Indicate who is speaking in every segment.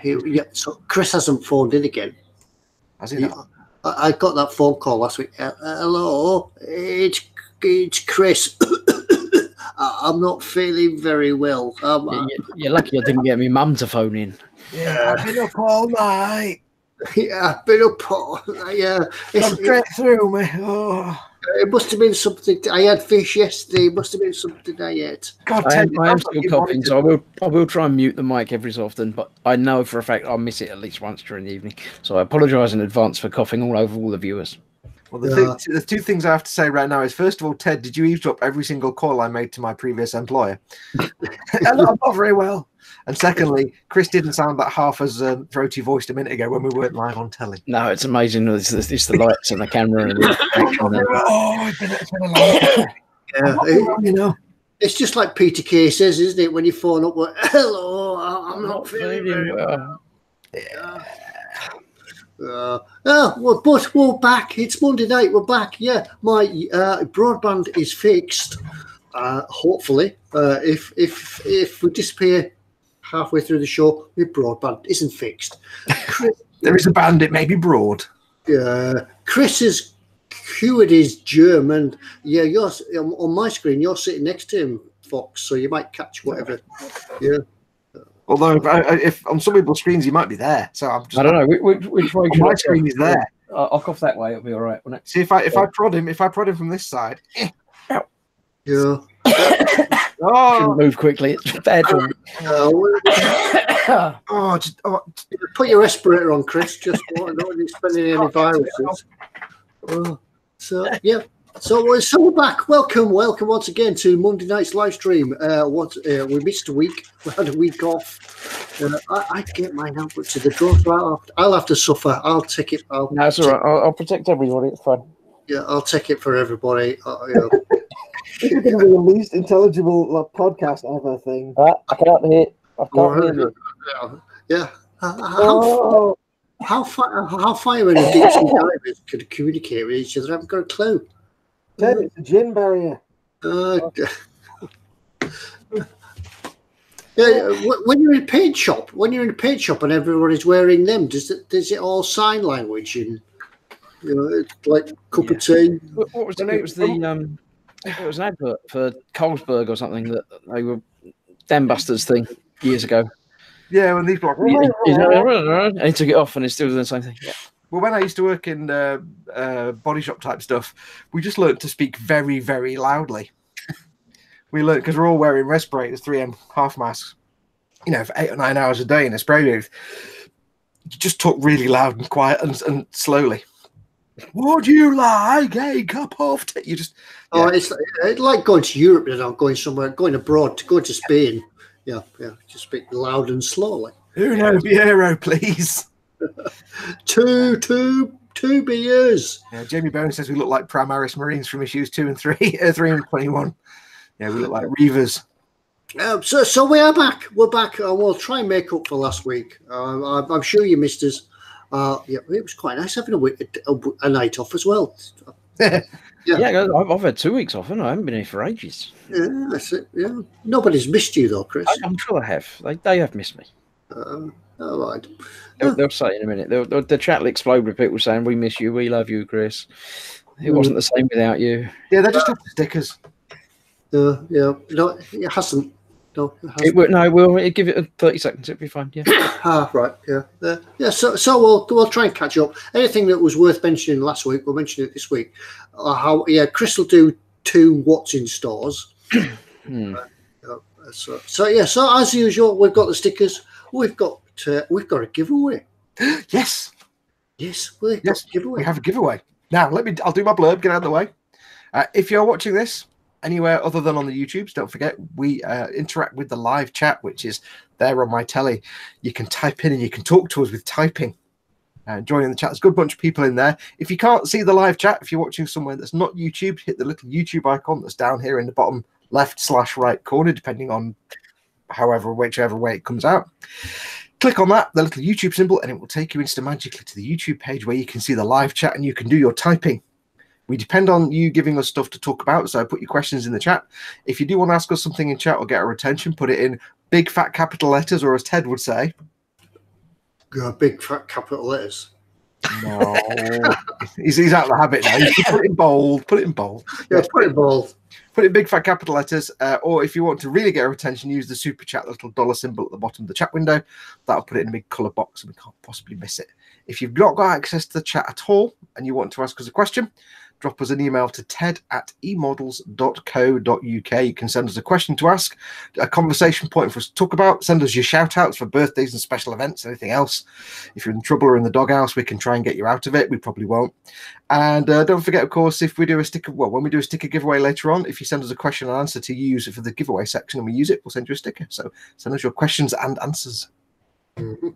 Speaker 1: Yeah. So Chris hasn't phoned in again.
Speaker 2: Has he not?
Speaker 1: I got that phone call last week. Hello, it's Chris. I'm not feeling very well.
Speaker 3: You're lucky I didn't get my mum to phone in.
Speaker 2: Yeah, I've been up all night.
Speaker 1: Yeah, I've been up all night. Yeah,
Speaker 2: Straight through me. Oh.
Speaker 1: It must have been something. I had fish yesterday. It must have been something I ate.
Speaker 2: God,
Speaker 3: I am still coughing, so I will try and mute the mic every so often. But I know for a fact I'll miss it at least once during the evening. So I apologise in advance for coughing all over all the viewers.
Speaker 2: Well, the two things I have to say right now is, first of all, Ted, did you eavesdrop every single call I made to my previous employer? Not very well. And secondly, Chris didn't sound that half as throaty voiced a minute ago when we weren't live on telly.
Speaker 3: No, it's amazing. It's the lights and the camera. And
Speaker 2: it's been a long time.
Speaker 1: It's just like Peter Kay says, isn't it? When you phone up, hello, I'm not feeling very well. But we're back. It's Monday night. We're back. Yeah, my broadband is fixed. Hopefully, if we disappear halfway through the show, my broadband isn't fixed.
Speaker 2: There is a band. It may be broad.
Speaker 1: Chris has cured his German. Yeah, you're on my screen. You're sitting next to him, Foxx. So you might catch whatever. Yeah.
Speaker 2: Although, if on some people's screens, he might be there. So I
Speaker 3: don't know which way.
Speaker 2: My screen is there.
Speaker 3: I'll cough that way. It'll be all right. Won't it?
Speaker 2: See, if I prod him from this side.
Speaker 1: Yeah.
Speaker 3: Shouldn't move quickly. It's bad for me.
Speaker 1: Put your respirator on, Chris. Just don't spending any viruses. So we're back. Welcome once again to Monday night's live stream. We missed a week. We had a week off. I get mine out to the door. So I'll have to suffer. I'll take it.
Speaker 3: No, it's all right. I'll protect everybody. It's fine.
Speaker 1: Yeah, I'll take it for everybody.
Speaker 4: This is going to be the least intelligible podcast ever thing.
Speaker 3: I can't hear. I can't hear you.
Speaker 1: Yeah. How firemen and deep sea divers could communicate with each other? I haven't got a clue.
Speaker 4: Ted, it's a gin barrier.
Speaker 1: When you're in a paint shop, and everybody's wearing them, does it all sign language and like cup of tea?
Speaker 3: What was the name? It was an advert for Carlsberg or something that they were Dam Busters thing years ago.
Speaker 2: Yeah, when these blocks.
Speaker 3: And he took it off, and it's still doing the same thing. Yeah.
Speaker 2: Well, when I used to work in body shop type stuff, we just learned to speak very, very loudly. We learned because we're all wearing respirators, 3M half masks, for 8 or 9 hours a day in a spray booth. You just talk really loud and quiet and slowly. Would you like a cup of tea? You just
Speaker 1: it's like going to Europe and going somewhere, going abroad, going to Spain. Yeah, just speak loud and slowly.
Speaker 2: Uno Biero, please.
Speaker 1: Two beers.
Speaker 2: Yeah, Jamie Bowen says we look like Primaris Marines from issues 2 and 3, 3 and 21. Yeah, we look like Reavers.
Speaker 1: So we are back. We're back. We'll try and make up for last week. I'm sure you missed us. It was quite nice having a night off as well.
Speaker 3: Yeah, I've had 2 weeks off, and I haven't been here for ages.
Speaker 1: Yeah, that's it. Yeah, nobody's missed you though, Chris.
Speaker 3: I'm sure they have. They have missed me.
Speaker 1: All right.
Speaker 3: They'll say in a minute. The chat will explode with people saying, "We miss you. We love you, Chris. It wasn't the same without you."
Speaker 2: Yeah, they just have the stickers.
Speaker 1: Yeah. No, it hasn't. No, it hasn't.
Speaker 3: We'll give it 30 seconds. It'll be fine. Yeah.
Speaker 1: Right. Yeah. So we'll try and catch up. Anything that was worth mentioning last week, we'll mention it this week. Chris will do 2 what's in stores. So as usual, we've got the stickers. We've got a giveaway.
Speaker 2: Yes,
Speaker 1: we've got a giveaway.
Speaker 2: We have a giveaway. Now I'll do my blurb. Get out of the way. If you're watching this anywhere other than on the YouTubes, don't forget we interact with the live chat, which is there on my telly. You can type in and you can talk to us with typing. Joining the chat, there's a good bunch of people in there. If you can't see the live chat, if you're watching somewhere that's not YouTube, hit the little YouTube icon that's down here in the bottom left/right corner, depending on whichever way it comes out. Click on that, the little YouTube symbol, and it will take you magically to the YouTube page where you can see the live chat and you can do your typing. We depend on you giving us stuff to talk about, so put your questions in the chat. If you do want to ask us something in chat or get our attention, put it in big fat capital letters, or as Ted would say,
Speaker 1: Big fat capital letters.
Speaker 2: No, he's out of the habit now. You put it in bold. Put it in bold.
Speaker 1: Yeah, put it bold.
Speaker 2: Put it in big fat capital letters, or if you want to really get our attention, use the super chat, the little dollar symbol at the bottom of the chat window. That'll put it in a big colour box, and we can't possibly miss it. If you've not got access to the chat at all, and you want to ask us a question, drop us an email to ted@emodels.co.uk. You can send us a question to ask, a conversation point for us to talk about. Send us your shout outs for birthdays and special events, anything else. If you're in trouble or in the doghouse, we can try and get you out of it. We probably won't. And don't forget, of course, if we do a sticker, well, when we do a sticker giveaway later on, if you send us a question and answer to use it for the giveaway section and we use it, we'll send you a sticker. So send us your questions and answers.
Speaker 1: Mm-hmm.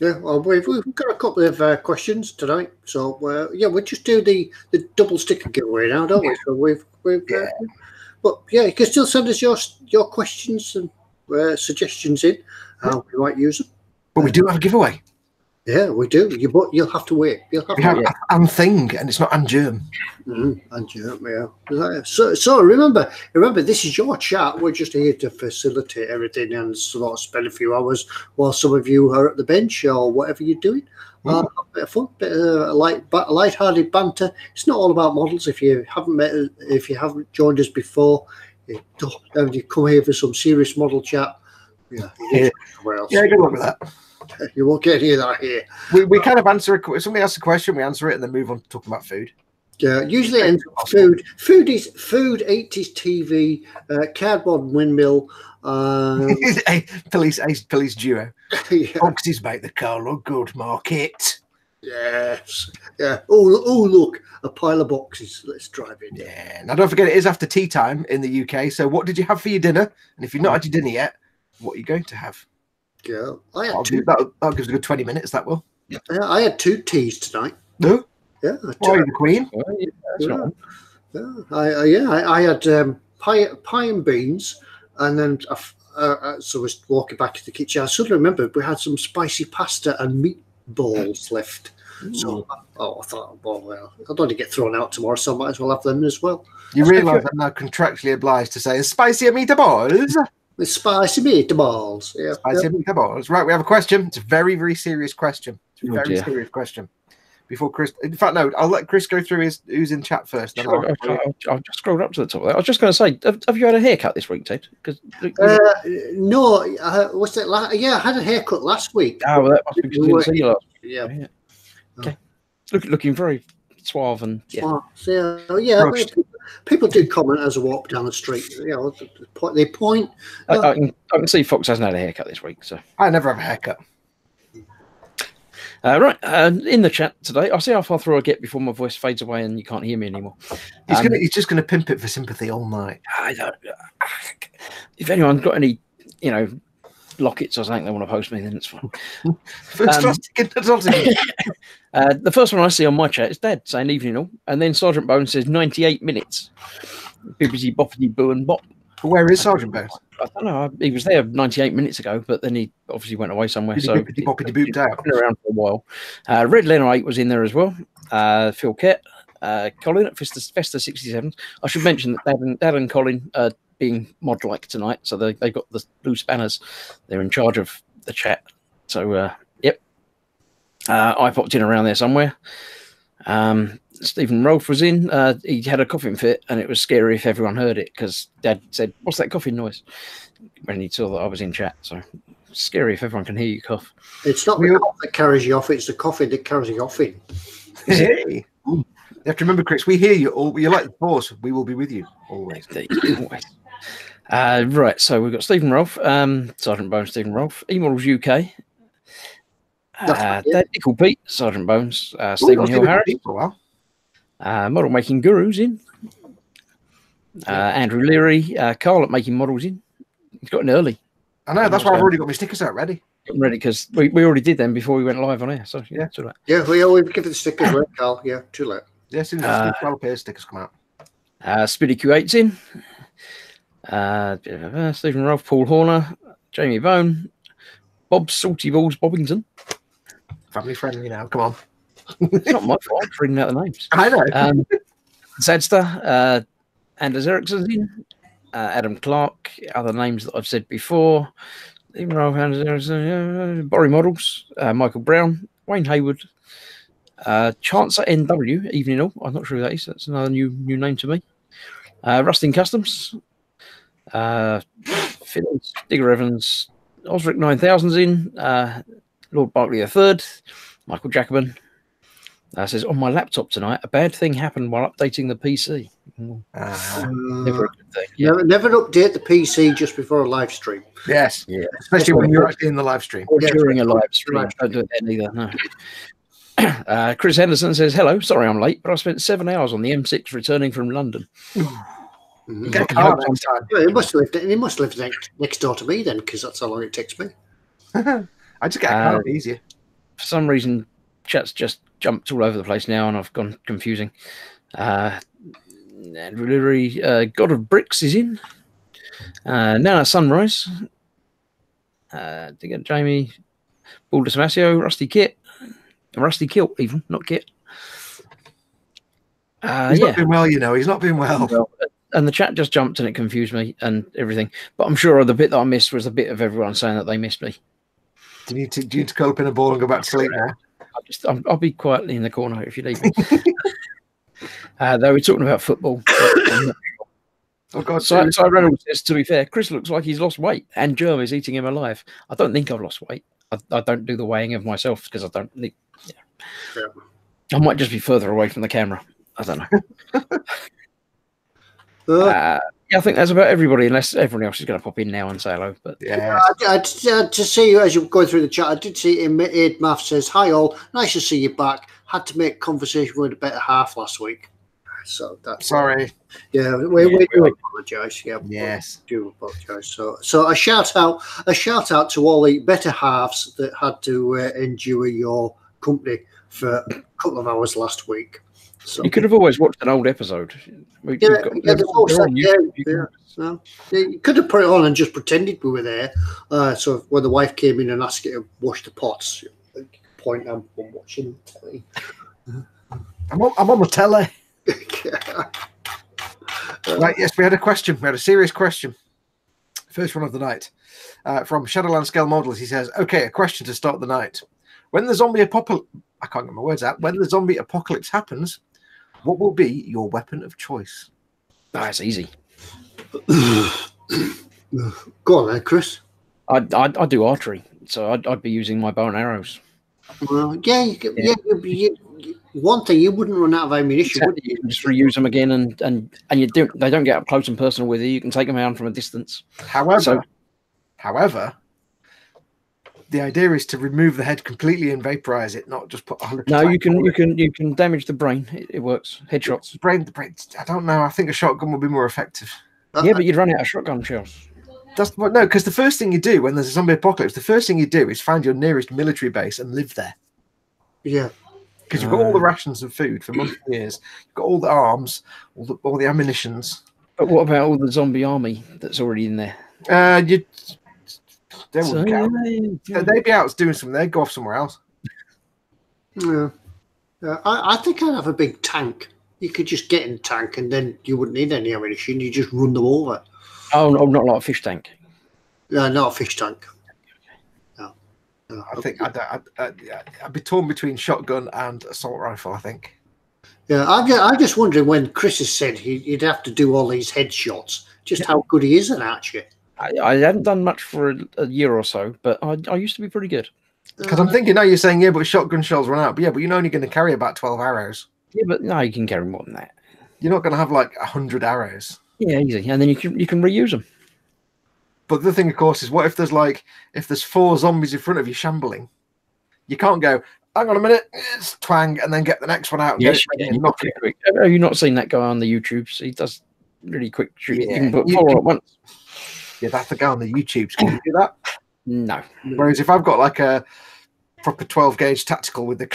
Speaker 1: Yeah, well, we've got a couple of questions tonight, so yeah, we'll just do the double sticker giveaway now, don't we? So we've but yeah, you can still send us your questions and suggestions in how we might use them.
Speaker 2: But we do have a giveaway.
Speaker 1: Yeah, we do. But you'll have to wait. You'll have
Speaker 2: we
Speaker 1: to
Speaker 2: have
Speaker 1: wait.
Speaker 2: and thing, and it's not and germ.
Speaker 1: And germ, yeah. So remember, this is your chat. We're just here to facilitate everything and sort of spend a few hours while some of you are at the bench or whatever you're doing. A bit of fun, bit of light-hearted banter. It's not all about models. If you haven't joined us before, you come here for some serious model chat. Yeah, somewhere else.
Speaker 2: Yeah, good luck with that.
Speaker 1: You won't get any of that here.
Speaker 2: We kind of answer if somebody asks a question, we answer it, and then move on to talking about food.
Speaker 1: Yeah, usually it ends up food. Food, 80s TV, cardboard windmill.
Speaker 2: Police duo.
Speaker 1: Yeah.
Speaker 2: Boxes make the car look good. Market.
Speaker 1: Yes. Yeah. Oh, look, a pile of boxes. Let's drive in.
Speaker 2: Yeah. Now, don't forget, it is after tea time in the UK. So, what did you have for your dinner? And if you've not had your dinner yet, what are you going to have?
Speaker 1: Yeah, I had
Speaker 2: that'll give us a good 20 minutes. That will.
Speaker 1: Yeah, I had 2 teas tonight.
Speaker 2: No.
Speaker 1: Yeah.
Speaker 2: Why are you the queen?
Speaker 1: I had pie and beans, and then so I was walking back to the kitchen. I suddenly remembered we had some spicy pasta and meatballs left. So I thought, well, I don't want to get thrown out tomorrow, so I might as well have them as well.
Speaker 2: You realise I'm now contractually obliged to say spicy meatballs.
Speaker 1: With spicy meatballs. Yeah.
Speaker 2: Spicy meatballs. Right, we have a question. It's a very, very serious question. It's a very serious question. Before Chris, in fact, no, I'll let Chris go through who's in chat first.
Speaker 3: I've just scrolled up to the top. I was just going to say, have you had a haircut this week, Ted?
Speaker 1: No, what's that? Yeah, I had a haircut last week.
Speaker 3: Oh, well, that must be because I didn't see you last week.
Speaker 1: Yeah.
Speaker 3: Okay. Looking very suave and
Speaker 1: people do comment as I walk down the street. You know, they point.
Speaker 3: I can see Foxx hasn't had a haircut this week, so
Speaker 2: I never have a haircut.
Speaker 3: Right, in the chat today, I'll see how far through I get before my voice fades away and you can't hear me anymore.
Speaker 2: He's just gonna pimp it for sympathy all night. If anyone's got any, lockets or something they want to post me, then it's fine. The first one I see on my chat is Dad saying evening all, and then Sergeant Bone says 98 minutes. Bibbidi boppity boo and bop. Where is Sergeant Bone?
Speaker 3: I don't know. He was there 98 minutes ago, but then he obviously went away somewhere. So
Speaker 2: bibbidi boppity booped out.
Speaker 3: Been around for a while. Red Leonard 8 was in there as well. Phil Kett, Colin at Festa 67. I should mention that Dad and Colin being mod-like tonight, so they got the blue spanners. They're in charge of the chat. So, yep. I popped in around there somewhere. Stephen Rolfe was in. He had a coughing fit, and it was scary if everyone heard it, because Dad said, "What's that coughing noise?" when he saw that I was in chat. So, it's scary if everyone can hear you cough.
Speaker 1: It's not the cough that carries you off, it's the coughing that carries you off in.
Speaker 2: Hey. You have to remember, Chris, we hear you. You're like the Force. We will be with you always.
Speaker 3: Always. Right, so we've got Stephen Rolfe, Sergeant Bones, Stephen Rolfe, eModels UK, Dad Nickel Pete, Sergeant Bones, Stephen Hill Harris, Model Making Gurus in, Andrew Leary, Carl at Making Models in. He's got in early.
Speaker 2: I know, that's why I've already got my stickers out ready.
Speaker 3: Ready, because we already did them before we went live on air. So, yeah, too late.
Speaker 1: Yeah, we've given the stickers away, Carl. Yeah, too late.
Speaker 2: Yeah, as soon as the stickers come out.
Speaker 3: Spiddy Q8's in. Stephen Rolfe, Paul Horner, Jamie Bone, Bob Salty Balls Bobbington.
Speaker 2: Family friendly now, come on.
Speaker 3: It's not my fault for reading out the names.
Speaker 2: I know.
Speaker 3: Zadster, Anders Eriksson's in, Adam Clark, other names that I've said before, Even Ralph Anderson, Borry Models, Michael Brown, Wayne Hayward, Chancer NW, Evening All. I'm not sure who that is. That's another new name to me. Rustin Customs, Phillips, Digger Evans, Osric 9000's in, Lord Barkley III, Michael Jacobin. Says, on my laptop tonight, a bad thing happened while updating the PC. Never a good thing. Yeah.
Speaker 1: Never update the PC just before a live stream.
Speaker 2: Yes, yeah. Especially when you're actually in the live stream.
Speaker 3: Or during a live stream. Don't do it then either, no. Chris Henderson says, hello, sorry I'm late, but I spent 7 hours on the M6 returning from London.
Speaker 1: He must live next door to me then, because that's how long it takes me.
Speaker 2: I just get a car easier.
Speaker 3: For some reason, chat's just jumped all over the place now, and I've gone confusing. Andrew Leary, God of Bricks is in. Nana Sunrise. Digger Jamie, Balder Samasio, Rusty Kit, Rusty Kilt, even not Kit.
Speaker 2: He's not been well, you know. He's not been well.
Speaker 3: And the chat just jumped and it confused me and everything. But I'm sure the bit that I missed was the bit of everyone saying that they missed me.
Speaker 2: Do you need to curl up in a ball and go back to sleep now?
Speaker 3: I'll be quietly in the corner if you leave me. They were talking about football.
Speaker 2: Oh God!
Speaker 3: So Reynolds says, to be fair, Chris looks like he's lost weight, and germ is eating him alive. I don't think I've lost weight. I don't do the weighing of myself because I don't. Yeah. I might just be further away from the camera. I don't know. I think that's about everybody, unless everyone else is going to pop in now and say hello. But
Speaker 1: yeah, to see you as you're going through the chat, I did see Aid Math says, "Hi all, nice to see you back. Had to make conversation with a better half last week." So that's
Speaker 2: sorry.
Speaker 1: Yeah, we do apologise. Yeah,
Speaker 2: yes,
Speaker 1: we do apologise. So a shout out to all the better halves that had to endure your company for a couple of hours last week. So
Speaker 3: you could have always watched an old episode. You
Speaker 1: could have put it on and just pretended we were there. So when the wife came in and asked you to wash the pots, point I'm watching telly.
Speaker 2: I'm on the telly. Right, yes, we had a question. We had a serious question. First one of the night. From Shadowland Scale Models. He says, okay, a question to start the night. When the zombie apocalypse... I can't get my words out. When the zombie apocalypse happens, what will be your weapon of choice?
Speaker 3: That's easy.
Speaker 1: Go on then, Chris.
Speaker 3: I do archery, so I'd be using my bow and arrows.
Speaker 1: Well, one thing, you wouldn't run out of ammunition, would you?
Speaker 3: Just reuse them again, and they don't get up close and personal with you. You can take them out from a distance.
Speaker 2: However, the idea is to remove the head completely and vaporize it, not just put 100%.
Speaker 3: No, you can damage the brain. It works. Headshots.
Speaker 2: The brain. I don't know. I think a shotgun would be more effective.
Speaker 3: Yeah, but you'd run out of shotgun shells.
Speaker 2: That's what. No, because the first thing you do when there's a zombie apocalypse, the first thing you do is find your nearest military base and live there.
Speaker 1: Yeah.
Speaker 2: Because you've got all the rations of food for months and years. You've got all the arms, all the ammunitions.
Speaker 3: But what about all the zombie army that's already in there?
Speaker 2: They wouldn't count. They'd be out doing something. They'd go off somewhere else.
Speaker 1: Yeah. I think I'd have a big tank. You could just get in the tank and then you wouldn't need any ammunition. You just run them over.
Speaker 3: Oh, no, not like a fish tank.
Speaker 1: Not a fish tank. No.
Speaker 2: I think I'd be torn between shotgun and assault rifle, I think.
Speaker 1: Yeah, I'm just wondering when Chris has said he'd have to do all these headshots, just how good he is an archer.
Speaker 3: I haven't done much for a year or so, but I used to be pretty good.
Speaker 2: Because I'm thinking now you're saying, yeah, but shotgun shells run out. But yeah, but you're only going to carry about 12 arrows.
Speaker 3: Yeah, but no, you can carry more than that.
Speaker 2: You're not going to have like 100 arrows.
Speaker 3: Yeah, easy. And then you can reuse them.
Speaker 2: But the thing, of course, is what if there's 4 zombies in front of you shambling? You can't go, hang on a minute, it's twang, and then get the next one out. And
Speaker 3: yes, not pretty quick. Have you not seen that guy on the YouTubes? He does really quick shooting.
Speaker 2: Yeah,
Speaker 3: you can put 4 at once.
Speaker 2: Yeah, that's the guy on the YouTubes. Can you do that?
Speaker 3: No.
Speaker 2: Whereas if I've got like a proper 12 gauge tactical with the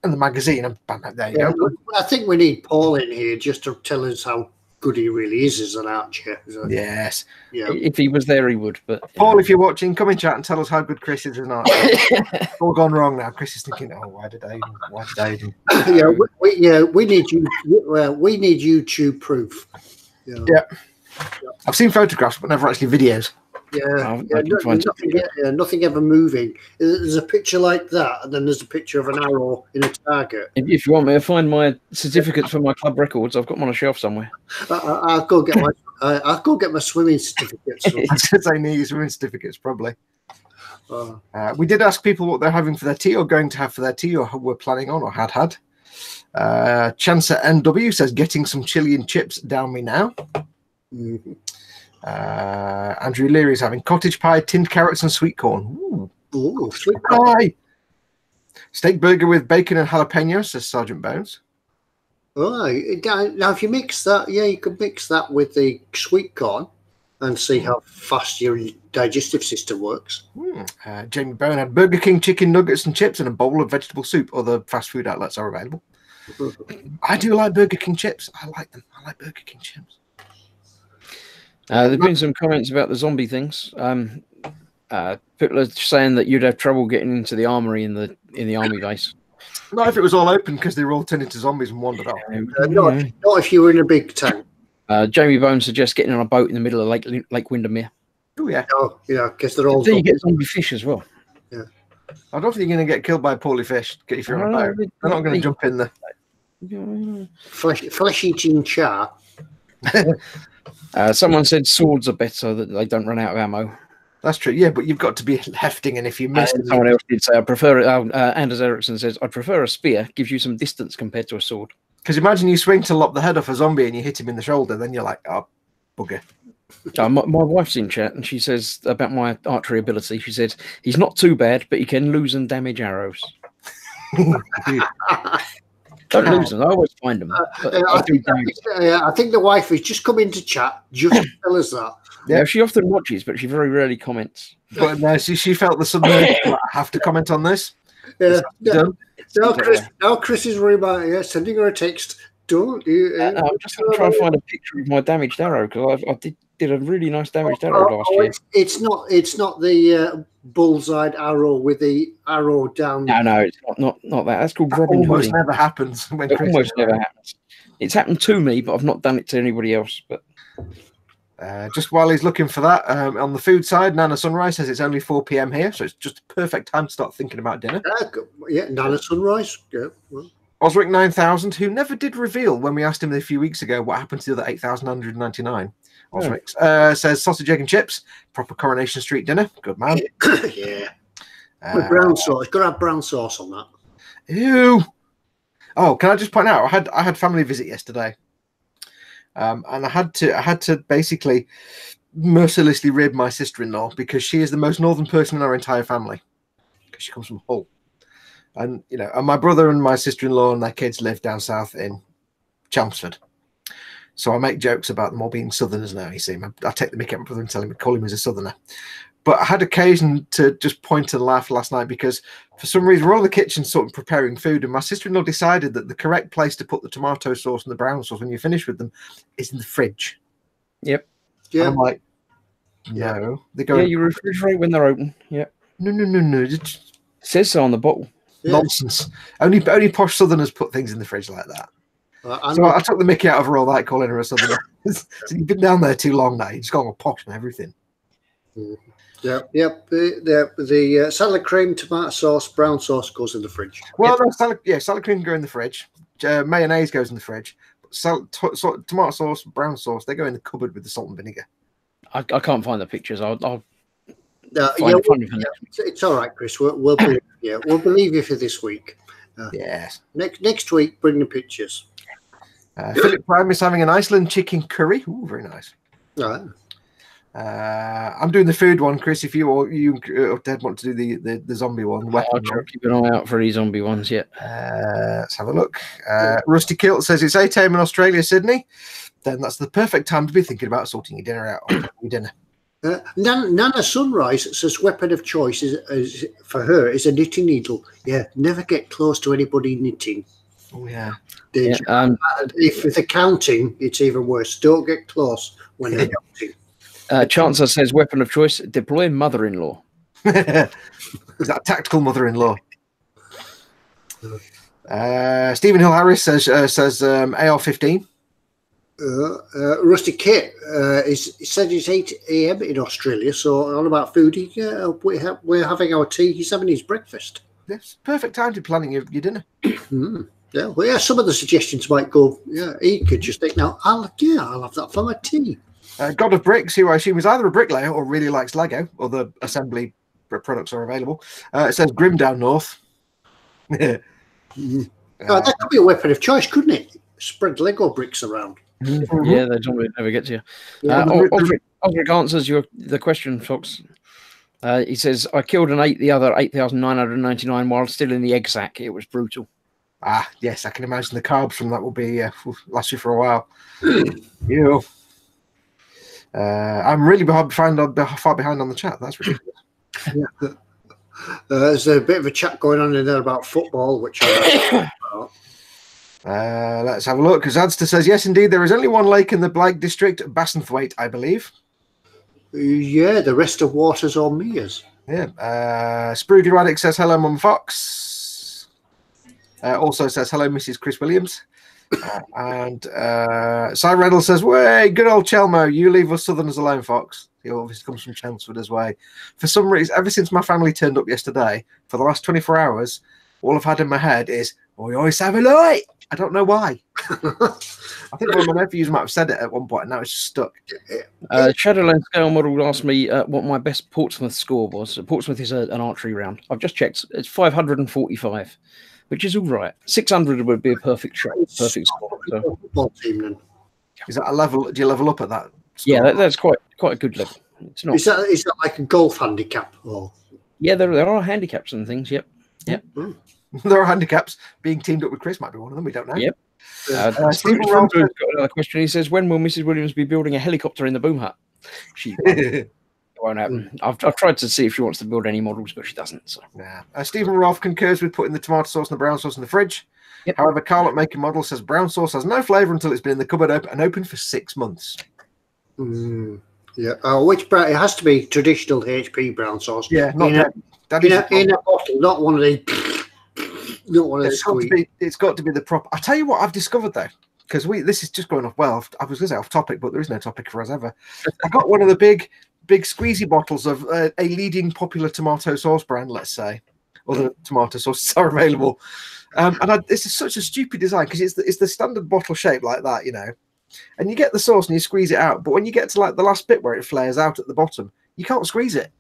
Speaker 2: magazine, and bam, there you go.
Speaker 1: I think we need Paul in here just to tell us how good he really is as an archer.
Speaker 2: Yes.
Speaker 1: Yeah.
Speaker 3: If he was there, he would. But
Speaker 2: Paul, if you're watching, come in chat and tell us how good Chris is as an archer. It's all gone wrong now. Chris is thinking, "Oh, why did I even?"
Speaker 1: We need you. We need YouTube proof.
Speaker 2: Yeah. I've seen photographs, but never actually videos.
Speaker 1: Nothing ever moving. There's a picture like that, and then there's a picture of an arrow in a target.
Speaker 3: If you want me to find my certificates for my club records, I've got them on a shelf somewhere.
Speaker 1: I'll go get my swimming certificates.
Speaker 2: I need swimming certificates probably. We did ask people what they're having for their tea or going to have for their tea or were planning on or had. Chancer NW says getting some chili and chips down me now.
Speaker 1: Mm-hmm.
Speaker 2: Andrew Leary is having cottage pie, tinned carrots, and sweet corn.
Speaker 1: Ooh, sweet
Speaker 2: pie. Steak burger with bacon and jalapeno, says Sergeant Bones.
Speaker 1: Oh, now if you mix that, you could mix that with the sweet corn and see how fast your digestive system works.
Speaker 2: Jamie Bone had Burger King chicken nuggets and chips and a bowl of vegetable soup. Other fast food outlets are available. I do like Burger King chips. I like them. I like Burger King chips.
Speaker 3: There's been some comments about the zombie things. People are saying that you'd have trouble getting into the armory in the army base.
Speaker 2: Not if it was all open because they were all turned into zombies and wandered off.
Speaker 1: Not if you were in a big tank.
Speaker 3: Jamie Bones suggests getting on a boat in the middle of Lake Windermere.
Speaker 2: Oh yeah,
Speaker 1: because they're all.
Speaker 3: So you get zombie fish as well.
Speaker 2: Yeah, I don't think you're going to get killed by a poorly fish if you're on a boat. They're not going to jump in there.
Speaker 1: Flesh-eating char.
Speaker 3: Someone said swords are better, that they don't run out of ammo.
Speaker 2: That's true, yeah, but you've got to be hefting, and if you miss it...
Speaker 3: Someone else did say, I prefer it. Anders Ericsson says, I'd prefer a spear, gives you some distance compared to a sword.
Speaker 2: Because imagine you swing to lop the head off a zombie and you hit him in the shoulder, then you're like, oh, bugger.
Speaker 3: My wife's in chat, and she says about my archery ability, she said, he's not too bad, but he can lose and damage arrows. Don't lose them. I always find them.
Speaker 1: I think the wife has just come into chat just to tell us that.
Speaker 3: Yeah, she often watches, but she very rarely comments.
Speaker 2: But no, she felt the sudden urge to have to comment on this.
Speaker 1: Yeah. Now Chris is worried about sending her a text. Don't you?
Speaker 3: I'm just going to try and find a picture of my damaged arrow because I did a really nice damaged arrow last year.
Speaker 1: It's not the bullseye arrow with the arrow down.
Speaker 3: No, it's not that. That's called Robin Hood.
Speaker 2: Almost never happens.
Speaker 3: It almost never happens. It's happened to me, but I've not done it to anybody else. But
Speaker 2: just while he's looking for that, on the food side, Nana Sunrise says it's only 4 p.m. here, so it's just a perfect time to start thinking about dinner.
Speaker 1: Yeah, Nana Sunrise. Yeah. Well.
Speaker 2: Osric 9000, who never did reveal when we asked him a few weeks ago what happened to the other 8,199. Osric says sausage, egg, and chips, proper Coronation Street dinner. Good man.
Speaker 1: Yeah. With brown sauce. Got to have brown sauce on that.
Speaker 2: Ew. Oh, can I just point out? I had family visit yesterday, and I had to basically mercilessly rib my sister-in-law because she is the most northern person in our entire family because she comes from Hull. And and my brother and my sister-in-law and their kids live down south in Chelmsford. So I make jokes about them all being Southerners now. You see, I take the mick at my brother and call him as a Southerner. But I had occasion to just point and laugh last night because for some reason we're all in the kitchen sort of preparing food, and my sister-in-law decided that the correct place to put the tomato sauce and the brown sauce when you finish with them is in the fridge.
Speaker 3: Yep.
Speaker 2: Yeah. And I'm like, no, they go.
Speaker 3: Yeah, you refrigerate when they're open. Yep.
Speaker 2: No.
Speaker 3: It says so on the bottle.
Speaker 2: Yeah. Nonsense. Only posh Southerners put things in the fridge like that. So I took the mickey out of her all that, calling her a Southerner. So you've been down there too long now. You just got all posh and everything.
Speaker 1: Yep. The salad cream, tomato sauce, brown sauce goes in the fridge.
Speaker 2: Well, no, salad cream can go in the fridge. Mayonnaise goes in the fridge. Tomato sauce, brown sauce, they go in the cupboard with the salt and vinegar.
Speaker 3: I can't find the pictures. I'll
Speaker 1: it's all right, Chris. We'll believe you for this week.
Speaker 2: Yes.
Speaker 1: Next week, bring the pictures.
Speaker 2: Philip Prime is having an Iceland chicken curry. Ooh, very nice.
Speaker 1: Right.
Speaker 2: I'm doing the food one, Chris. If you or Dad want to do the zombie one,
Speaker 3: I'll keep an eye out for these zombie ones. Yeah.
Speaker 2: Let's have a look. Rusty Kilt says it's 8 a.m. in Australia, Sydney. Then that's the perfect time to be thinking about sorting your dinner out. Your dinner.
Speaker 1: Nana Sunrise says weapon of choice is for her is a knitting needle. Yeah, never get close to anybody knitting.
Speaker 2: Oh yeah.
Speaker 1: If they're counting, it's even worse. Don't get close when they're counting.
Speaker 3: Chancellor says weapon of choice: deploy mother-in-law.
Speaker 2: Is that a tactical mother-in-law? Stephen Hill Harris says AR-15.
Speaker 1: Rusty Kit he said it's 8 a.m. in Australia, so on about foodie. Yeah, we're having our tea. He's having his breakfast.
Speaker 2: Yes, perfect time to planning your dinner.
Speaker 1: Yeah, well, yeah. Some of the suggestions might go. Yeah, he could just think now. I'll have that for my tea.
Speaker 2: God of Bricks, who I assume is either a bricklayer or really likes Lego. Other assembly products are available. It says Grim down north.
Speaker 1: That could be a weapon of choice, couldn't it? Spread Lego bricks around.
Speaker 3: Yeah, they don't never get to you.
Speaker 1: Yeah,
Speaker 3: Osric answers the question, Fox. He says, I killed and ate the other 8,999 while still in the egg sack. It was brutal.
Speaker 2: Ah, yes, I can imagine the carbs from that will be last you for a while. Ew. I'm really far behind on the chat. That's ridiculous.
Speaker 1: Yeah. There's a bit of a chat going on in there about football, which I
Speaker 2: let's have a look. Because Adster says, yes, indeed, there is only one lake in the Blag district, Bassenthwaite, I believe.
Speaker 1: Yeah, the rest of water's on Mears.
Speaker 2: Yeah. Sprudly Radic says, hello, Mum Fox. Also says, hello, Mrs. Chris Williams. And Cy Reynolds says, way, good old Chelmo, you leave us Southerners alone, Fox. He obviously comes from Chelmsford as well. For some reason, ever since my family turned up yesterday, for the last 24 hours, all I've had in my head is, we always have a light. I don't know why. I think one of my nephews might have said it at one point, and now it's just stuck.
Speaker 3: Shadowland Scale Model asked me what my best Portsmouth score was. Portsmouth is an archery round. I've just checked. It's 545. Which is all right. 600 would be a perfect shot, perfect score. So.
Speaker 1: Football team, then.
Speaker 2: Is that a level? Do you level up at that? Score?
Speaker 3: Yeah, that's quite a good level. It's not.
Speaker 1: Is that like a golf handicap? Or?
Speaker 3: Yeah, there are handicaps and things. Yep.
Speaker 2: There are handicaps. Being teamed up with Chris might be one of them. We don't know.
Speaker 3: Yep. Stephen
Speaker 2: Roll's
Speaker 3: got another question. He says, "When will Mrs. Williams be building a helicopter in the boom hut?" She won't happen. I've tried to see if she wants to build any models, but she doesn't. So.
Speaker 2: Yeah. Stephen Rolfe concurs with putting the tomato sauce and the brown sauce in the fridge. Yep. However, Carl at Make a Model says brown sauce has no flavour until it's been in the cupboard and open for 6 months.
Speaker 1: Yeah. Which brown? It has to be traditional HP brown sauce.
Speaker 2: Yeah, not
Speaker 1: in a bottle, not one of the. Not one of the.
Speaker 2: It's got to be the proper. I tell you what, I've discovered though, because this is just going off. Well, I was going to say off topic, but there is no topic for us ever. I got one of the big squeezy bottles of a leading popular tomato sauce brand, let's say. Other tomato sauces are available. This is such a stupid design because it's the standard bottle shape like that, you know. And you get the sauce and you squeeze it out. But when you get to like the last bit where it flares out at the bottom, you can't squeeze it.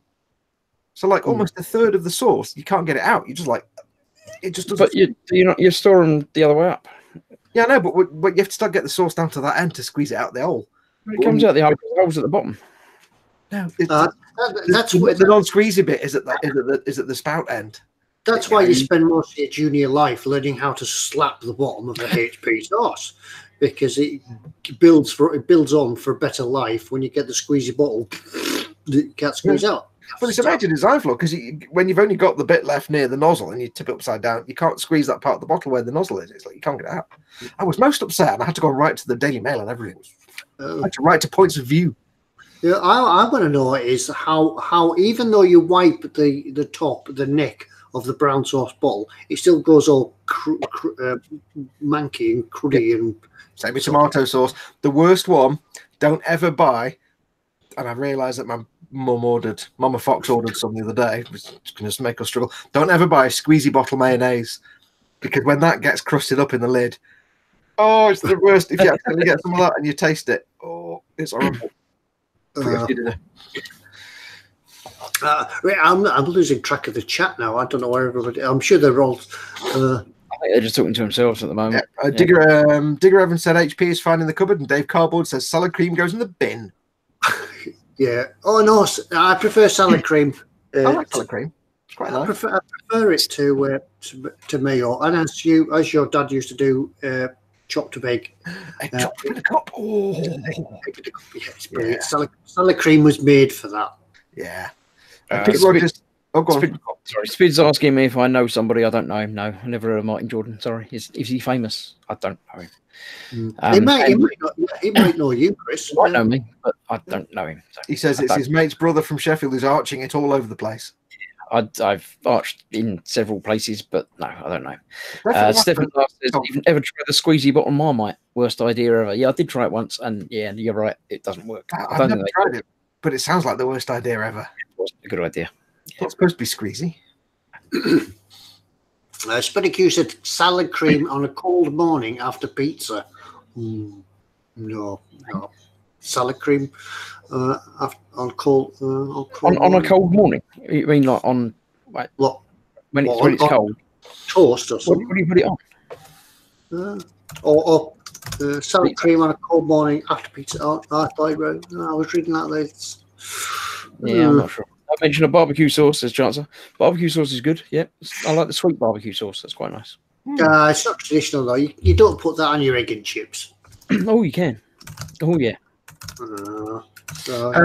Speaker 2: So like almost a third of the sauce, you can't get it out. You just like, it just doesn't.
Speaker 3: But you're storing the other way up.
Speaker 2: Yeah, no, but you have to start get the sauce down to that end to squeeze it out the hole.
Speaker 3: It comes out the holes at the bottom.
Speaker 2: No,
Speaker 1: that's
Speaker 2: the non-squeezy bit is at the spout end.
Speaker 1: That's why you spend most of your junior life learning how to slap the bottom of a HP sauce, because it builds on for a better life when you get the squeezy bottle. It can't squeeze out.
Speaker 2: But it's a major design flaw because when you've only got the bit left near the nozzle and you tip it upside down, you can't squeeze that part of the bottle where the nozzle is. It's like you can't get it out. I was most upset and I had to go right to the Daily Mail and everything. I had to write to Points of View.
Speaker 1: Yeah, I want to know is how even though you wipe the top, the neck of the brown sauce bottle, it still goes all manky and cruddy. And
Speaker 2: same with tomato sauce. The worst one, don't ever buy, and I realised that my Mama Fox ordered some the other day, which is going to make us struggle. Don't ever buy squeezy bottle mayonnaise, because when that gets crusted up in the lid, oh, it's the worst. If you actually get some of that and you taste it, oh, it's horrible.
Speaker 1: I'm losing track of the chat now. I don't know where everybody. I'm sure they're all.
Speaker 3: I think they're just talking to themselves at the moment.
Speaker 2: Yeah. Digger Evans said HP is fine in the cupboard, and Dave Cardboard says salad cream goes in the bin.
Speaker 1: Yeah. Oh no, I prefer salad cream.
Speaker 2: I like salad cream. It's quite nice.
Speaker 1: I prefer it to mayo, and as your dad used to do. Chopped up egg.
Speaker 2: Chopped in a cup. Oh,
Speaker 1: yeah, it's brilliant. Yeah. Salad cream was made for that.
Speaker 2: Yeah.
Speaker 3: Spid's asking me if I know somebody. I don't know him. No, I never heard of Martin Jordan. Sorry. Is he famous? I don't know him.
Speaker 1: He might know you, Chris.
Speaker 3: He might know me, but I don't know him. So
Speaker 2: he says it's his mate's brother from Sheffield who's arching it all over the place.
Speaker 3: I've arched in several places, but no, I don't know.
Speaker 2: Definitely
Speaker 3: Stephen says, "You've never tried the squeezy bottom Marmite? Worst idea ever." Yeah, I did try it once, and yeah, you're right, it doesn't work. I
Speaker 2: I've
Speaker 3: don't
Speaker 2: never
Speaker 3: think
Speaker 2: tried it, but it sounds like the worst idea ever.
Speaker 3: it wasn't a good idea.
Speaker 2: It's not supposed to be squeezy.
Speaker 1: Spinny Q said salad cream on a cold morning after pizza. No. Salad cream on cold
Speaker 3: On a cold morning. You mean like on like,
Speaker 1: what?
Speaker 3: when it's cold?
Speaker 1: Toast or
Speaker 3: What
Speaker 1: something.
Speaker 3: do you put it on?
Speaker 1: Or salad cream on a cold morning after pizza. Oh, I thought you wrote. No, I was reading that later.
Speaker 3: Yeah, I'm not sure. I mentioned a barbecue sauce, says Chancer. Barbecue sauce is good. Yeah, I like the sweet barbecue sauce. That's quite nice.
Speaker 1: It's not traditional though. You don't put that on your egg and chips.
Speaker 3: Oh, you can. Oh, yeah.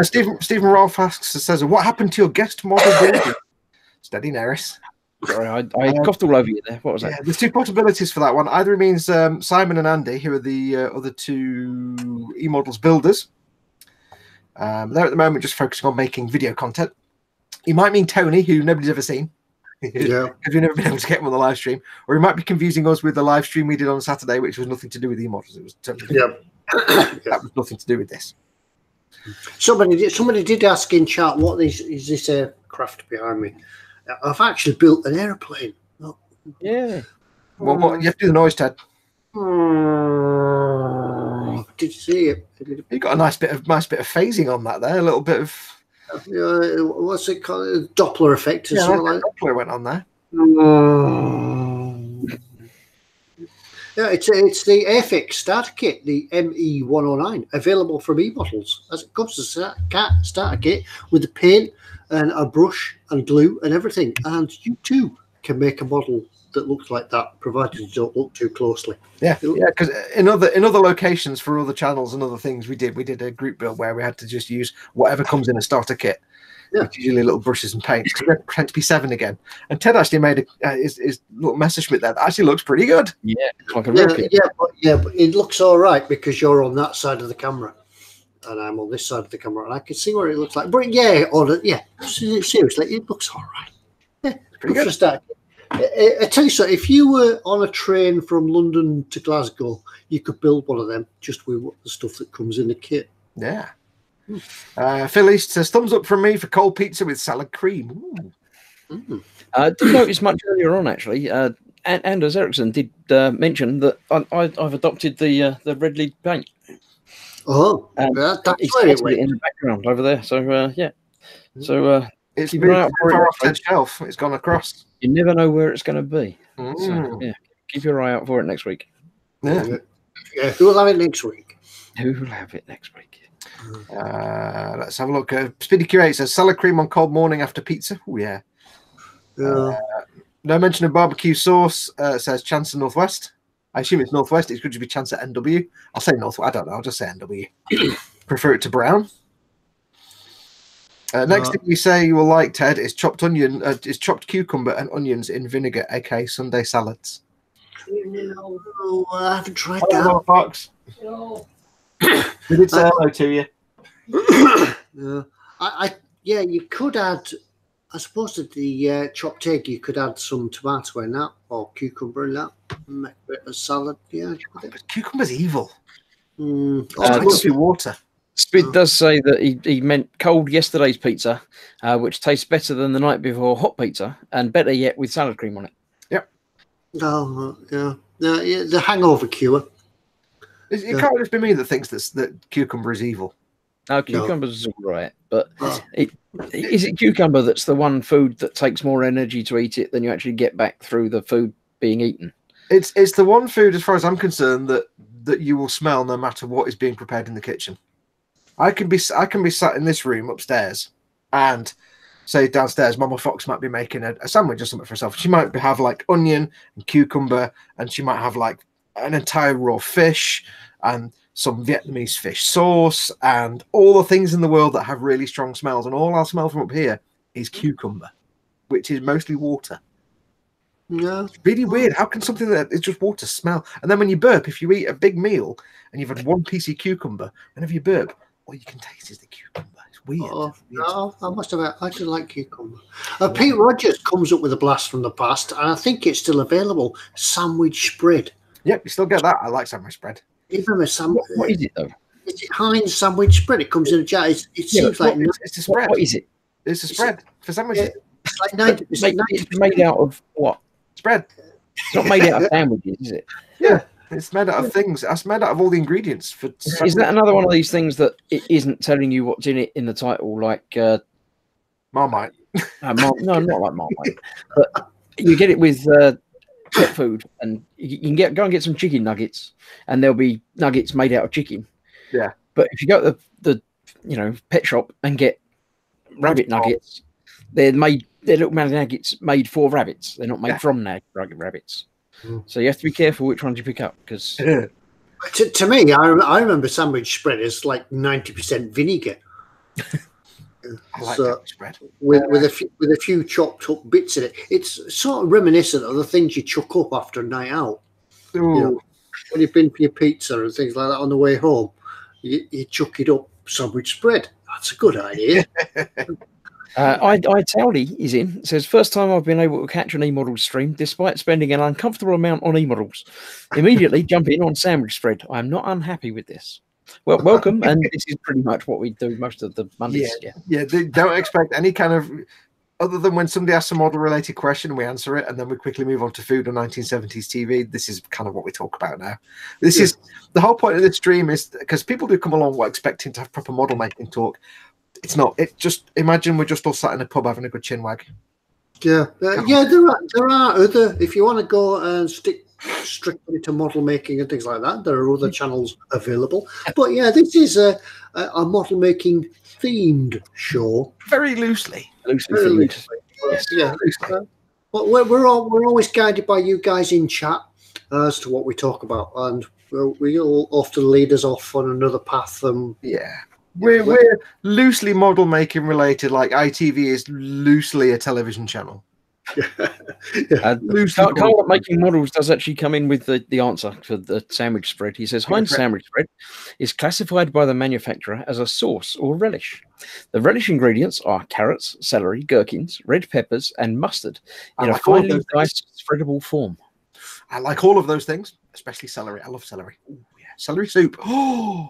Speaker 2: Stephen Rolfe asks, says, "What happened to your guest model building?" Steady, Neris.
Speaker 3: Sorry, I coughed all over you there. What was that?
Speaker 2: Yeah, there's two possibilities for that one. Either it means Simon and Andy, who are the other two eModels builders. They're at the moment just focusing on making video content. He might mean Tony, who nobody's ever seen.
Speaker 1: Yeah.
Speaker 2: Because we've never been able to get him on the live stream. Or he might be confusing us with the live stream we did on Saturday, which was nothing to do with eModels. It was totally that was nothing to do with this.
Speaker 1: Somebody did ask in chat, what is this aircraft behind me? I've actually built an airplane. Oh.
Speaker 3: Yeah.
Speaker 2: Well, what, you have to do the noise, Ted.
Speaker 1: Did you see it?
Speaker 2: You got a nice bit of phasing on that there. A little bit of
Speaker 1: what's it called? Doppler effect or something like that.
Speaker 2: Doppler went on there.
Speaker 1: Yeah, it's the Airfix starter kit, the ME109, available from eModels. As it comes to a starter kit with the paint and a brush and glue and everything. And you too can make a model that looks like that, provided you don't look too closely.
Speaker 2: Yeah, because in other locations for other channels and other things, we did a group build where we had to just use whatever comes in a starter kit. Yeah. Which is usually little brushes and paints. Because we're pretend to be 7 again, and Ted actually made his little Messerschmitt there. That actually looks pretty good.
Speaker 3: Yeah, like a rocket.
Speaker 1: But it looks all right because you're on that side of the camera, and I'm on this side of the camera, and I can see what it looks like. But seriously, it looks all right. Yeah,
Speaker 2: pretty good.
Speaker 1: For a start. I tell you so, if you were on a train from London to Glasgow, you could build one of them just with the stuff that comes in the kit.
Speaker 2: Yeah. Phil East says, "Thumbs up from me for cold pizza with salad cream."
Speaker 3: I did notice much earlier on, actually. Anders Ericsson did mention that I've adopted the red lead paint.
Speaker 1: Oh, that's where it went.
Speaker 3: In the background over there. So, yeah. So,
Speaker 2: it's moved far off the shelf. It's gone across.
Speaker 3: You never know where it's going to be. So, yeah, keep your eye out for it next week.
Speaker 2: Yeah.
Speaker 1: Who will have it next week?
Speaker 3: Who will have it next week?
Speaker 2: Let's have a look. Speedy Curate says, "Salad cream on cold morning after pizza." Oh, yeah. No mention of barbecue sauce, says Chance Northwest. I assume it's Northwest. It could just be Chance at NW. I'll say Northwest. I don't know. I'll just say NW. Prefer it to brown. Next thing you say you will like, Ted, is chopped cucumber and onions in vinegar, aka Sunday salads.
Speaker 1: No, I haven't tried
Speaker 2: that.
Speaker 1: that.
Speaker 2: Foxx. No. We did say hello to you.
Speaker 1: You could add, I suppose, to the chopped egg, you could add some tomato in that or cucumber in that. Make a bit of salad. Yeah,
Speaker 2: but cucumber's evil.
Speaker 1: It's
Speaker 2: supposed to be water.
Speaker 3: Speed does say that he meant cold yesterday's pizza, which tastes better than the night before hot pizza, and better yet with salad cream on it.
Speaker 2: Yep.
Speaker 1: Oh, yeah. The hangover cure.
Speaker 2: It can't just be me that thinks that cucumber is evil.
Speaker 3: No, cucumber's all right, but is it cucumber that's the one food that takes more energy to eat it than you actually get back through the food being eaten?
Speaker 2: It's the one food, as far as I'm concerned, that you will smell no matter what is being prepared in the kitchen. I can be sat in this room upstairs, and say downstairs, Mama Foxx might be making a sandwich or something for herself. She might have like onion and cucumber, and she might have like an entire raw fish and some Vietnamese fish sauce and all the things in the world that have really strong smells. And all I'll smell from up here is cucumber, which is mostly water.
Speaker 1: Yeah.
Speaker 2: It's really weird. How can something that is just water smell? And then when you burp, if you eat a big meal and you've had one piece of cucumber, whenever you burp, all you can taste is the cucumber. It's weird.
Speaker 1: Oh,
Speaker 2: Weird.
Speaker 1: no, I must admit, I do like cucumber. Pete Rogers comes up with a blast from the past, and I think it's still available. Sandwich spread.
Speaker 2: Yep, you still get that. I like sandwich spread.
Speaker 1: Even a sandwich.
Speaker 3: What is it though?
Speaker 1: Is it Heinz sandwich spread? It comes in a jar. It seems like
Speaker 2: It's a spread.
Speaker 3: What is it?
Speaker 2: It's a spread for sandwiches.
Speaker 1: it's like 90%.
Speaker 3: It's made out of what?
Speaker 2: Spread.
Speaker 3: It's not made out of sandwiches, is it?
Speaker 2: Yeah, it's made out of things. It's made out of all the ingredients for.
Speaker 3: Is that another one of these things that it isn't telling you what's in it in the title, like
Speaker 2: Marmite?
Speaker 3: no, not like Marmite, but you get it with pet food, and you can go and get some chicken nuggets, and there'll be nuggets made out of chicken.
Speaker 2: Yeah,
Speaker 3: but if you go to the pet shop and get rabbit nuggets, they're little nuggets made for rabbits. They're not made from rabbits. So you have to be careful which ones you pick up, because
Speaker 1: to me, I remember sandwich spread as like 90% vinegar.
Speaker 2: I like
Speaker 1: So,
Speaker 2: spread
Speaker 1: with a few chopped up bits in it. It's sort of reminiscent of the things you chuck up after a night out. When you've been for your pizza and things like that on the way home, you chuck it up sandwich spread. That's a good idea.
Speaker 3: Towley is in. Says, first time I've been able to catch an eModels stream despite spending an uncomfortable amount on eModels. Immediately jump in on sandwich spread. I'm not unhappy with this. Well, welcome, and this is pretty much what we do most of the Mondays.
Speaker 2: Yeah. Don't expect any kind of, other than when somebody asks a model-related question, we answer it, and then we quickly move on to food on 1970s TV. This is kind of what we talk about now. This is the whole point of this stream, is because people do come along expecting to have proper model making talk. It's not. It just, imagine we're just all sat in a pub having a good chinwag.
Speaker 1: Yeah, there are other. If you want to go and stick strictly to model making and things like that, there are other channels available. But yeah, this is a model making themed show.
Speaker 2: Very loosely.
Speaker 1: Very loosely. Yeah. But we're always guided by you guys in chat as to what we talk about, and we'll often lead us off on another path.
Speaker 2: We're loosely model making related, like ITV is loosely a television channel.
Speaker 3: Carl making models does actually come in with the answer for the sandwich spread. He says Heinz sandwich spread is classified by the manufacturer as a sauce or relish. The relish ingredients are carrots, celery, gherkins, red peppers, and mustard in a finely diced spreadable form.
Speaker 2: I like all of those things, especially celery. I love celery. Ooh, yeah. Celery soup. Oh,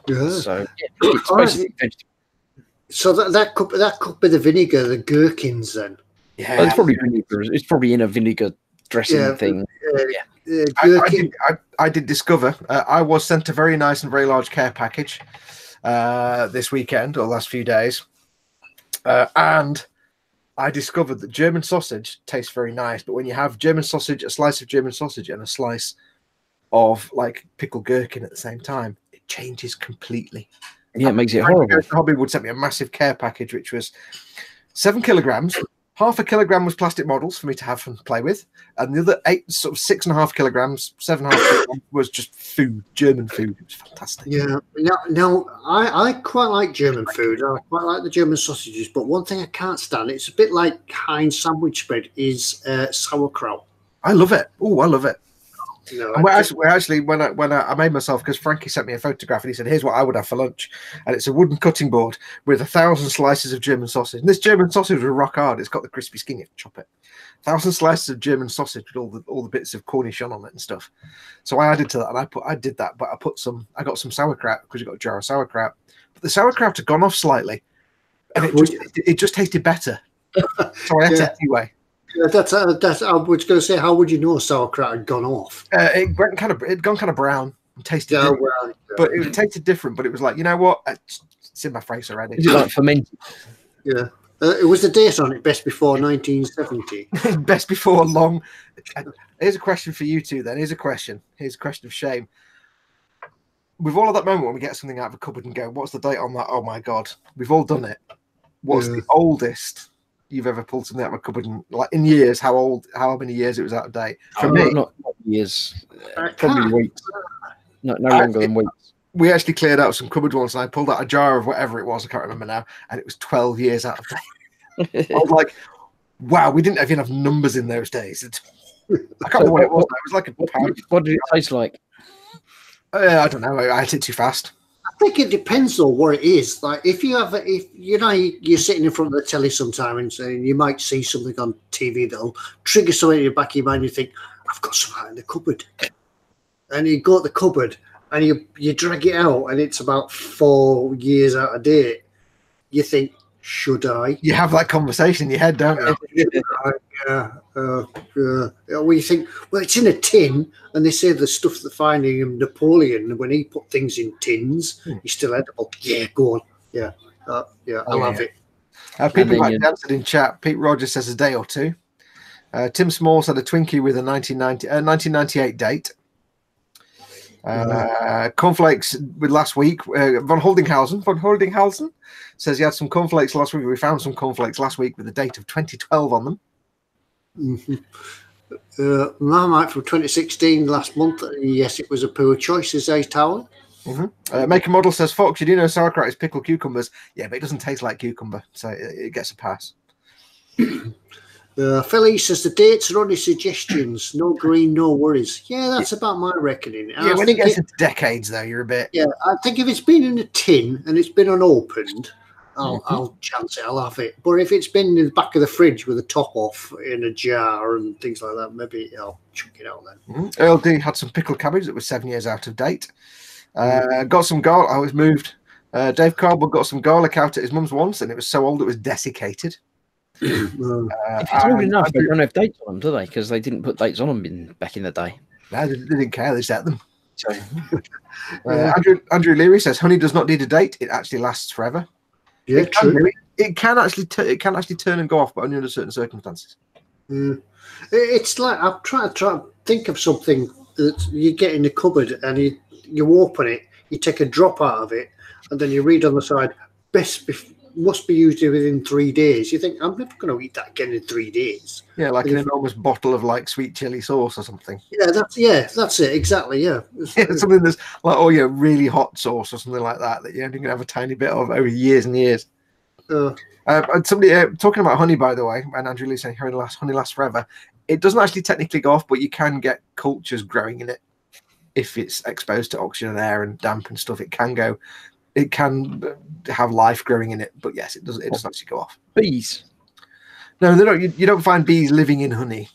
Speaker 1: yeah.
Speaker 3: So it's basically vegetable.
Speaker 1: So that could be the vinegar, the gherkins, then.
Speaker 2: Yeah,
Speaker 3: well, it's probably vinegar. It's probably in a vinegar dressing thing.
Speaker 2: I did discover. I was sent a very nice and very large care package this weekend or last few days, and I discovered that German sausage tastes very nice. But when you have German sausage, a slice of German sausage, and a slice of like pickled gherkin at the same time, it changes completely.
Speaker 3: Yeah, it makes it horrible.
Speaker 2: Hobby would send me a massive care package, which was 7 kilograms. 0.5 kilogram was plastic models for me to have and play with, and the other 6.5 kilograms, 7.5 kilograms was just food, German food. It was fantastic.
Speaker 1: Yeah. Now I quite like German food. I quite like the German sausages, but one thing I can't stand, it's a bit like Heinz sandwich spread, is sauerkraut.
Speaker 2: I love it. Oh, I love it.
Speaker 1: No,
Speaker 2: and we're actually when I made myself, because Frankie sent me a photograph and he said, here's what I would have for lunch, and it's a wooden cutting board with 1,000 slices of German sausage, and this German sausage was rock hard. It's got the crispy skin, you have to chop it. 1,000 slices of German sausage with all the bits of Cornichon on it and stuff. So I added to that, and I did that, but I got some sauerkraut, because you got a jar of sauerkraut, but the sauerkraut had gone off slightly, and it just tasted better. So I ate it anyway.
Speaker 1: Yeah, that's I was going to say, how would you know sauerkraut had gone off?
Speaker 2: It'd gone kind of brown and tasted different. But it tasted different. But it was like, you know what? It's in my face already.
Speaker 3: Is it like fermented?
Speaker 1: Yeah. It was the date on it, best before 1970.
Speaker 2: Best before long. Here's a question for you two then. Here's a question of shame. With all of that moment when we get something out of a cupboard and go, what's the date on that? Oh my God. We've all done it. What's the oldest you've ever pulled something out of a cupboard, and like in years, how many years it was out of date? For me,
Speaker 3: not years, probably weeks. No longer than weeks.
Speaker 2: We actually cleared out some cupboard once, and I pulled out a jar of whatever it was, I can't remember now, and it was 12 years out of date. I was like, wow, we didn't have enough numbers in those days. I can't remember what it was. It was like a pound.
Speaker 3: What did it taste like?
Speaker 2: I don't know. I ate it too fast.
Speaker 1: think it depends on what it is. Like if you're sitting in front of the telly sometime and you might see something on TV that'll trigger something in your back of your mind. You think, I've got something in the cupboard, and you go to the cupboard and you drag it out, and it's about 4 years out of date. You think, should I?
Speaker 2: You have that conversation in your head, don't you?
Speaker 1: Well, you think, well, it's in a tin, and they say the stuff they're finding in Napoleon, when he put things in tins, he's still edible. Yeah, go on. Yeah, I love it.
Speaker 2: People might have answered in chat. Pete Rogers says a day or two. Tim Small said a Twinkie with a 1998 date. Cornflakes with last week. Von Holdinghausen says he had some cornflakes last week. We found some cornflakes last week with a date of 2012 on them.
Speaker 1: Marmite from 2016 last month. Yes, it was a poor choice, says A Tower.
Speaker 2: Make a Model says, Fox, you do know sauerkraut is pickled cucumbers. Yeah, but it doesn't taste like cucumber, so it gets a pass.
Speaker 1: Philly says the dates are only suggestions. No green, no worries. Yeah, that's about my reckoning.
Speaker 2: Yeah, when it gets into decades, though, you're a bit...
Speaker 1: Yeah, I think if it's been in a tin and it's been unopened, I'll chance it, I'll have it. But if it's been in the back of the fridge with the top off in a jar and things like that, maybe I'll chuck it out then.
Speaker 2: Earl D had some pickled cabbage that was 7 years out of date. Got some garlic. I was moved. Dave Cardwell got some garlic out at his mum's once, and it was so old it was desiccated.
Speaker 3: If it's old enough, they don't have dates on them, do they? Because they didn't put dates on them back in the day.
Speaker 2: No, they didn't care. They just ate them. So, Andrew Leary says honey does not need a date. It actually lasts forever.
Speaker 1: Yeah, true.
Speaker 2: It can actually turn and go off, but only under certain circumstances.
Speaker 1: It's like I'm trying to think of something that you get in the cupboard and you open it, you take a drop out of it, and then you read on the side, must be used within 3 days. You think, I'm never going to eat that again in 3 days.
Speaker 2: Yeah, like an enormous bottle of like sweet chili sauce or something.
Speaker 1: Yeah, that's it exactly. Yeah,
Speaker 2: something that's like really hot sauce or something like that you're only going to have a tiny bit of over years and years. Somebody talking about honey, by the way, and Andrew Lee saying honey lasts forever. It doesn't actually technically go off, but you can get cultures growing in it if it's exposed to oxygen and air and damp and stuff. It can have life growing in it, but yes, it doesn't actually go off.
Speaker 3: Bees?
Speaker 2: No, they don't. You don't find bees living in honey.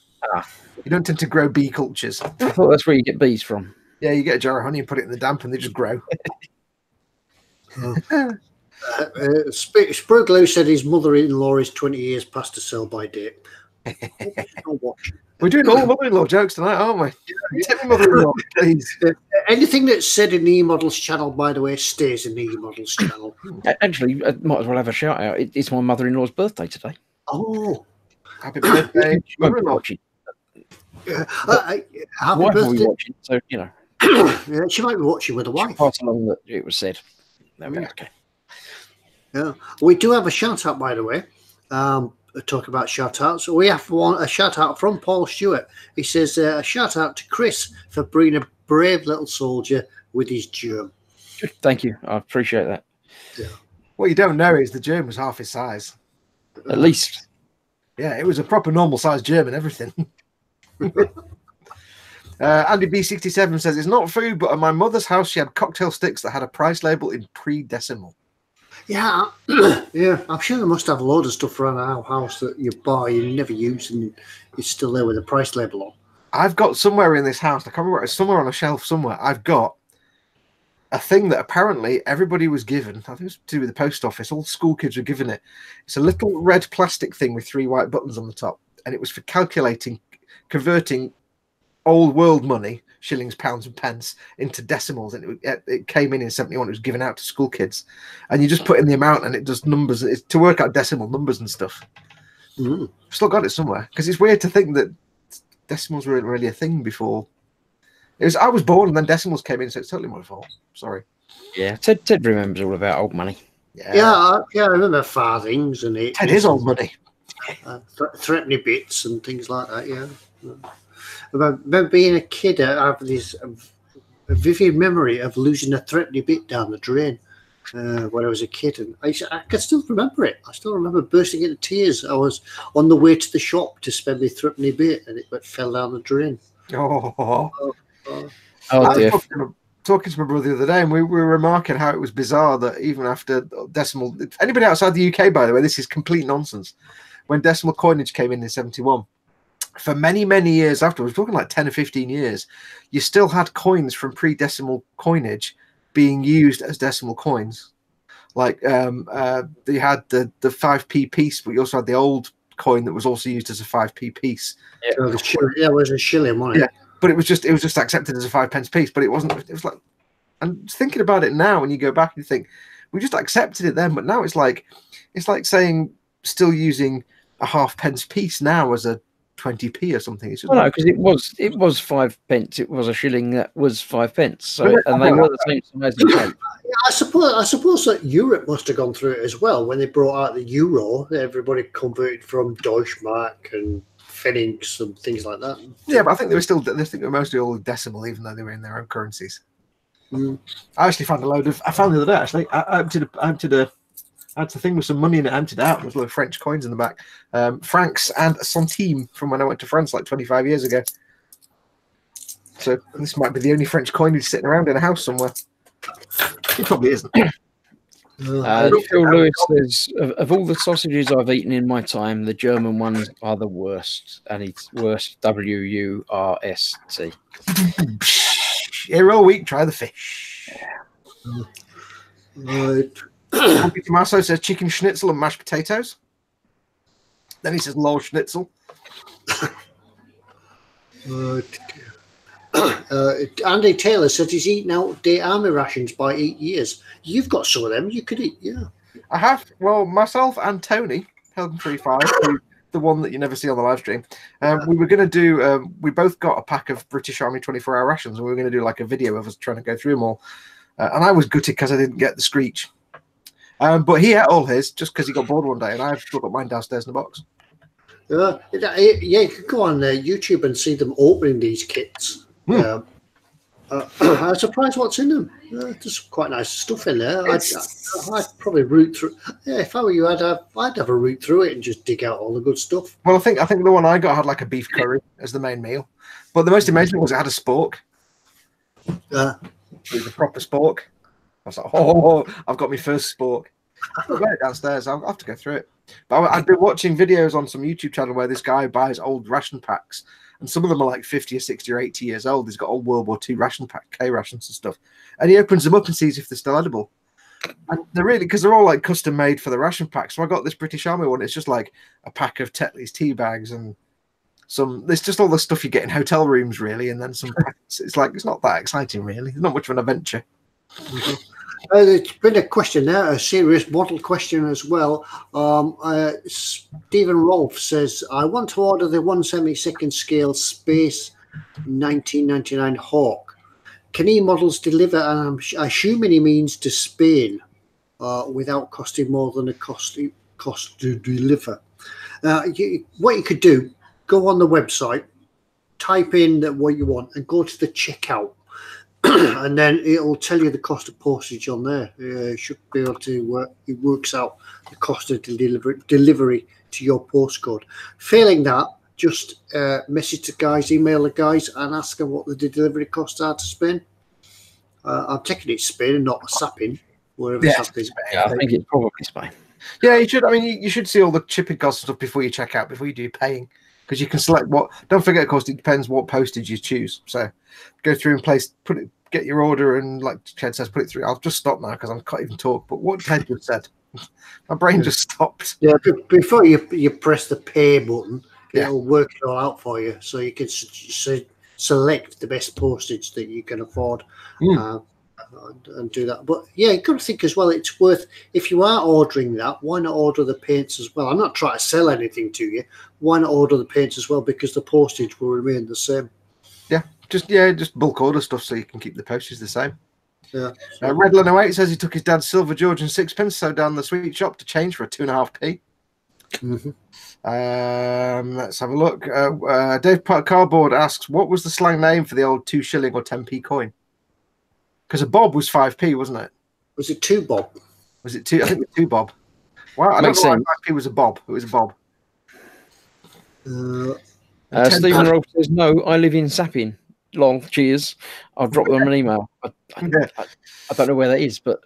Speaker 2: You don't tend to grow bee cultures.
Speaker 3: I thought that's where you get bees from.
Speaker 2: Yeah, you get a jar of honey and put it in the damp, and they just grow.
Speaker 1: Spruglow said his mother-in-law is 20 years past the sell-by date.
Speaker 2: We're doing all mother-in-law jokes tonight, aren't we? Tell me mother-in-law, please.
Speaker 1: Anything that's said in the eModels channel, by the way, stays in the eModels channel.
Speaker 3: Actually, I might as well have a shout out. It's my mother-in-law's birthday today.
Speaker 1: Oh,
Speaker 2: happy birthday, mother-in-law.
Speaker 1: Happy
Speaker 3: birthday. Watching, so you know.
Speaker 1: Yeah, she might be watching with a wife.
Speaker 3: Pass along that it was said. There we go. Okay.
Speaker 1: Yeah, we do have a shout out, by the way. Talk about shout outs. We have a shout out from Paul Stewart. He says a shout out to Chris for being a brave little soldier with his germ.
Speaker 3: Thank you. I appreciate that.
Speaker 1: Yeah.
Speaker 2: What you don't know is the germ was half his size.
Speaker 3: At least.
Speaker 2: Yeah, it was a proper normal sized germ and everything. Andy B67 says it's not food, but at my mother's house she had cocktail sticks that had a price label in pre-decimal.
Speaker 1: Yeah, yeah. I'm sure they must have a load of stuff around our house that you buy and you never use, and it's still there with a price label on.
Speaker 2: I've got somewhere in this house, I can't remember, it's somewhere on a shelf somewhere, I've got a thing that apparently everybody was given. I think it was to do with the post office. All school kids were given it. It's a little red plastic thing with 3 white buttons on the top, and it was for converting old world money, shillings, pounds, and pence, into decimals, and it came in 71. It was given out to school kids, and you just put in the amount, and it does numbers. It's to work out decimal numbers and stuff. I've still got it somewhere because it's weird to think that decimals were really a thing before. I was born, and then decimals came in, so it's totally my fault. Sorry.
Speaker 3: Yeah, Ted remembers all about old money.
Speaker 1: Yeah, I remember farthings and it.
Speaker 2: Ted is old money.
Speaker 1: Threepenny bits and things like that. Yeah. I remember being a kid, I have this a vivid memory of losing a threepenny bit down the drain when I was a kid, and I can still remember it. I still remember bursting into tears. I was on the way to the shop to spend my threepenny bit, and it fell down the drain.
Speaker 3: Oh dear.
Speaker 2: Talking talking to my brother the other day, and we were remarking how it was bizarre that even after decimal, anybody outside the UK, by the way, this is complete nonsense. When decimal coinage came in 71, for many, many years afterwards, we're talking like 10 or 15 years, you still had coins from pre-decimal coinage being used as decimal coins. Like you had the 5p piece, but you also had the old coin that was also used as a 5p piece.
Speaker 1: Yeah, it was a shilling, wasn't it?
Speaker 2: Yeah, but it was just accepted as a 5p piece, but it wasn't. It was like, I'm thinking about it now, and you go back and you think we just accepted it then, but now it's like saying still using a half-pence piece now as a 20p or something. It's just
Speaker 3: no, because it was 5 pence. It was a shilling that was 5 pence. So and they were the same size and shape.
Speaker 1: I suppose that Europe must have gone through it as well when they brought out the euro. Everybody converted from Deutschmark and Pfennigs and things like that.
Speaker 2: Yeah, but I think they were mostly all decimal, even though they were in their own currencies.
Speaker 1: Mm.
Speaker 2: I actually found I found the other day. Actually, I had a thing with some money in it, emptied out. There's a lot of French coins in the back, francs and centime from when I went to France like 25 years ago. So this might be the only French coinage sitting around in a house somewhere. It probably isn't.
Speaker 3: Phil Lewis says, of all the sausages I've eaten in my time, the German ones are the worst. And it's worst, WURST.
Speaker 2: Here all week, try the fish.
Speaker 1: Right.
Speaker 2: Tommaso says chicken schnitzel and mashed potatoes. Then he says lol schnitzel.
Speaker 1: Andy Taylor said he's eaten out-of-date army rations by 8 years. You've got some of them. You could eat, yeah.
Speaker 2: I have. Well, myself and Tony, Helden 35, the one that you never see on the live stream. We were going to do. We both got a pack of British Army 24-hour rations, and we were going to do like a video of us trying to go through them all. And I was gutted because I didn't get the screech. But he ate all his just because he got bored one day, and I've still got mine downstairs in the box.
Speaker 1: Yeah, you could go on YouTube and see them opening these kits. I'm surprised what's in them. There's quite nice stuff in there. I'd probably root through. Yeah, if I were you, I'd have a root through it and just dig out all the good stuff.
Speaker 2: Well, I think the one I got had like a beef curry as the main meal, but the most amazing was it had a spork. It was a proper spork. I was like, oh, I've got my first spork. I've got it downstairs. I'll have to go through it. But I've been watching videos on some YouTube channel where this guy buys old ration packs, and some of them are like 50 or 60 or 80 years old. He's got old World War II ration pack, K rations and stuff. And he opens them up and sees if they're still edible. And they're really, because they're all like custom made for the ration pack. So I got this British Army one. It's just like a pack of Tetley's tea bags and it's just all the stuff you get in hotel rooms, really. And then some packs. It's not that exciting, really. It's not much of an adventure.
Speaker 1: Mm-hmm. There's been a question there, a serious model question as well. Stephen Rolfe says, I want to order the 1/72 scale Space 1999 Hawk. Can eModels deliver? And I'm assuming he means to Spain without costing more than the cost to deliver. What you could do, go on the website, type in what you want, and go to the checkout. And then it'll tell you the cost of postage on there. You should be able to it works out the cost of delivery to your postcode. Failing that, just message the guys, email the guys, and ask them what the delivery costs are to Spain. I'm taking it Spain and not Sapin, wherever Sapin is.
Speaker 3: Yeah, I think it's probably Spain.
Speaker 2: Yeah, you should. I mean, you should see all the shipping costs and stuff before you check out, before you do paying, because you can select what. Don't forget, of course, it depends what postage you choose. So go through and get your order, and like Chad says, put it through. I'll just stop now because I can't even talk. But what Ted just said, my brain just stopped.
Speaker 1: Yeah, before you press the pay button, it'll work it all out for you, so you can select the best postage that you can afford. And do that. But yeah, you've got to think as well, it's worth, if you are ordering that, why not order the paints as well? I'm not trying to sell anything to you. Why not order the paints as well? Because the postage will remain the same. Just bulk order stuff so you can keep the postage the same. Yeah.
Speaker 2: Redlin 08 says he took his dad's silver George and sixpence, so down the sweet shop to change for a 2.5p. Let's have a look. Dave Cardboard asks, what was the slang name for the old 2 shilling or 10p coin? Because a bob was 5p, wasn't it?
Speaker 1: Was it 2 bob?
Speaker 2: Was it 2? I think it was 2 bob. Wow, I don't know why 5p was a bob. It was a bob.
Speaker 3: Stephen Rolfe says, no, I live in Sapin. long cheers, I'll drop them an email. I don't know where that is, but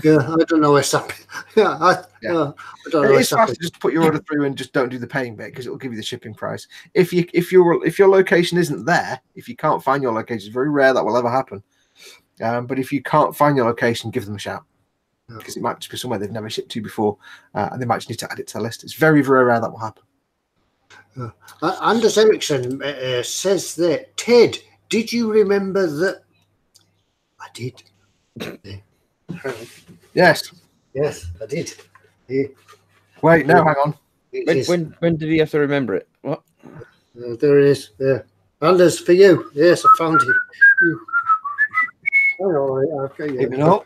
Speaker 1: Yeah, I don't know what's happening. Yeah, I don't know
Speaker 2: It's
Speaker 1: what's
Speaker 2: fast
Speaker 1: happening.
Speaker 2: to just put your order through and just don't do the paying bit because it will give you the shipping price. If your location isn't there, if you can't find your location, it's very rare that will ever happen. But if you can't find your location, give them a shout because it might just be somewhere they've never shipped to before, and they might just need to add it to the list. It's very, very rare that will happen.
Speaker 1: Anders Ericsson says that, Ted, did you remember that? I did.
Speaker 2: Yes.
Speaker 1: Yes, I did. Yeah.
Speaker 2: Wait, no, hang on.
Speaker 3: when did he have to remember it? What?
Speaker 1: There it is. Yeah. Anders, for you. Yes, I found it.
Speaker 2: Keep it up.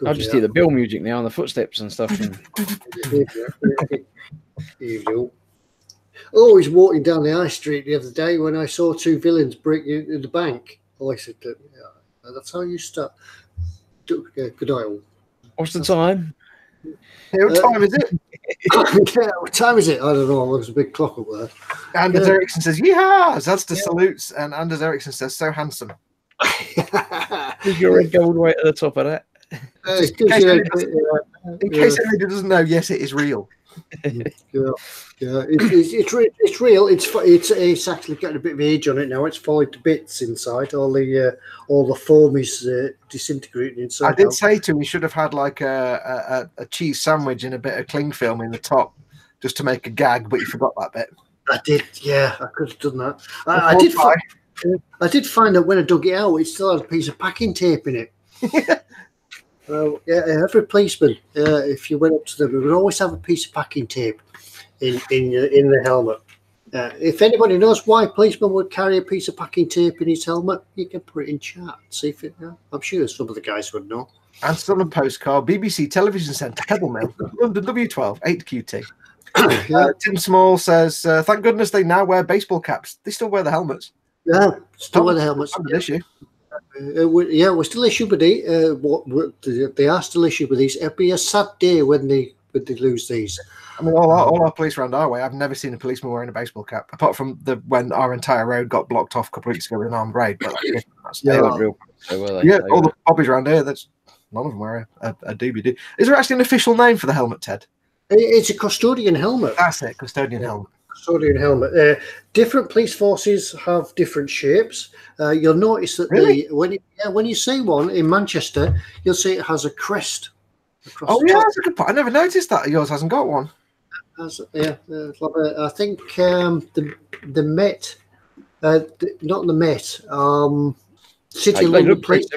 Speaker 3: I'll just hear the bill music now and the footsteps and stuff.
Speaker 1: Oh, he's walking down the high street the other day when I saw two villains break into the bank. Oh, I said, that's how you start. Good eye.
Speaker 3: What's the time?
Speaker 2: What time is it?
Speaker 1: What time is it? I don't know. There's a big clock up there.
Speaker 2: Anders Ericsson says, "Yeehaw!" Asda salutes, and Anders Ericsson says, "So handsome."
Speaker 3: Is your red gold right at the top of that?
Speaker 2: In case anybody doesn't know, yes, it is real.
Speaker 1: It's real. It's actually getting a bit of age on it now. It's falling to bits inside. All the foam is disintegrating inside.
Speaker 2: I did say to him he should have had like a cheese sandwich and a bit of cling film in the top just to make a gag, but you forgot that bit. I did. Yeah, I could have done that. I did find that when I dug it out, it still had a piece of packing tape in it. Every policeman, if you went up to them, would always have a piece of packing tape in the helmet. If anybody knows why a policeman would carry a piece of packing tape in his helmet, you can put it in chat. See if it. I'm sure some of the guys would know. Answered on a postcard, BBC Television Centre, Pebble Mill, London W12, 8QT. Tim Small says, "Thank goodness they now wear baseball caps. They still wear the helmets."
Speaker 1: Yeah, still wear the helmets.
Speaker 2: Issue.
Speaker 1: We're still issued with these. They are still issued with these. It'll be a sad day when they lose these.
Speaker 2: I mean, all our police around our way, I've never seen a policeman wearing a baseball cap, apart from when our entire road got blocked off a couple of weeks ago with an armed raid. But
Speaker 3: they weren't real.
Speaker 2: All the bobbies around here, none of them wear a doobie-doo. Is there actually an official name for the helmet, Ted?
Speaker 1: It's a custodian helmet.
Speaker 2: That's it, custodian helmet.
Speaker 1: Custodian helmet. Different police forces have different shapes. You'll notice that when you see one in Manchester, you'll see it has a crest.
Speaker 2: Oh yeah, that's a good point. I never noticed that yours hasn't got one.
Speaker 1: I think the Met, not the Met. City of London Police.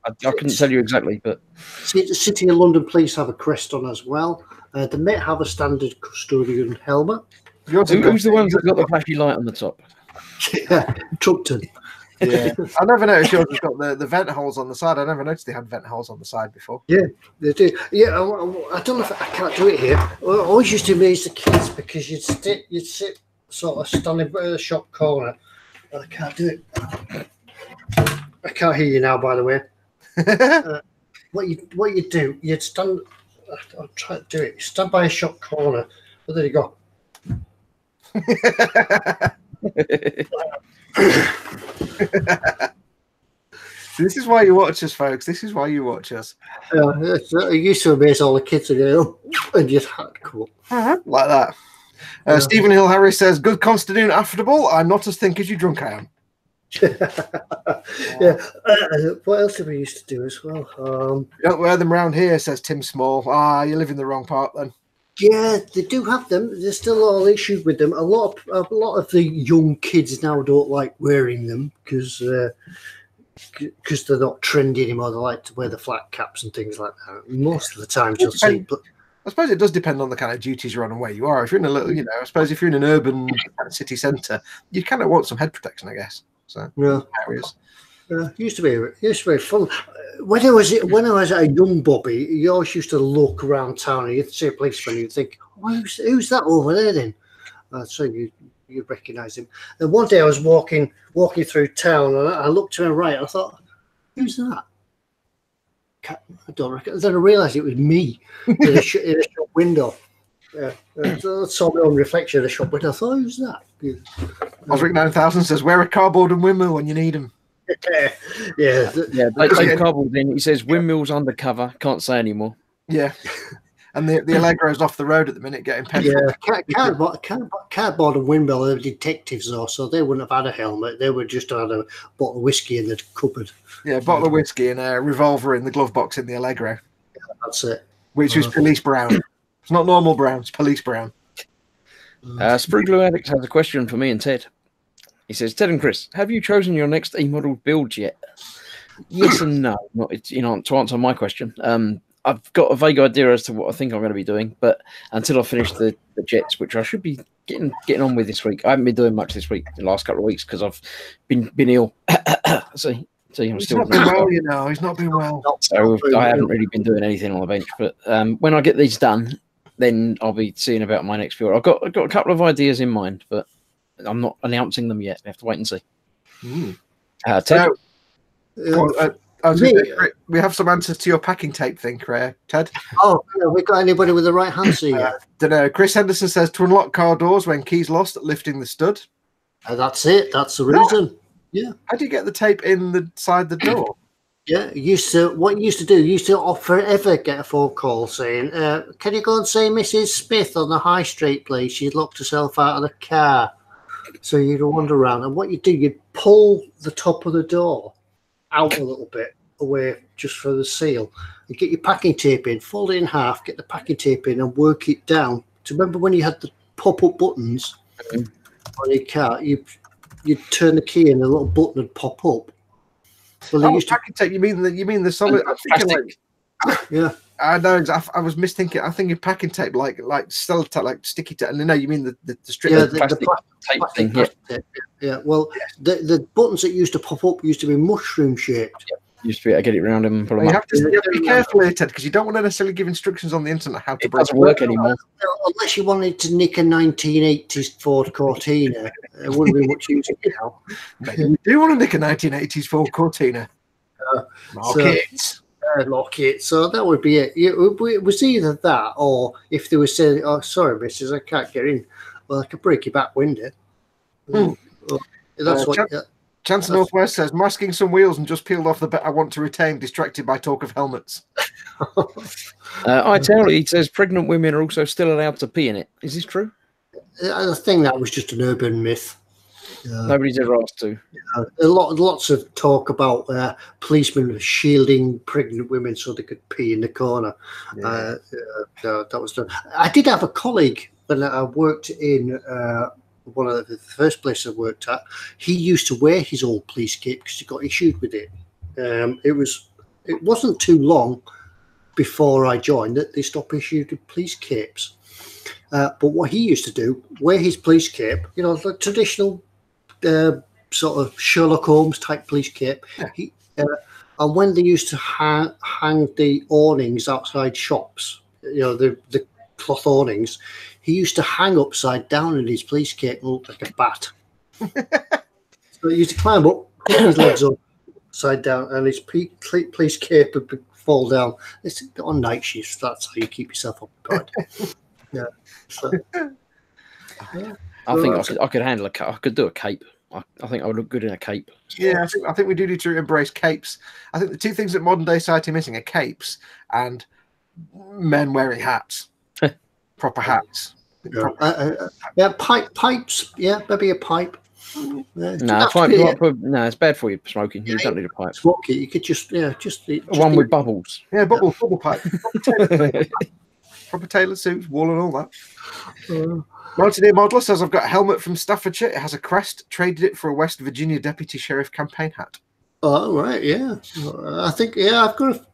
Speaker 3: I couldn't tell you exactly, but
Speaker 1: City of London Police have a crest on as well. The Met have a standard custodian helmet.
Speaker 3: Who's the ones that got the flashy light on the top?
Speaker 1: Yeah, Trupton.
Speaker 2: Yeah, I never noticed yours has got the vent holes on the side. I never noticed they had vent holes on the side before.
Speaker 1: Yeah, they do. Yeah, I don't know if I can't do it here. I always used to amaze the kids because you'd sit sort of standing by the shop corner. And I can't do it. I can't hear you now, by the way. What you do? You'd stand. I'll try to do it. You stand by a shop corner. Well, there you go.
Speaker 2: This is why you watch us, folks. This is why you watch us.
Speaker 1: I used to amaze all the kids and just hardcore.
Speaker 2: Like that. Stephen Hill Harris says, "Good constitution, affable. I'm not as think as you drunk I am."
Speaker 1: Yeah. What else did we used to do as well?
Speaker 2: You don't wear them round here, says Tim Small. You live in the wrong part then.
Speaker 1: Yeah, they do have them. They're still all issued with them. A lot of the young kids now don't like wearing them because they're not trendy anymore. They like to wear the flat caps and things like that. Most of the time, you'll see.
Speaker 2: I suppose it does depend on the kind of duties you're on and where you are. If you're in a little, I suppose if you're in an urban city centre, you kind of want some head protection, I guess. So
Speaker 1: yeah,
Speaker 2: areas.
Speaker 1: Used to be fun. When I was a young Bobby, you always used to look around town and you'd see a policeman and you'd think, oh, who's that over there then? So you'd recognise him. And one day I was walking through town and I looked to my right. I thought, who's that? I don't reckon. Then I realised it was me in a shop window. I saw my own reflection in the shop window. I thought, who's that?
Speaker 2: Osric 9000 says, wear a cardboard and windmill when you need them.
Speaker 1: Yeah.
Speaker 3: Dave Cardboard then he says windmills undercover. Can't say anymore.
Speaker 2: Yeah. And the Allegro's off the road at the minute getting petrol.
Speaker 1: Yeah, cardboard and windmill are detectives, though, so they wouldn't have had a helmet. They would just have had a bottle of whiskey in the cupboard.
Speaker 2: Yeah, a bottle of whiskey and a revolver in the glove box in the Allegro.
Speaker 1: Yeah, that's it.
Speaker 2: Which was police brown. It's not normal brown, it's police brown.
Speaker 3: Spriglo Addict has a question for me and Ted. He says, Ted and Chris, have you chosen your next eModel build yet? Yes and no. Not, to answer my question. I've got a vague idea as to what I think I'm going to be doing, but until I finish the jets, which I should be getting on with this week. I haven't been doing much this week, the last couple of weeks, because I've been ill. See, I'm
Speaker 2: He's
Speaker 3: still
Speaker 2: not been well, you know. He's not been well.
Speaker 3: So I haven't really been doing anything on the bench. But when I get these done, then I'll be seeing about my next build. I've got a couple of ideas in mind, but I'm not announcing them yet. I have to wait and see. Ted?
Speaker 2: We have some answers to your packing tape thing, Ted.
Speaker 1: Oh, have we got anybody with the right answer yet?
Speaker 2: Don't know. Chris Henderson says to unlock car doors when keys lost, lifting the stud.
Speaker 1: That's it. That's the reason. Yeah.
Speaker 2: How do you get the tape inside the door?
Speaker 1: Yeah, you used to forever get a phone call saying, can you go and see Mrs. Smith on the high street, please? She's locked herself out of the car. So you'd wander around, and what you do, you'd pull the top of the door out a little bit away just for the seal. You get your packing tape in, fold it in half, get the packing tape in, and work it down. Do you remember when you had the pop-up buttons on your car? You'd turn the key and a little button would pop up. Well,
Speaker 2: packing tape. You mean the solid? I'm thinking
Speaker 1: yeah.
Speaker 2: I know. I was misthinking. I'm thinking packing tape, like sellotape, like sticky tape. No, you mean the strip?
Speaker 1: Yeah,
Speaker 3: the plastic tape thing.
Speaker 1: Tape. Yeah. Well, the buttons that used to pop up used to be mushroom shaped.
Speaker 3: Yeah. Used to be. I get it around them and pull them
Speaker 2: you
Speaker 3: up.
Speaker 2: have to be careful here, Ted, because you don't want to necessarily give instructions on the internet how to.
Speaker 3: It doesn't work anymore.
Speaker 1: Unless you wanted to nick a 1980s Ford Cortina, it wouldn't be much use now.
Speaker 2: Maybe you do want to nick a 1980s Ford Cortina.
Speaker 1: Lock it. So that would be it. It was either that, or if they were saying, "Oh, sorry, missus, I can't get in." Well, I could break your back window. That's what.
Speaker 2: Chance Northwest says, masking some wheels and just peeled off the bit I want to retain, distracted by talk of helmets.
Speaker 3: I tell you, he says pregnant women are also still allowed to pee in it. Is this true?
Speaker 1: I think that was just an urban myth.
Speaker 3: Nobody's ever asked to.
Speaker 1: Lots of talk about policemen shielding pregnant women so they could pee in the corner. Yeah. That was done. I did have a colleague when I worked in one of the first places I worked at. He used to wear his old police cape because he got issued with it. It wasn't too long before I joined that they stopped issuing police capes. But what he used to do, wear his police cape, the traditional sort of Sherlock Holmes type police cape. Yeah. And when they used to hang the awnings outside shops, the cloth awnings, he used to hang upside down in his police cape and look like a bat. So he used to climb up, put his legs up, upside down, and his police cape would fall down. It's on night shifts. That's how you keep yourself occupied. Yeah. So,
Speaker 3: yeah. I think I could handle I could do a cape. I think I would look good in a cape.
Speaker 2: Yeah, I think we do need to embrace capes. I think the two things that modern day society are missing are capes men wearing hats, proper hats.
Speaker 1: Yeah, pipes. Yeah, maybe a pipe.
Speaker 3: No, it's bad for you smoking. You don't need a pipe.
Speaker 1: Smoke it. You could just
Speaker 3: one with bubbles.
Speaker 2: Yeah, bubble pipe. Proper tailored suits, wool and all that. Mountain Modeler says, I've got a helmet from Staffordshire. It has a crest. Traded it for a West Virginia Deputy Sheriff campaign hat.
Speaker 1: Oh, right, yeah. I think, I've got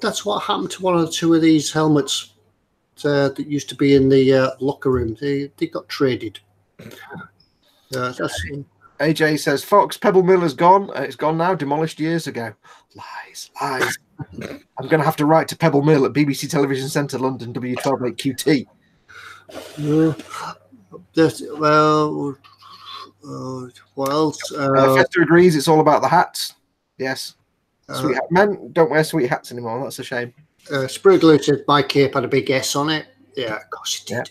Speaker 1: that's what happened to one or two of these helmets that used to be in the locker room. They got traded.
Speaker 2: AJ says, Foxx, Pebble Mill is gone. It's gone now, demolished years ago. Lies. I'm going to have to write to Pebble Mill at BBC Television Centre, London, W128QT.
Speaker 1: What else?
Speaker 2: Fester agrees it's all about the hats. Yes. Sweet hat. Men don't wear sweet hats anymore. That's a shame.
Speaker 1: Sprigler said my cape had a big S on it. Yeah, of course it did.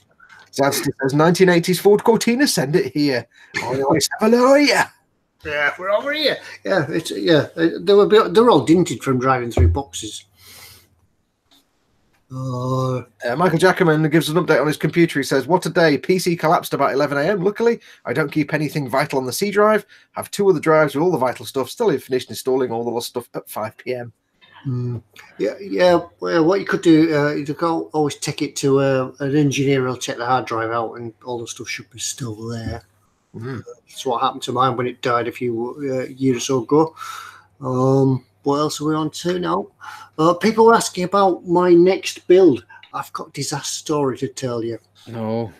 Speaker 2: Zadster says 1980s Ford Cortina, send it here. I always have a look, yeah.
Speaker 1: Yeah, we're over here. Yeah, they're all dinted from driving through boxes.
Speaker 2: Michael Jackerman gives an update on his computer. He says, what a day. PC collapsed about 11 a.m. Luckily, I don't keep anything vital on the C drive. Have 2 other drives with all the vital stuff. Still haven't finished installing all the lost stuff at 5 p.m.
Speaker 1: Yeah. Well, what you could do, you could always take it to an engineer who'll check the hard drive out, and all the stuff should be still there. That's what happened to mine when it died a few years or so ago. What else are we on to now? People are asking about my next build. I've got a disaster story to tell you.
Speaker 3: No.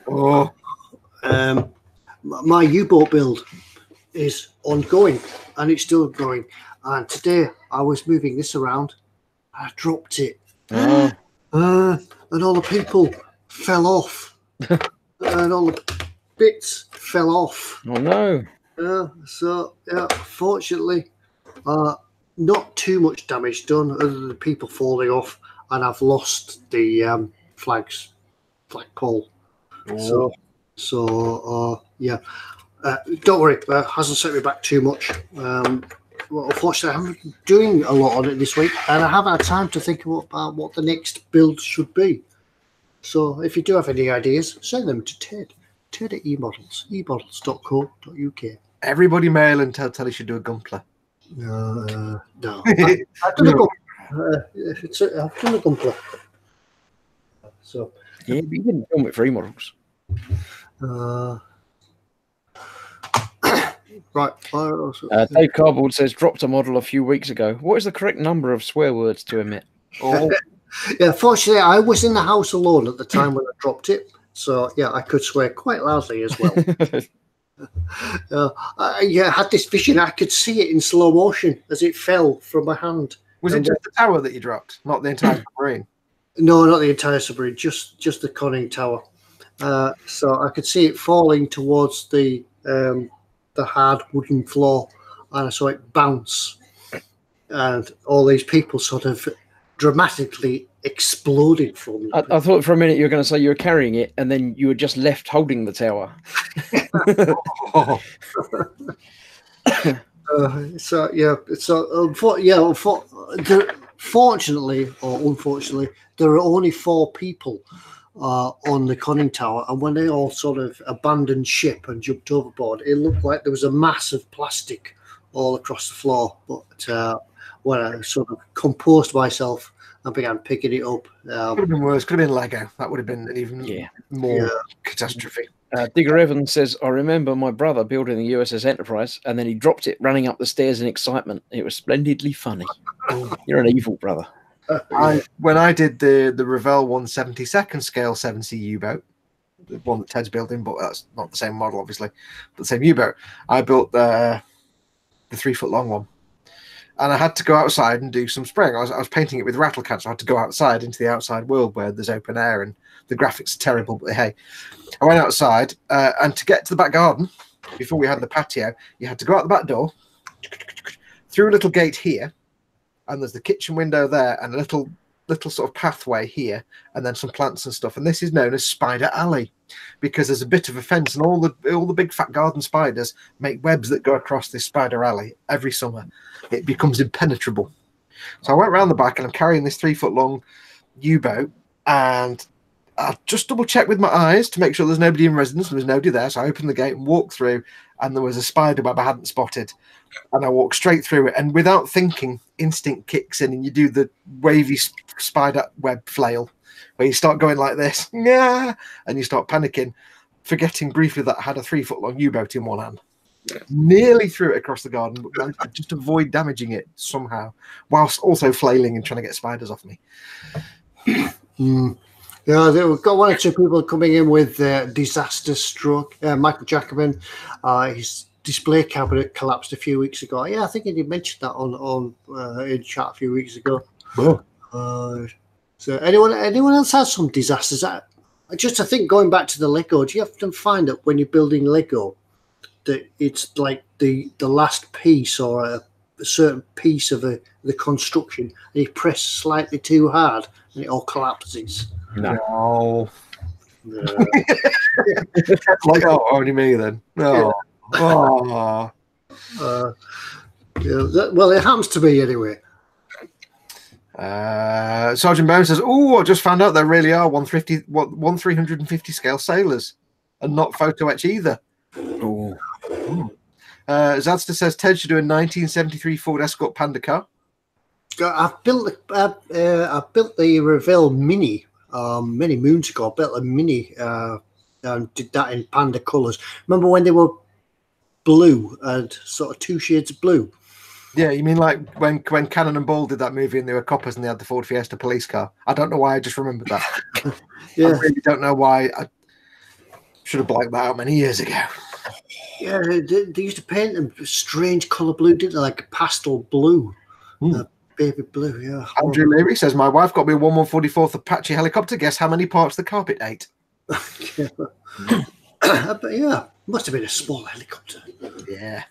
Speaker 1: My U-boat build is ongoing, and it's still going. And today I was moving this around. I dropped it. And all the people fell off. And all the bits fell off.
Speaker 3: Oh, no.
Speaker 1: Fortunately, not too much damage done other than the people falling off. And I've lost the flagpole. Yeah. Don't worry, hasn't set me back too much. Well, unfortunately, I haven't been doing a lot on it this week, and I haven't had time to think about what the next build should be. So if you do have any ideas, send them to Ted at eModels, emodels.co.uk.
Speaker 2: Everybody mail and tell he should do a gunpla.
Speaker 1: No. I've done a gunpla. So,
Speaker 3: yeah, but you didn't film it for eModels.
Speaker 1: Right.
Speaker 3: Dave Cardboard says, dropped a model a few weeks ago. What is the correct number of swear words to emit?
Speaker 1: Yeah, fortunately, I was in the house alone at the time when I dropped it. So, yeah, I could swear quite loudly as well. I had this vision. I could see it in slow motion as it fell from my hand.
Speaker 2: Was it just the tower that you dropped, not the entire submarine?
Speaker 1: No, not the entire submarine, just the conning tower. So I could see it falling towards the hard wooden floor, and I saw it bounce, and all these people sort of dramatically exploded from it.
Speaker 3: I thought for a minute you were going to say you were carrying it, and then you were just left holding the tower.
Speaker 1: Fortunately or unfortunately, there are only 4 people on the conning tower, and when they all sort of abandoned ship and jumped overboard, it looked like there was a mass of plastic all across the floor. But when I sort of composed myself and began picking it up,
Speaker 2: could have been worse. Could have been Lego. That would have been an even more catastrophe.
Speaker 3: Digger Evans says, I remember my brother building the USS Enterprise, and then he dropped it running up the stairs in excitement. It was splendidly funny. You're an evil brother.
Speaker 2: When I did the Revell 1/72nd scale 7C U-boat, the one that Ted's building, but that's not the same model, obviously, but the same U-boat, I built the 3-foot long one, and I had to go outside and do some spraying. I was painting it with rattle cans, so I had to go outside into the outside world where there's open air, and the graphics are terrible, but hey, I went outside, and to get to the back garden, before we had the patio, you had to go out the back door, through a little gate here, and there's the kitchen window there, and a little sort of pathway here, and then some plants and stuff. And this is known as Spider Alley, because there's a bit of a fence, and all the big fat garden spiders make webs that go across this Spider Alley every summer. It becomes impenetrable. So I went around the back, and I'm carrying this 3-foot long U-boat, and I just double checked with my eyes to make sure there's nobody in residence. There was nobody there, so I opened the gate and walked through, and there was a spider web I hadn't spotted. And I walked straight through it, and without thinking, instinct kicks in, and you do the wavy spider web flail, where you start going like this, yeah, and you start panicking, forgetting briefly that I had a 3-foot long U-boat in one hand. Nearly threw it across the garden, but managed to just avoid damaging it somehow, whilst also flailing and trying to get spiders off me.
Speaker 1: Yeah, we've got 1 or 2 people coming in with disaster stroke. Michael Jackerman, his display cabinet collapsed a few weeks ago. Yeah, I think he did mention that on in chat a few weeks ago. So anyone else has some disasters? Just I think going back to the Lego, do you often find that when you're building Lego that it's like the last piece or a certain piece of the construction, and you press slightly too hard and it all collapses?
Speaker 3: No.
Speaker 2: Like, oh, only me then. Oh, oh.
Speaker 1: Well, it happens to me anyway.
Speaker 2: Sergeant Bone says, "Oh, I just found out there really are 350 scale sailors, and not photo etch either."
Speaker 3: Oh,
Speaker 2: Zadster says Ted should do a 1973 Ford Escort Panda car.
Speaker 1: I've built the Revell Mini many moons ago. I built a Mini and did that in Panda colours. Remember when they were blue and sort of 2 shades of blue?
Speaker 2: Yeah, you mean like when Cannon and Ball did that movie and they were coppers and they had the Ford Fiesta police car? I don't know why I just remembered that.
Speaker 1: Yeah.
Speaker 2: I really don't know why. I should have blanked that out many years ago.
Speaker 1: Yeah, they used to paint them strange colour blue, didn't they? Like pastel blue. Baby blue, yeah.
Speaker 2: Andrew Leary says, my wife got me a 1144th Apache helicopter. Guess how many parts the carpet ate?
Speaker 1: But yeah, must have been a small helicopter.
Speaker 2: Yeah.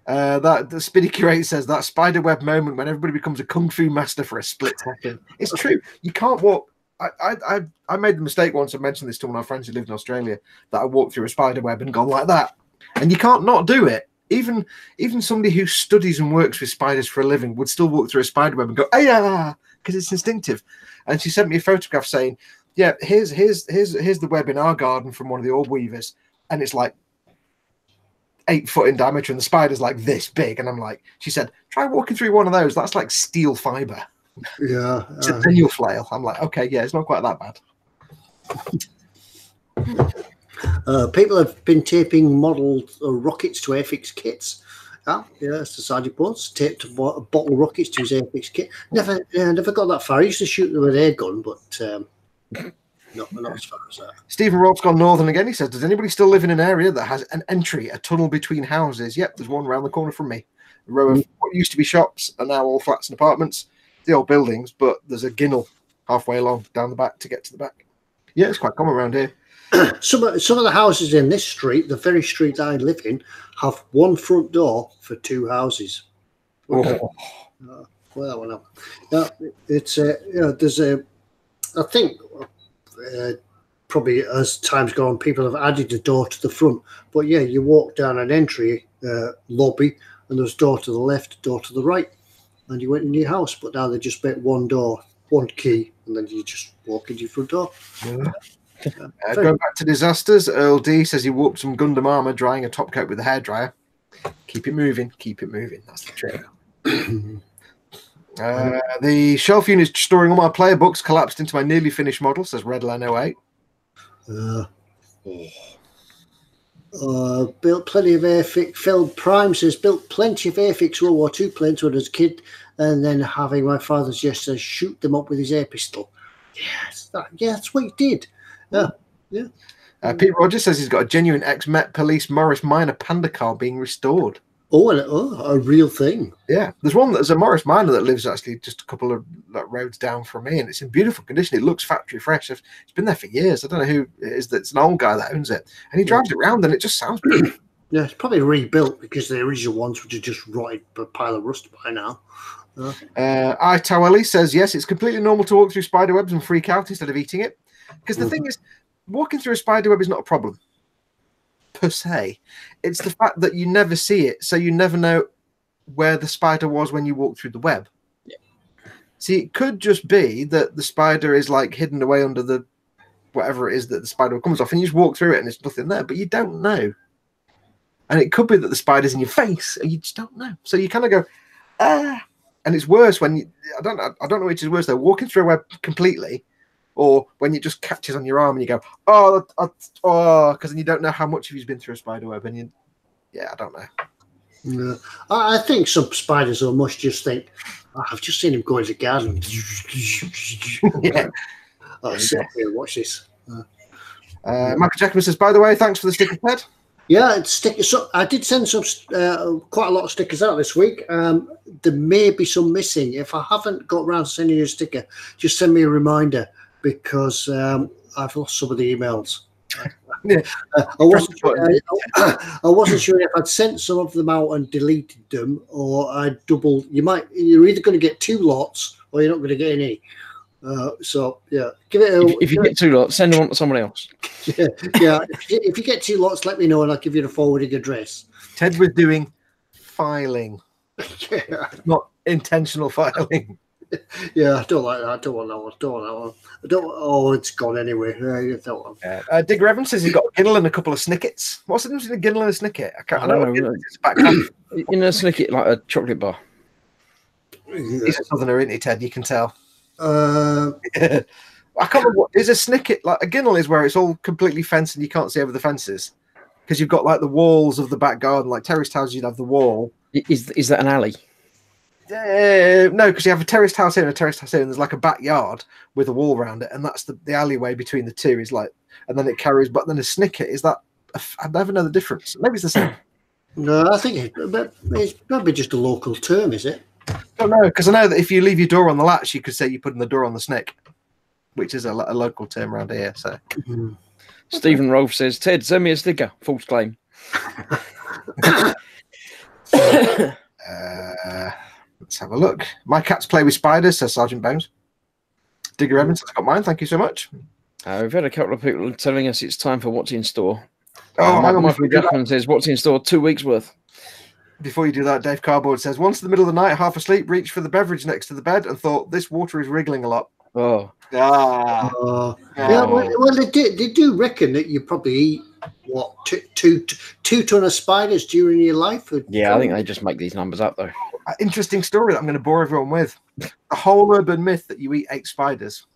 Speaker 2: The Spinny Curate says that spider web moment when everybody becomes a kung fu master for a split second. It's true. You can't walk. I made the mistake once. I mentioned this to one of my friends who lived in Australia, that I walked through a spider web and gone like that, and you can't not do it. Even somebody who studies and works with spiders for a living would still walk through a spider web and go, "Ayah," because it's instinctive. And she sent me a photograph saying, "Yeah, here's the web in our garden from one of the orb weavers, and it's like 8 foot in diameter, and the spider's like this big." And I'm like, she said, "Try walking through one of those. That's like steel fiber."
Speaker 1: Yeah.
Speaker 2: So then you'll flail. I'm like, okay, yeah, it's not quite that bad.
Speaker 1: People have been taping model rockets to Airfix kits. Yeah, it's the Sergeant Bones taped bottle rockets to his Airfix kit. Never got that far. I used to shoot them with an air gun, but not as far as that.
Speaker 2: Stephen Robb's gone northern again. He says, does anybody still live in an area that has an entry, a tunnel between houses? Yep, there's one around the corner from me. A row of what used to be shops are now all flats and apartments. The old buildings, but there's a ginnel halfway along down the back to get to the back. Yeah, it's quite common around here.
Speaker 1: Some of the houses in this street, the very street I live in, have one front door for 2 houses.
Speaker 2: Okay.
Speaker 1: Well, it's there's I think probably as time's gone, people have added a door to the front. But yeah, you walk down an entry lobby, and there's a door to the left, door to the right, and you went in your house. But now they just make one door, one key, and then you just walk into your front door.
Speaker 2: Yeah. Going back to disasters, Earl D says he warped some Gundam armor drying a top coat with a hairdryer. Keep it moving, keep it moving. That's the trick. The shelf unit storing all my player books collapsed into my nearly finished model, says Redlen 08.
Speaker 1: Built plenty of Airfix. Phil Prime says built plenty of Airfix World War II planes when I was a kid, and then having my father's yesterday shoot them up with his air pistol. Yes, that's what he did. Yeah.
Speaker 2: Pete Rogers says he's got a genuine ex-Met Police Morris Minor Panda car being restored.
Speaker 1: A real thing.
Speaker 2: Yeah, there's a Morris Minor that lives actually just a couple of roads down from me, and it's in beautiful condition. It looks factory fresh. It's been there for years. I don't know who it is. That's an old guy that owns it, and he drives it around, and it just sounds beautiful.
Speaker 1: Yeah, it's probably rebuilt because the original ones were just rotted a pile of rust by now.
Speaker 2: Taweli says yes, it's completely normal to walk through spider webs and freak out instead of eating it. Because the thing is, walking through a spider web is not a problem, per se. It's the fact that you never see it, so you never know where the spider was when you walk through the web. Yeah. See, it could just be that the spider is like hidden away under the whatever it is that the spider comes off, and you just walk through it and there's nothing there, but you don't know. And it could be that the spider's in your face, and you just don't know. So you kind of go, ah. And it's worse when you, I don't know which is worse though, walking through a web completely, or when it just catches on your arm and you go, because then you don't know how much of you've been through a spider web, and I don't know.
Speaker 1: Yeah. I think some spiders must just think, I've just seen him go into the garden.
Speaker 2: Yeah.
Speaker 1: Sit here and watch this.
Speaker 2: Michael Jackman says, by the way, thanks for the sticker, Ted.
Speaker 1: Yeah, it's stickers. So I did send some quite a lot of stickers out this week. There may be some missing. If I haven't got around to sending you a sticker, just send me a reminder, because I've lost some of the emails.
Speaker 2: Yeah.
Speaker 1: I wasn't sure if I'd sent some of them out and deleted them, or I'd double. You're either going to get 2 lots or you're not going to get any. So yeah, give it a.
Speaker 3: If you get 2 lots, send them on to someone else.
Speaker 1: Yeah, yeah. If you get 2 lots, let me know, and I'll give you the forwarding address.
Speaker 2: Ted was doing filing,
Speaker 1: Yeah,
Speaker 2: not intentional filing.
Speaker 1: yeah. I don't like that. I don't want that one. Don't want that one. I don't. Oh, it's gone anyway. Yeah, that one.
Speaker 2: Digger Evans says he's got a Ginnell and a couple of Snickets. What's the difference between a Ginnell and a Snicket? I know. It's back
Speaker 3: In a Snicket, like a chocolate bar.
Speaker 2: He's a southerner, isn't he, Ted? You can tell.
Speaker 1: Uh,
Speaker 2: I can't remember what is a Snicket. Like a Ginnell is where it's all completely fenced and you can't see over the fences because you've got like the walls of the back garden. Like terraced houses, you'd have the wall.
Speaker 3: Is that an alley?
Speaker 2: No, because you have a terraced house here and a terraced house here, and there's like a backyard with a wall around it, and that's the alleyway between the two. Is like, and then it carries. But then a Snicket is that? I never know the difference. Maybe it's the same.
Speaker 1: no, I think it's probably just a local term, is it?
Speaker 2: I don't know, because I know that if you leave your door on the latch, you could say you're putting the door on the snick, which is a local term around here. So,
Speaker 3: Stephen Rolfe says, Ted, send me a sticker. False claim.
Speaker 2: Let's have a look. My cats play with spiders, says Sergeant Bones. Digger Evans has got mine. Thank you so much.
Speaker 3: We've had a couple of people telling us it's time for what's in store.
Speaker 2: Oh,
Speaker 3: Michael Jackman says, what's in store? 2 weeks worth.
Speaker 2: Before you do that, Dave Cardboard says, once in the middle of the night, half asleep, reached for the beverage next to the bed and thought, this water is wriggling a lot.
Speaker 3: Oh.
Speaker 1: Yeah, well, they do reckon that you probably eat, what, two ton of spiders during your life?
Speaker 3: Yeah, I think they just make these numbers up, though.
Speaker 2: Interesting story that I'm going to bore everyone with. The whole urban myth that you eat 8 spiders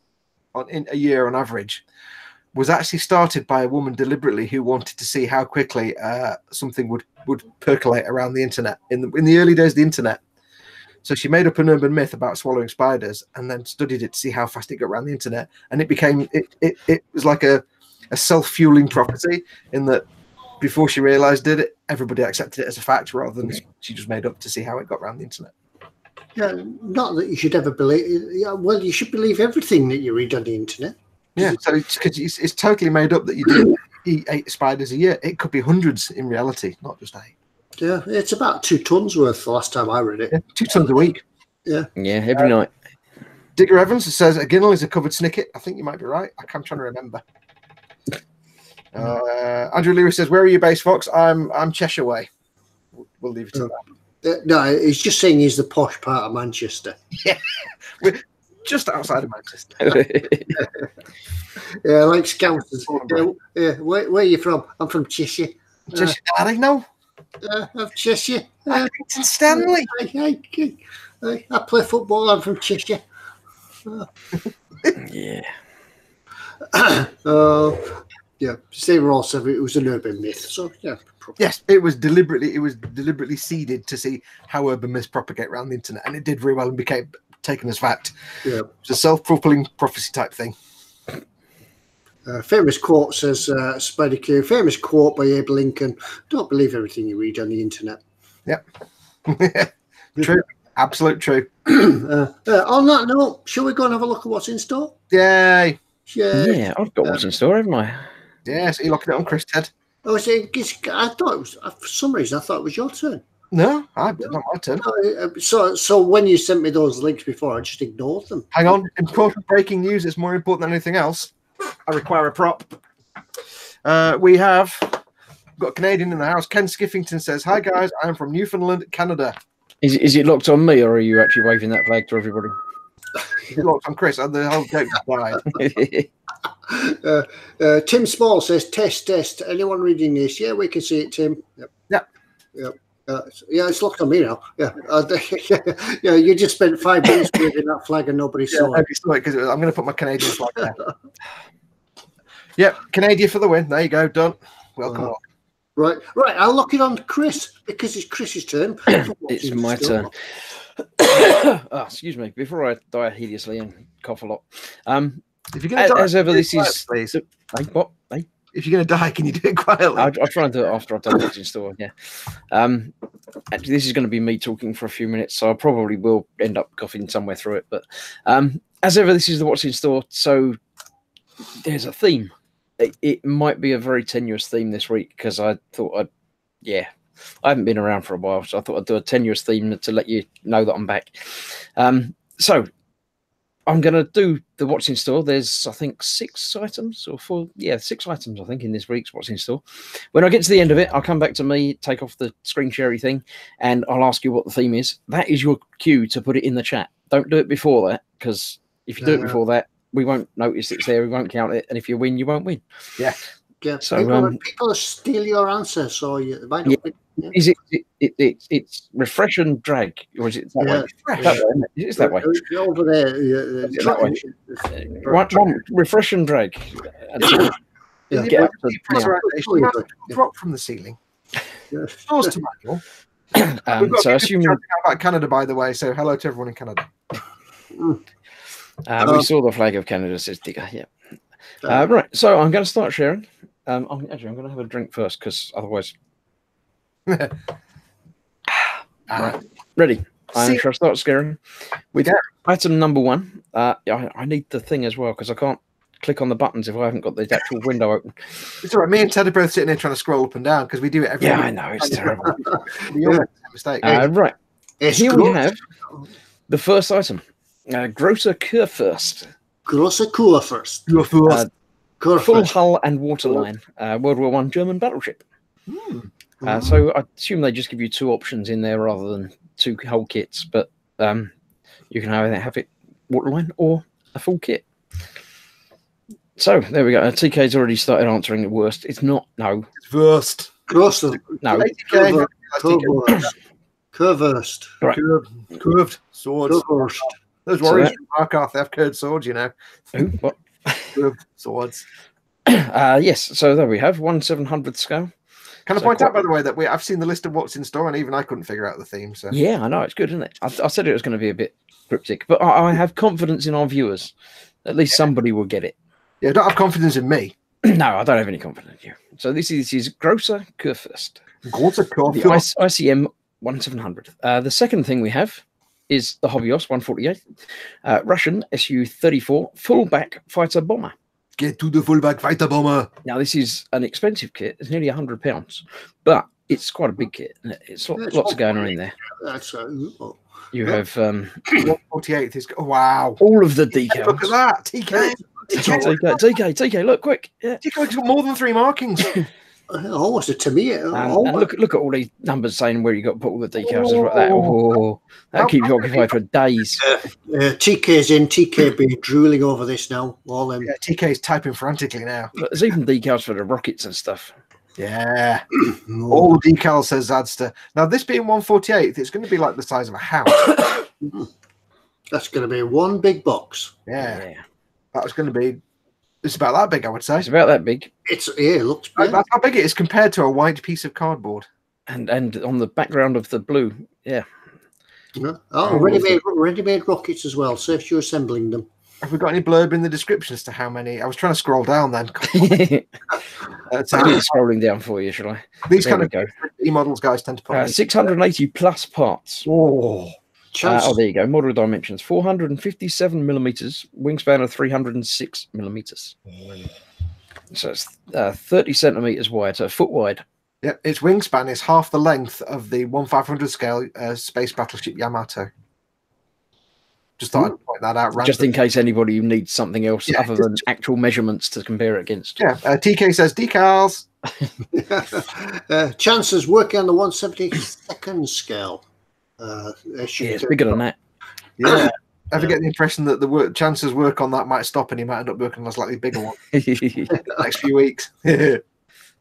Speaker 2: in a year on average was actually started by a woman deliberately who wanted to see how quickly something would percolate around the internet in the early days of the internet. So she made up an urban myth about swallowing spiders and then studied it to see how fast it got around the internet. And it became it was like a self-fueling prophecy in that before she realized it, everybody accepted it as a fact rather than she just made up to see how it got around the internet.
Speaker 1: Yeah, not that you should ever believe. Yeah, well, you should believe everything that you read on the internet.
Speaker 2: Yeah, so it's totally made up that you do eat 8 spiders a year. It could be hundreds in reality, not just 8.
Speaker 1: Yeah, it's about 2 tons worth the last time I read it.
Speaker 2: Yeah, 2 tons a week.
Speaker 1: Yeah.
Speaker 3: Yeah, every night.
Speaker 2: Digger Evans says a Ginnell is a covered Snicket. I think you might be right. I'm trying to remember. Andrew Lewis says, where are you based, Fox? I'm Cheshire way. We'll leave it to that.
Speaker 1: No, he's just saying he's the posh part of Manchester.
Speaker 2: Yeah, we're just outside of Manchester.
Speaker 1: Yeah, like Scousers. Yeah, where are you from? I'm from Cheshire.
Speaker 2: Cheshire, I know.
Speaker 1: I'm Cheshire.
Speaker 2: Accrington Stanley.
Speaker 1: I play football. I'm from Cheshire.
Speaker 3: Yeah.
Speaker 1: Yeah, Steve Ross said it was an urban myth. So yeah.
Speaker 2: Yes, it was deliberately seeded to see how urban myths propagate around the internet, and it did very well and became taken as fact.
Speaker 1: Yeah,
Speaker 2: it's a self-fulfilling prophecy type thing.
Speaker 1: Famous quote says Spider Q. Famous quote by Abe Lincoln: "Don't believe everything you read on the internet."
Speaker 2: Yep, true, absolute true.
Speaker 1: On that note, shall we go and have a look at what's in store?
Speaker 2: Yay!
Speaker 3: Yeah, I've got what's in store, haven't I?
Speaker 2: Yeah, so you're looking it on, Chris, Ted.
Speaker 1: I thought it was, for some reason, I thought it was your turn.
Speaker 2: No, not my turn.
Speaker 1: So when you sent me those links before, I just ignored them.
Speaker 2: Hang on, important breaking news. It's more important than anything else. I require a prop. We have got a Canadian in the house. Ken Skiffington says, "Hi guys, I'm from Newfoundland, Canada."
Speaker 3: Is it locked on me, or are you actually waving that flag to everybody?
Speaker 2: It's locked on Chris. The whole joke died.
Speaker 1: Tim Small says, test. Anyone reading this? Yeah, we can see it, Tim. Yep. Yeah, it's locked on me now. Yeah. Yeah, you just spent 5 minutes waving that flag and nobody saw it.
Speaker 2: Because I'm going to put my Canadian flag there. Yep, Canadian for the win. There you go, done. Welcome.
Speaker 1: Right. I'll lock it on Chris because it's Chris's turn.
Speaker 3: It's my turn. Excuse me. Before I die hideously and cough a lot.
Speaker 2: If you're going to die,
Speaker 3: as ever, this is.
Speaker 2: Please.
Speaker 3: What?
Speaker 2: If you're going to die, can you do it quietly?
Speaker 3: I'll try and do it after I've done what's in store. Yeah. Actually, this is going to be me talking for a few minutes, so I probably will end up coughing somewhere through it. But as ever, this is the what's in store. So there's a theme. It might be a very tenuous theme this week because I thought I haven't been around for a while, so I thought I'd do a tenuous theme to let you know that I'm back. So I'm going to do the what's in store. There's, I think, 6 items or 4. Yeah, 6 items, I think, in this week's what's in store. When I get to the end of it, I'll come back to me, take off the screen sharey thing, and I'll ask you what the theme is. That is your cue to put it in the chat. Don't do it before that, because if you do it before that, we won't notice it's there. We won't count it. And if you win, you won't win.
Speaker 2: Yeah.
Speaker 1: Yeah.
Speaker 3: So
Speaker 1: people steal your answer, so you might not win. Yeah.
Speaker 3: Is it's refresh and drag, or is it that way?
Speaker 2: Fresh.
Speaker 3: That way, isn't it? It's that way.
Speaker 1: Over there.
Speaker 3: One refresh and drag.
Speaker 1: Yeah.
Speaker 3: Get up to now.
Speaker 2: Drop from the ceiling. Stores to manual.
Speaker 3: So assuming
Speaker 2: about Canada, by the way. So hello to everyone in Canada.
Speaker 3: we saw the flag of Canada, says Digger. Yeah. Right. So I'm going to start sharing. I'm going to have a drink first, because otherwise. Ready. Shall I start scaring? With item number 1. I need the thing as well, because I can't click on the buttons if I haven't got the actual window open.
Speaker 2: It's all right. Me and Ted are both sitting there trying to scroll up and down, because we do it every week.
Speaker 3: I know, it's terrible.
Speaker 2: Mistake.
Speaker 3: Right. Here we have the first item. Großer Kurfürst.
Speaker 1: Großer Kurfürst.
Speaker 3: Full hull and waterline. World War I German battleship. So I assume they just give you 2 options in there rather than 2 whole kits, but you can have it waterline or a full kit. So there we go. TK's already started answering the worst. It's not. No.
Speaker 2: It's worst.
Speaker 1: Großer.
Speaker 3: No.
Speaker 1: Kurfürst.
Speaker 3: Right.
Speaker 2: Curved swords.
Speaker 1: Kurfürst.
Speaker 2: Those warriors from Markarth, they have curved swords, you know.
Speaker 3: What?
Speaker 2: Curved swords.
Speaker 3: Yes. So there we have 1/700th scale.
Speaker 2: Can I point out, by the way, that I've seen the list of what's in store, and even I couldn't figure out the theme. So
Speaker 3: yeah, I know, it's good, isn't it? I said it was going to be a bit cryptic, but I have confidence in our viewers. At least somebody will get it.
Speaker 2: Yeah, don't have confidence in me.
Speaker 3: No, I don't have any confidence in you. So this is Großer Kurfürst.
Speaker 2: Großer Kurfürst.
Speaker 3: The ICM 1/700. The second thing we have is the Hobbyos 148, Russian Su-34 fullback fighter bomber.
Speaker 2: Get to the fullback fighter bomber.
Speaker 3: Now, this is an expensive kit. It's nearly £100, but it's quite a big kit. It's lots going on in there.
Speaker 1: That's
Speaker 3: you have
Speaker 2: 148th is wow.
Speaker 3: All of the decals.
Speaker 2: Look at that, TK.
Speaker 3: TK, look quick. Yeah.
Speaker 2: TK's got more than 3 markings.
Speaker 1: Almost a tomato.
Speaker 3: And look at all these numbers saying where you got to put all the decals like that. Oh, that keeps you occupied for days.
Speaker 1: TK's in. TK be drooling over this now. All them.
Speaker 2: Yeah, TK's typing frantically now.
Speaker 3: But there's even decals for the rockets and stuff.
Speaker 2: Yeah. All decals, says Zadster. Now, this being 148th, it's going to be like the size of a house.
Speaker 1: That's going to be one big box.
Speaker 2: Yeah. That was going to be. It's about that big, I would say.
Speaker 3: It's about that big.
Speaker 1: It looks big.
Speaker 2: That's how big it is compared to a white piece of cardboard.
Speaker 3: And on the background of the blue, yeah.
Speaker 1: Ready-made rockets as well. Saves you assembling them.
Speaker 2: Have we got any blurb in the description as to how many? I was trying to scroll down then.
Speaker 3: I'll keep scrolling down for you, shall I?
Speaker 2: These kind of eModels guys tend to put
Speaker 3: 680 plus parts.
Speaker 2: Oh.
Speaker 3: There you go. Model dimensions 457 millimeters, wingspan of 306 millimeters. So it's 30 centimeters wide, so a foot wide.
Speaker 2: Yeah, its wingspan is half the length of the 1/500 scale space battleship Yamato. Just thought I'd point that out.
Speaker 3: Just in case anybody needs something else other than actual measurements to compare it against.
Speaker 2: Yeah, TK says decals.
Speaker 1: Chances working on the 1/72nd scale.
Speaker 3: It's bigger than that.
Speaker 2: Yeah. I get the impression that the chances work on that might stop and he might end up working on a slightly bigger one in the next few weeks.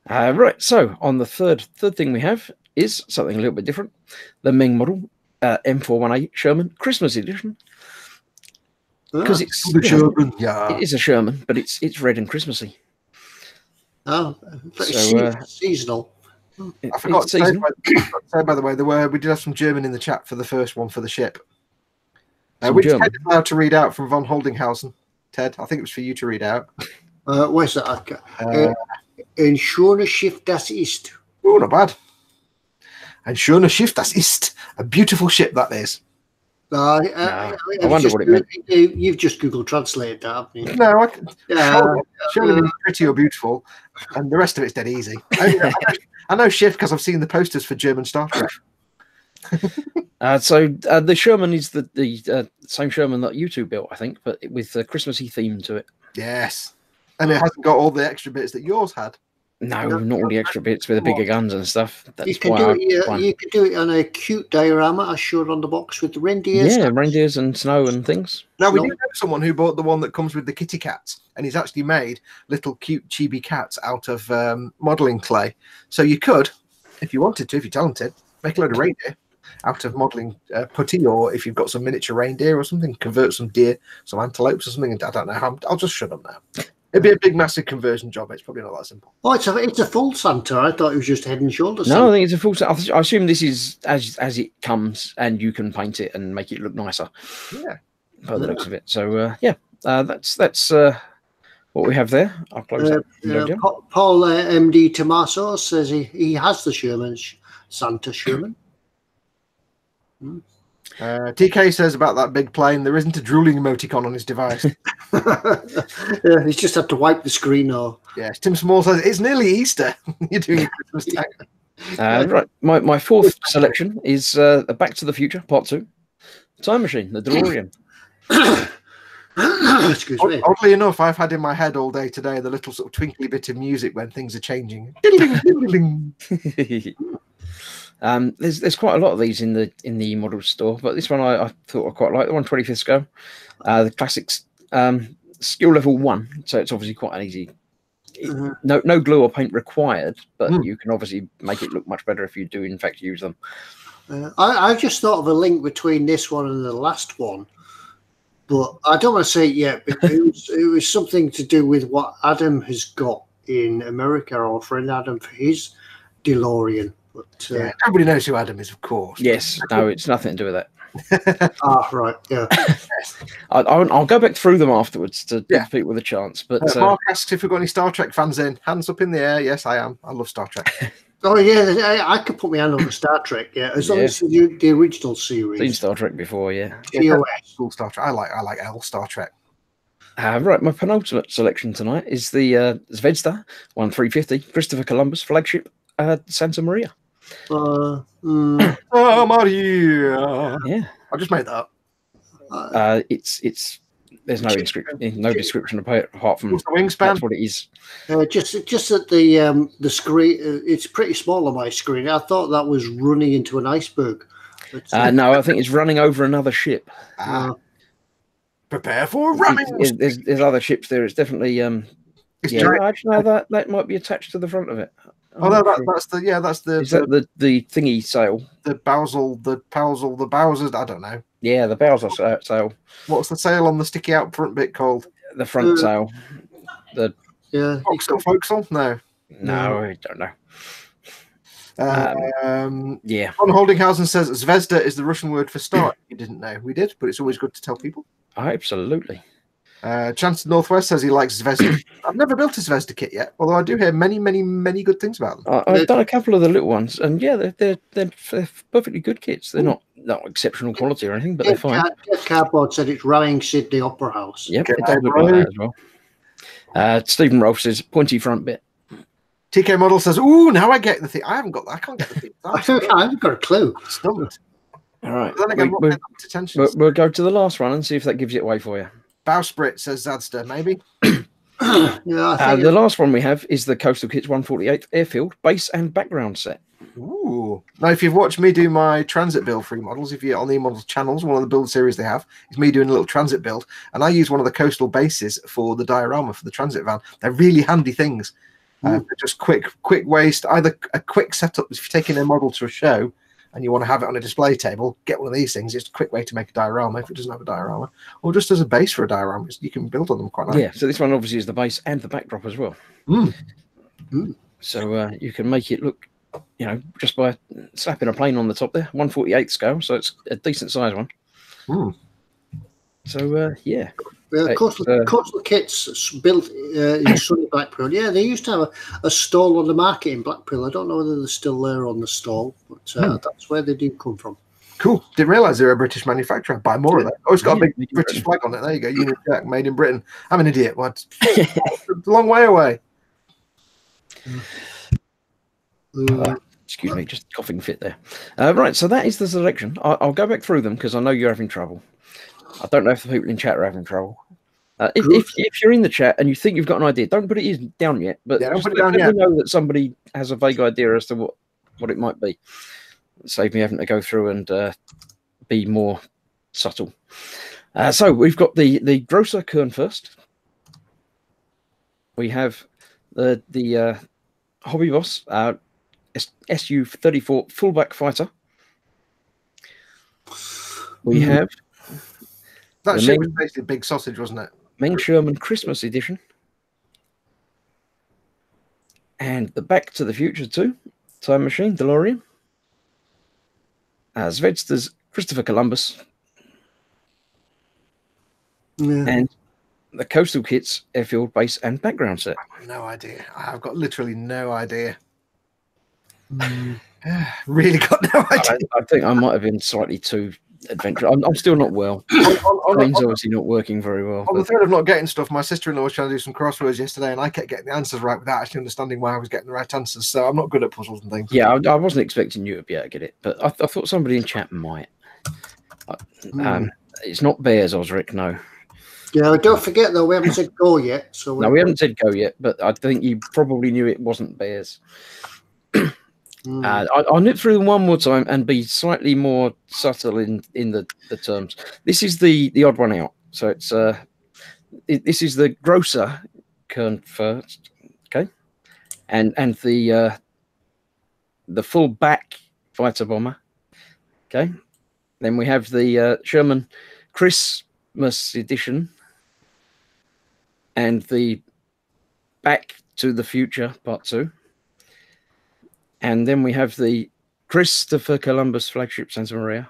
Speaker 3: Right. So on the third thing we have is something a little bit different. The Ming model M418 Sherman Christmas edition. Because it's
Speaker 2: the Sherman. Yeah.
Speaker 3: It is a Sherman, but it's red and Christmassy.
Speaker 1: Oh, seasonal.
Speaker 2: I forgot to say, by the way, we did have some German in the chat for the first one for the ship. Which Ted is allowed to read out from von Holdinghausen. Ted, I think it was for you to read out.
Speaker 1: Where's that? Ein schönes Schiff das ist.
Speaker 2: Oh, not bad. Ein schönes Schiff das ist. A beautiful ship that is.
Speaker 3: I wonder what it meant.
Speaker 1: You've just Google translated that, haven't you?
Speaker 2: No, surely means pretty or beautiful, and the rest of it's dead easy. I know Schiff because I've seen the posters for German Star Trek.
Speaker 3: So the Sherman is the same Sherman that you two built, I think, but with a Christmassy theme to it.
Speaker 2: Yes, and it hasn't got all the extra bits that yours had.
Speaker 3: No, not all the extra bits with the bigger guns and stuff. That's
Speaker 1: you can do it on a cute diorama I showed on the box with the reindeers.
Speaker 3: Yeah, reindeers and snow and things.
Speaker 2: Now, we do know someone who bought the one that comes with the kitty cats, and he's actually made little cute chibi cats out of modelling clay. So you could, if you wanted to, if you're talented, make a load of reindeer out of modelling putty, or if you've got some miniature reindeer or something, convert some deer, some antelopes or something. I don't know how. I'll just shut up now. It'd be a big, massive conversion job. It's probably not that simple.
Speaker 1: Oh, it's a full Santa. I thought it was just head and shoulders.
Speaker 3: No, I think it's a full Santa. I assume this is as it comes, and you can paint it and make it look nicer.
Speaker 2: Yeah,
Speaker 3: by the looks of it. So that's what we have there. I'll close that.
Speaker 1: Paul MD Tommaso says he has the Sherman Santa Sherman.
Speaker 2: TK says about that big plane, there isn't a drooling emoticon on his device.
Speaker 1: He's just had to wipe the screen off.
Speaker 2: Yes, Tim Small says it's nearly Easter. You're doing a Christmas tag.
Speaker 3: Right, my fourth selection is Back to the Future Part 2, Time Machine, the DeLorean.
Speaker 1: Excuse me.
Speaker 2: Oddly enough, I've had in my head all day today the little sort of twinkly bit of music when things are changing.
Speaker 3: There's quite a lot of these in the eModels store, but this one I thought I quite like, the 125th scale, the classics, skill level 1, so it's obviously quite an easy. No glue or paint required, but you can obviously make it look much better if you do in fact use them.
Speaker 1: I just thought of a link between this one and the last one, but I don't want to say it yet. But it was something to do with what Adam has got in America, our friend Adam, for his DeLorean. But,
Speaker 2: everybody knows who Adam is, of course.
Speaker 3: Yes, no, it's nothing to do with that.
Speaker 1: Right, yeah.
Speaker 3: I'll go back through them afterwards to give people a chance. But
Speaker 2: Mark asks if we've got any Star Trek fans in. Hands up in the air. Yes, I am. I love Star Trek.
Speaker 1: Oh yeah, I could put my hand on the Star Trek. Yeah, as long as the original series.
Speaker 3: Seen Star Trek before, yeah.
Speaker 2: Cool Star Trek. I like L Star Trek.
Speaker 3: Right, my penultimate selection tonight is the Zvezda 1350 Christopher Columbus flagship Santa Maria.
Speaker 2: Maria.
Speaker 3: Yeah,
Speaker 2: I just made that up.
Speaker 3: It's there's no description apart from
Speaker 2: what's the wingspan.
Speaker 3: That's what it is.
Speaker 1: Just at the screen, it's pretty small on my screen. I thought that was running into an iceberg. But,
Speaker 3: no, I think it's running over another ship.
Speaker 2: Prepare for ramming.
Speaker 3: There's other ships there. It's definitely actually, that might be attached to the front of it.
Speaker 2: That's the
Speaker 3: Is that the thingy sail?
Speaker 2: The Bowsers. I don't know.
Speaker 3: Yeah, the Bowser sail.
Speaker 2: What's the sail on the sticky out front bit called?
Speaker 3: The front sail.
Speaker 2: Foxxle? No,
Speaker 3: I don't know.
Speaker 2: Von Holdinghausen says Zvezda is the Russian word for star. You didn't know. We did, but it's always good to tell people.
Speaker 3: Absolutely.
Speaker 2: Chance Northwest says he likes Zvezda. I've never built a Zvezda kit yet, although I do hear many, many, many good things about them.
Speaker 3: I've done a couple of the little ones, and they're perfectly good kits. They're not exceptional quality or anything, but they're fine.
Speaker 1: Cardboard said it's running Sydney Opera House.
Speaker 3: Yep, it does look like that as well. Stephen Rolfe says pointy front bit.
Speaker 2: TK Model says, "Ooh, now I get the thing. I haven't got that. I can't get the thing.
Speaker 1: I haven't got a clue."
Speaker 2: Stumped.
Speaker 3: All right,
Speaker 2: then again,
Speaker 3: we'll go to the last one and see if that gives it away for you.
Speaker 2: Bowsprit says Zadster, maybe.
Speaker 3: The last one we have is the Coastal Kits 148th Airfield base and background set.
Speaker 2: Ooh. Now, if you've watched me do my transit build for eModels, if you're on the eModels channels, one of the build series they have is me doing a little transit build, and I use one of the coastal bases for the diorama for the transit van. They're really handy things. They're just quick waste, either a quick setup if you're taking a model to a show and you want to have it on a display table, get one of these things. It's a quick way to make a diorama if it doesn't have a diorama, or just as a base for a diorama. You can build on them quite nicely.
Speaker 3: Yeah, so this one obviously is the base and the backdrop as well. So you can make it look, just by slapping a plane on the top there, 1/48 scale, so it's a decent size one. So
Speaker 1: Coastal Kits built in sunny Blackpool. Yeah, they used to have a stall on the market in Blackpool. I don't know whether they're still there on the stall, but that's where they do come from.
Speaker 2: Cool. Didn't realise they're a British manufacturer. Buy more of that. Oh, it's got a big British flag on it. There you go. Union Jack, made in Britain. I'm an idiot. What? It's a long way away.
Speaker 3: Excuse me, just coughing fit there. Right, so that is the selection. I'll go back through them because I know you're having trouble. I don't know if the people in chat are having trouble. If you're in the chat and you think you've got an idea, don't put it down yet. But
Speaker 2: Yeah, don't
Speaker 3: just
Speaker 2: put it down
Speaker 3: let
Speaker 2: yet.
Speaker 3: me know that somebody has a vague idea as to what it might be. Save me having to go through and be more subtle. So we've got the grocer Kern first. We have the Hobby Boss SU-34 fullback fighter. We have
Speaker 2: That shit was basically big sausage, wasn't it?
Speaker 3: Meng Sherman Christmas edition. And the Back to the Future 2 Time Machine DeLorean. Zvedsta's Christopher Columbus.
Speaker 1: Yeah.
Speaker 3: And the Coastal Kits airfield base and background set.
Speaker 2: No idea. I've got literally no idea. Really got no idea.
Speaker 3: I think I might have been slightly too adventurous. I'm still not well. Brain's obviously not working very well.
Speaker 2: On the thread of not getting stuff, my sister-in-law was trying to do some crosswords yesterday, and I kept getting the answers right without actually understanding why I was getting the right answers. So I'm not good at puzzles and things.
Speaker 3: Yeah, I wasn't expecting you to be able to get it, but I thought somebody in chat might. It's not bears, Osric, no.
Speaker 1: Yeah, don't forget though, we haven't said go yet. So
Speaker 3: No, we haven't said go yet, but I think you probably knew it wasn't bears. I'll nip through them one more time and be slightly more subtle in the terms. This is the odd one out. So it's this is the grocer Kern first, okay, and the full back fighter bomber, okay. Then we have the Sherman Christmas edition and the Back to the Future Part 2. And then we have the Christopher Columbus flagship Santa Maria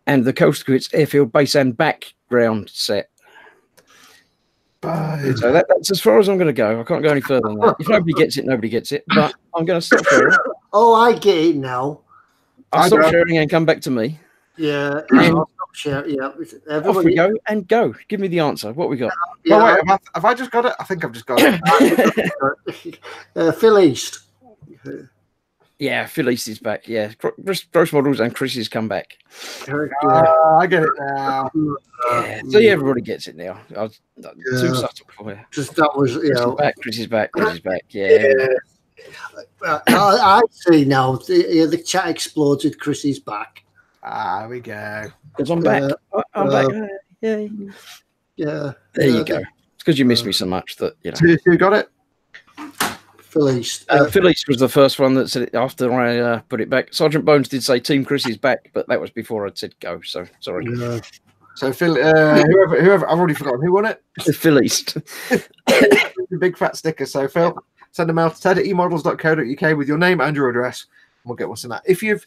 Speaker 3: and the Coastal Kits airfield base and background set. So that's as far as I'm going to go. I can't go any further than that. If nobody gets it, nobody gets it. But I'm going to stop sharing.
Speaker 1: Oh, I get it now.
Speaker 3: I'll stop sharing and come back to me.
Speaker 1: Yeah, I'll stop sharing. Yeah,
Speaker 3: off we go and go. Give me the answer. What we got?
Speaker 1: Yeah,
Speaker 2: oh, wait, have I just got it? I think I've just got it.
Speaker 1: Phil East.
Speaker 3: Yeah, Phil East is back. Yeah, Gross Models and Chris has come back.
Speaker 2: I get it now.
Speaker 3: So yeah, everybody gets it now. I was too subtle for you.
Speaker 1: Just that was, you know.
Speaker 3: Chris is back. Chris is back. Yeah.
Speaker 1: I see now. The chat explodes with Chris is back.
Speaker 2: There we go.
Speaker 3: Because I'm back. I'm back. Yay.
Speaker 1: Yeah.
Speaker 3: There you go. It's because you missed me so much that, you know.
Speaker 2: Who got it?
Speaker 1: Phil East.
Speaker 3: Phil East was the first one that said it after I put it back. Sergeant Bones did say Team Chris is back, but that was before I'd said go. So sorry.
Speaker 1: Yeah.
Speaker 2: So Phil, whoever, I've already forgotten who won it.
Speaker 3: Phil East.
Speaker 2: The big fat sticker. So Phil, send them out to ted@emodels.co.uk with your name and your address. We'll get what's in that. If you've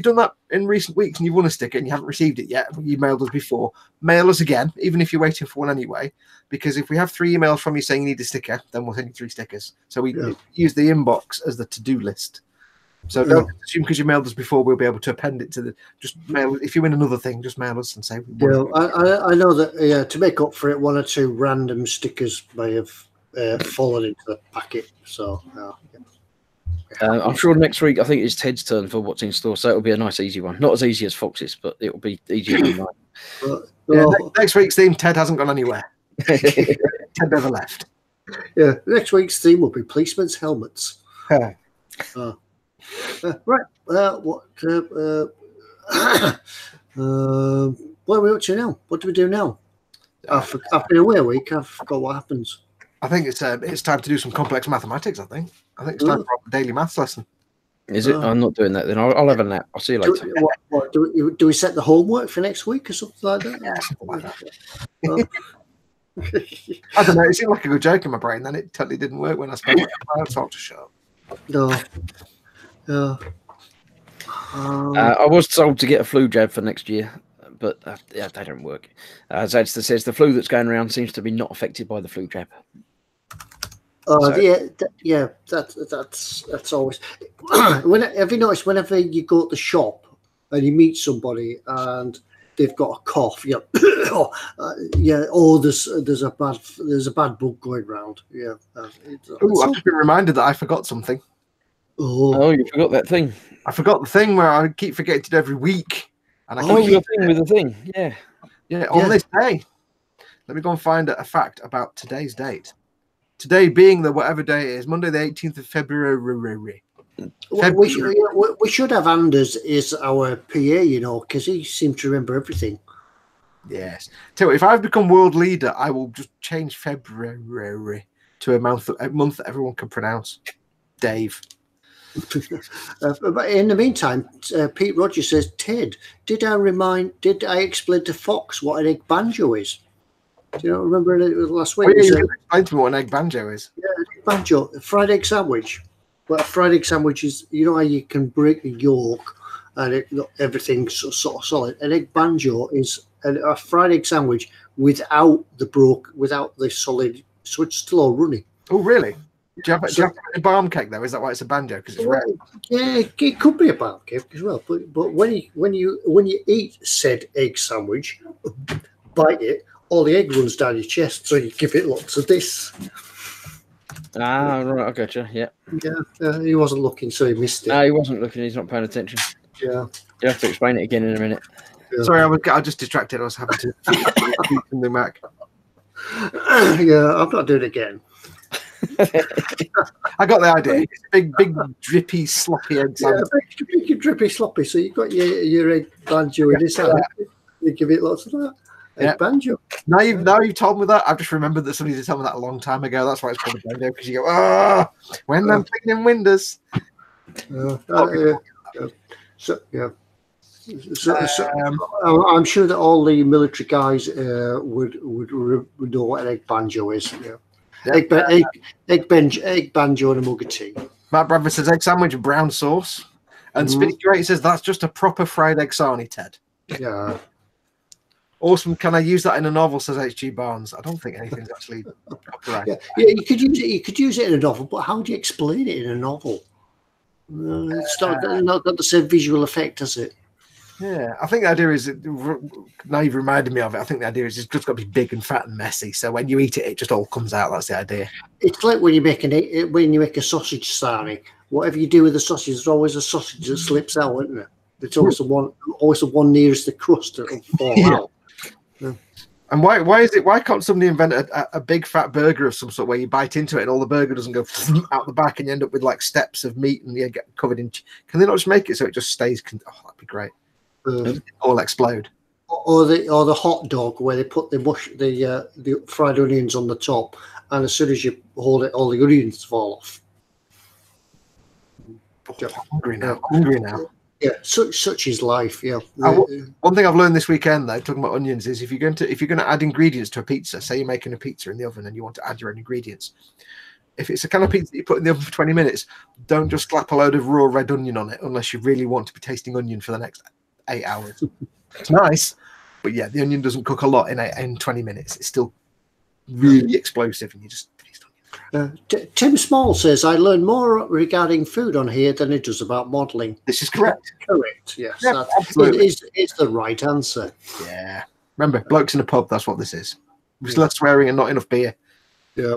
Speaker 2: done that in recent weeks and you've won a sticker and you haven't received it yet, you mailed us before, mail us again, even if you're waiting for one anyway. Because if we have 3 emails from you saying you need a sticker, then we'll send you 3 stickers. So we use the inbox as the to-do list. So don't assume because you mailed us before we'll be able to append it to the. Just mail. If you win another thing, just mail us and say.
Speaker 1: I know that to make up for it, 1 or 2 random stickers may have fallen into the packet. So.
Speaker 3: I'm sure next week I think it's Ted's turn for what's in store, so it'll be a nice easy one. Not as easy as Fox's, but it'll be easier than mine.
Speaker 2: Next week's theme, Ted hasn't gone anywhere. Ted never left.
Speaker 1: Yeah, next week's theme will be policemen's helmets. Right. What are we up to now? What do we do now? After away a week, I forgot what happens.
Speaker 2: I think it's time to do some complex mathematics. I think it's time for a daily maths lesson.
Speaker 3: Is it? I'm not doing that then. I'll have a nap. I'll see you later.
Speaker 1: Do we set the homework for next week or something like that?
Speaker 2: Yeah, something like that. I don't know. It seemed like a good joke in my brain. Then it totally didn't work when I spoke. I told to shut up.
Speaker 1: No.
Speaker 3: I was told to get a flu jab for next year, but they don't work. As Adster says, the flu that's going around seems to be not affected by the flu jab.
Speaker 1: That's always. Have you noticed whenever you go to the shop and you meet somebody and they've got a cough, there's a bad bug going round. Yeah.
Speaker 2: I've just been reminded that I forgot something.
Speaker 3: Oh, you forgot that thing.
Speaker 2: I forgot the thing where I keep forgetting to do every week. And I
Speaker 3: your thing with the thing. Yeah.
Speaker 2: Yeah, on this day. Let me go and find a fact about today's date. Today being the whatever day it is, Monday the 18th of February.
Speaker 1: We should have Anders as our PA, you know, because he seemed to remember everything.
Speaker 2: Yes. So if I've become world leader, I will just change February to a month that everyone can pronounce. Dave.
Speaker 1: But in the meantime, Pete Rogers says, Ted, did I explain to Foxx what an egg banjo is? Do you not remember it last week?
Speaker 2: Oh, yeah, you explained to me what an egg banjo is.
Speaker 1: Yeah, an egg banjo, a fried egg sandwich. But a fried egg sandwich is, you know how you can break the yolk and everything's sort of solid. An egg banjo is a fried egg sandwich without the solid, so it's still all runny.
Speaker 2: Oh, really? Do you have a barm cake though? Is that why it's a banjo? Because it's red.
Speaker 1: Yeah, it could be a barm cake as well. But when you eat said egg sandwich, bite it, all the egg runs down your chest, so you give it lots of this.
Speaker 3: Ah, right, I gotcha. Yeah.
Speaker 1: Yeah, he wasn't looking, so he missed it.
Speaker 3: No, he wasn't looking. He's not paying attention.
Speaker 1: Yeah.
Speaker 3: You have to explain it again in a minute.
Speaker 1: Yeah.
Speaker 2: Sorry, I was just distracted. I was having to keep something back.
Speaker 1: Yeah, I'm not doing it again.
Speaker 2: I got the idea. It's a big, drippy, sloppy egg sandwich.
Speaker 1: Yeah, big, drippy, sloppy. So you've got your egg banjo in this hand. You give it lots of that. Egg banjo.
Speaker 2: Now you've told me that. I've just remembered that somebody did tell me that a long time ago. That's why it's called a banjo, because you go, when I'm cleaning windows.
Speaker 1: So I'm sure that all the military guys would know what an egg banjo is. Yeah. Egg banjo and a mug of tea.
Speaker 2: Matt Bradford says egg sandwich, brown sauce. And Spinny Great says that's just a proper fried egg sarnie, Ted.
Speaker 1: Yeah.
Speaker 2: Awesome. Can I use that in a novel? Says H.G. Barnes. I don't think anything's actually copyright.
Speaker 1: Yeah, you could use it. You could use it in a novel, but how do you explain it in a novel? It's not got the same visual effect, has it?
Speaker 2: Yeah, I think the idea is, now you've reminded me of it, I think the idea is it's just got to be big and fat and messy. So when you eat it, it just all comes out. That's the idea.
Speaker 1: It's like when you make a sausage sarnie. Whatever you do with the sausage, there's always a sausage that slips out, isn't there? There's always the one nearest the crust that will fall out. Yeah.
Speaker 2: And why can't somebody invent a big fat burger of some sort where you bite into it and all the burger doesn't go out the back and you end up with like steps of meat and you get covered in? Can they not just make it so it just stays? That'd be great. All explode.
Speaker 1: Or the hot dog where they put the fried onions on the top, and as soon as you hold it, all the onions fall off.
Speaker 2: Hungry now.
Speaker 1: Yeah, such is life. Yeah.
Speaker 2: One thing I've learned this weekend, though, talking about onions, is if you're going to add ingredients to a pizza, say you're making a pizza in the oven and you want to add your own ingredients. If it's a kind of pizza that you put in the oven for 20 minutes, don't just slap a load of raw red onion on it unless you really want to be tasting onion for the next 8 hours. It's nice, but yeah, the onion doesn't cook a lot in 20 minutes. It's still really explosive, and you just taste onion.
Speaker 1: Tim Small says, I learn more regarding food on here than it does about modelling.
Speaker 2: This is correct.
Speaker 1: Correct, yes.
Speaker 2: Yep, absolutely.
Speaker 1: It's the right answer.
Speaker 2: Yeah. Remember, blokes in a pub, that's what this is. There's less swearing and not enough beer.
Speaker 1: Yeah.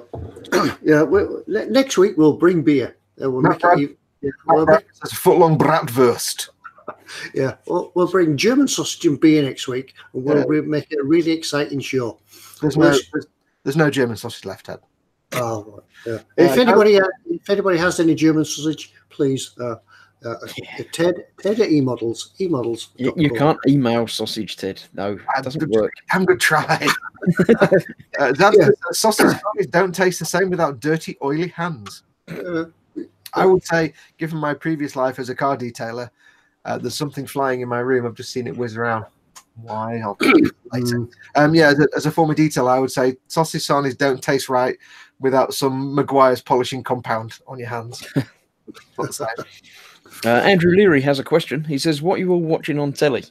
Speaker 1: Yeah. Next week, we'll bring beer. We'll make it,
Speaker 2: it's a foot-long bratwurst.
Speaker 1: Yeah, we'll bring German sausage and beer next week, and we'll make it a really exciting show.
Speaker 2: There's no German sausage left, Ted.
Speaker 1: Oh, yeah. If anybody has any German sausage, please, Ted at eModels. eModels.
Speaker 3: You can't email sausage, Ted. No, it doesn't work.
Speaker 2: I'm going to try. Sausage don't taste the same without dirty, oily hands. I would say, given my previous life as a car detailer, there's something flying in my room. I've just seen it whiz around. Why? I'll tell you later. As a former detailer, I would say sausage sarnies don't taste right without some Maguire's polishing compound on your hands.
Speaker 3: Andrew Leary has a question. He says, "What are you all watching on telly?"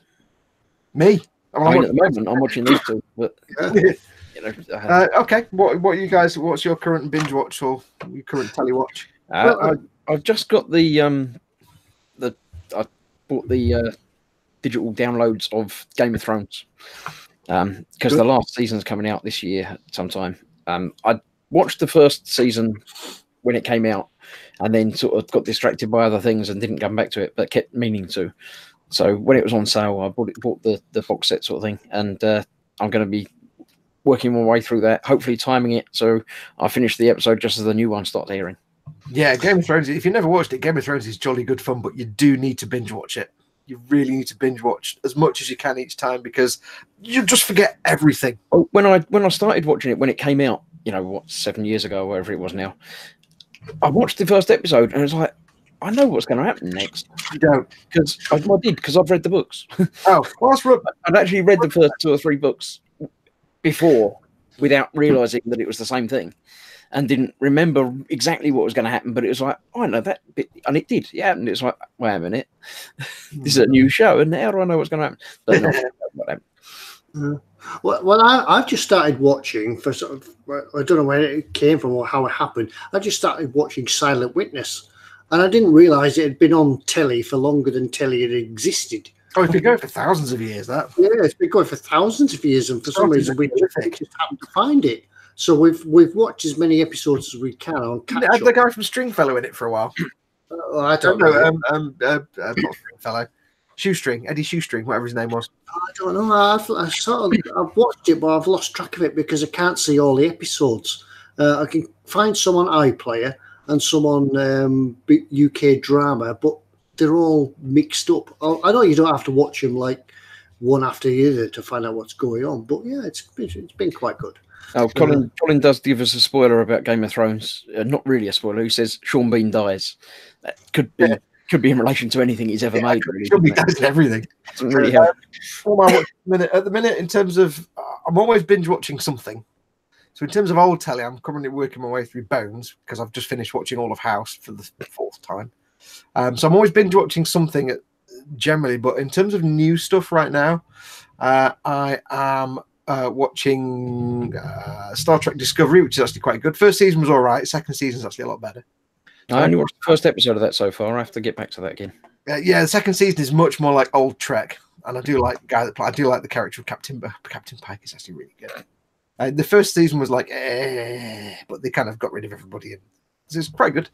Speaker 2: Me?
Speaker 3: At the moment, I'm watching these two. But
Speaker 2: okay. What are you guys? What's your current binge watch or your current telly watch?
Speaker 3: I've just got I bought the digital downloads of Game of Thrones because the last season's coming out this year sometime. I watched the first season when it came out, and then sort of got distracted by other things and didn't come back to it, but kept meaning to. So when it was on sale, I bought the box set sort of thing, and I'm going to be working my way through that, hopefully timing it so I finish the episode just as the new one starts airing.
Speaker 2: Yeah, Game of Thrones, if you never watched it, Game of Thrones is jolly good fun, but you do need to binge watch it. You really need to binge watch as much as you can each time, because you just forget everything.
Speaker 3: Oh, when I started watching it when it came out, 7 years ago or whatever it was now, I watched the first episode and it was like, I know what's going to happen next.
Speaker 2: You don't,
Speaker 3: because I did, because I've read the books.
Speaker 2: Oh, well, that's right.
Speaker 3: I'd actually read the first 2 or 3 books before without realizing that it was the same thing, and didn't remember exactly what was going to happen. But it was like, I know that bit, and it did. Yeah, and it's like, wait a minute, this is a new show, and how do I know what's going to happen? But no, what happened.
Speaker 1: Well, I've just started watching for sort of, I don't know where it came from or how it happened. I just started watching Silent Witness, and I didn't realise it had been on telly for longer than telly had existed.
Speaker 2: Oh, it's been going for thousands of years, that.
Speaker 1: Yeah, it's been going for thousands of years, and for some reason we just happened to find it. So we've watched as many episodes as we can on catch up.
Speaker 2: Had the guy from Stringfellow in it for a while.
Speaker 1: I don't know.
Speaker 2: Not Stringfellow. Shoestring, Eddie Shoestring, whatever his name was.
Speaker 1: I don't know. I've watched it, but I've lost track of it because I can't see all the episodes. I can find some on iPlayer and some on UK Drama, but they're all mixed up. I know you don't have to watch them like one after the other to find out what's going on, but yeah, it's been quite good.
Speaker 3: Oh, Colin does give us a spoiler about Game of Thrones. Not really a spoiler. He says Sean Bean dies. That could be in relation to anything he's ever made. Really,
Speaker 2: Sean Bean does everything.
Speaker 3: Doesn't really help.
Speaker 2: At the minute, in terms of, I'm always binge watching something. So in terms of old telly, I'm currently working my way through Bones because I've just finished watching all of House for the 4th time. So I'm always binge watching something generally, but in terms of new stuff right now, I am watching Star Trek Discovery, which is actually quite good. First season was all right. Second season is actually a lot better.
Speaker 3: I only watched the first episode of that so far. I have to get back to that again.
Speaker 2: Yeah, the second season is much more like old Trek, and I do like the character of Captain Pike. Is actually really good. The first season was like, but they kind of got rid of everybody, and it's quite good.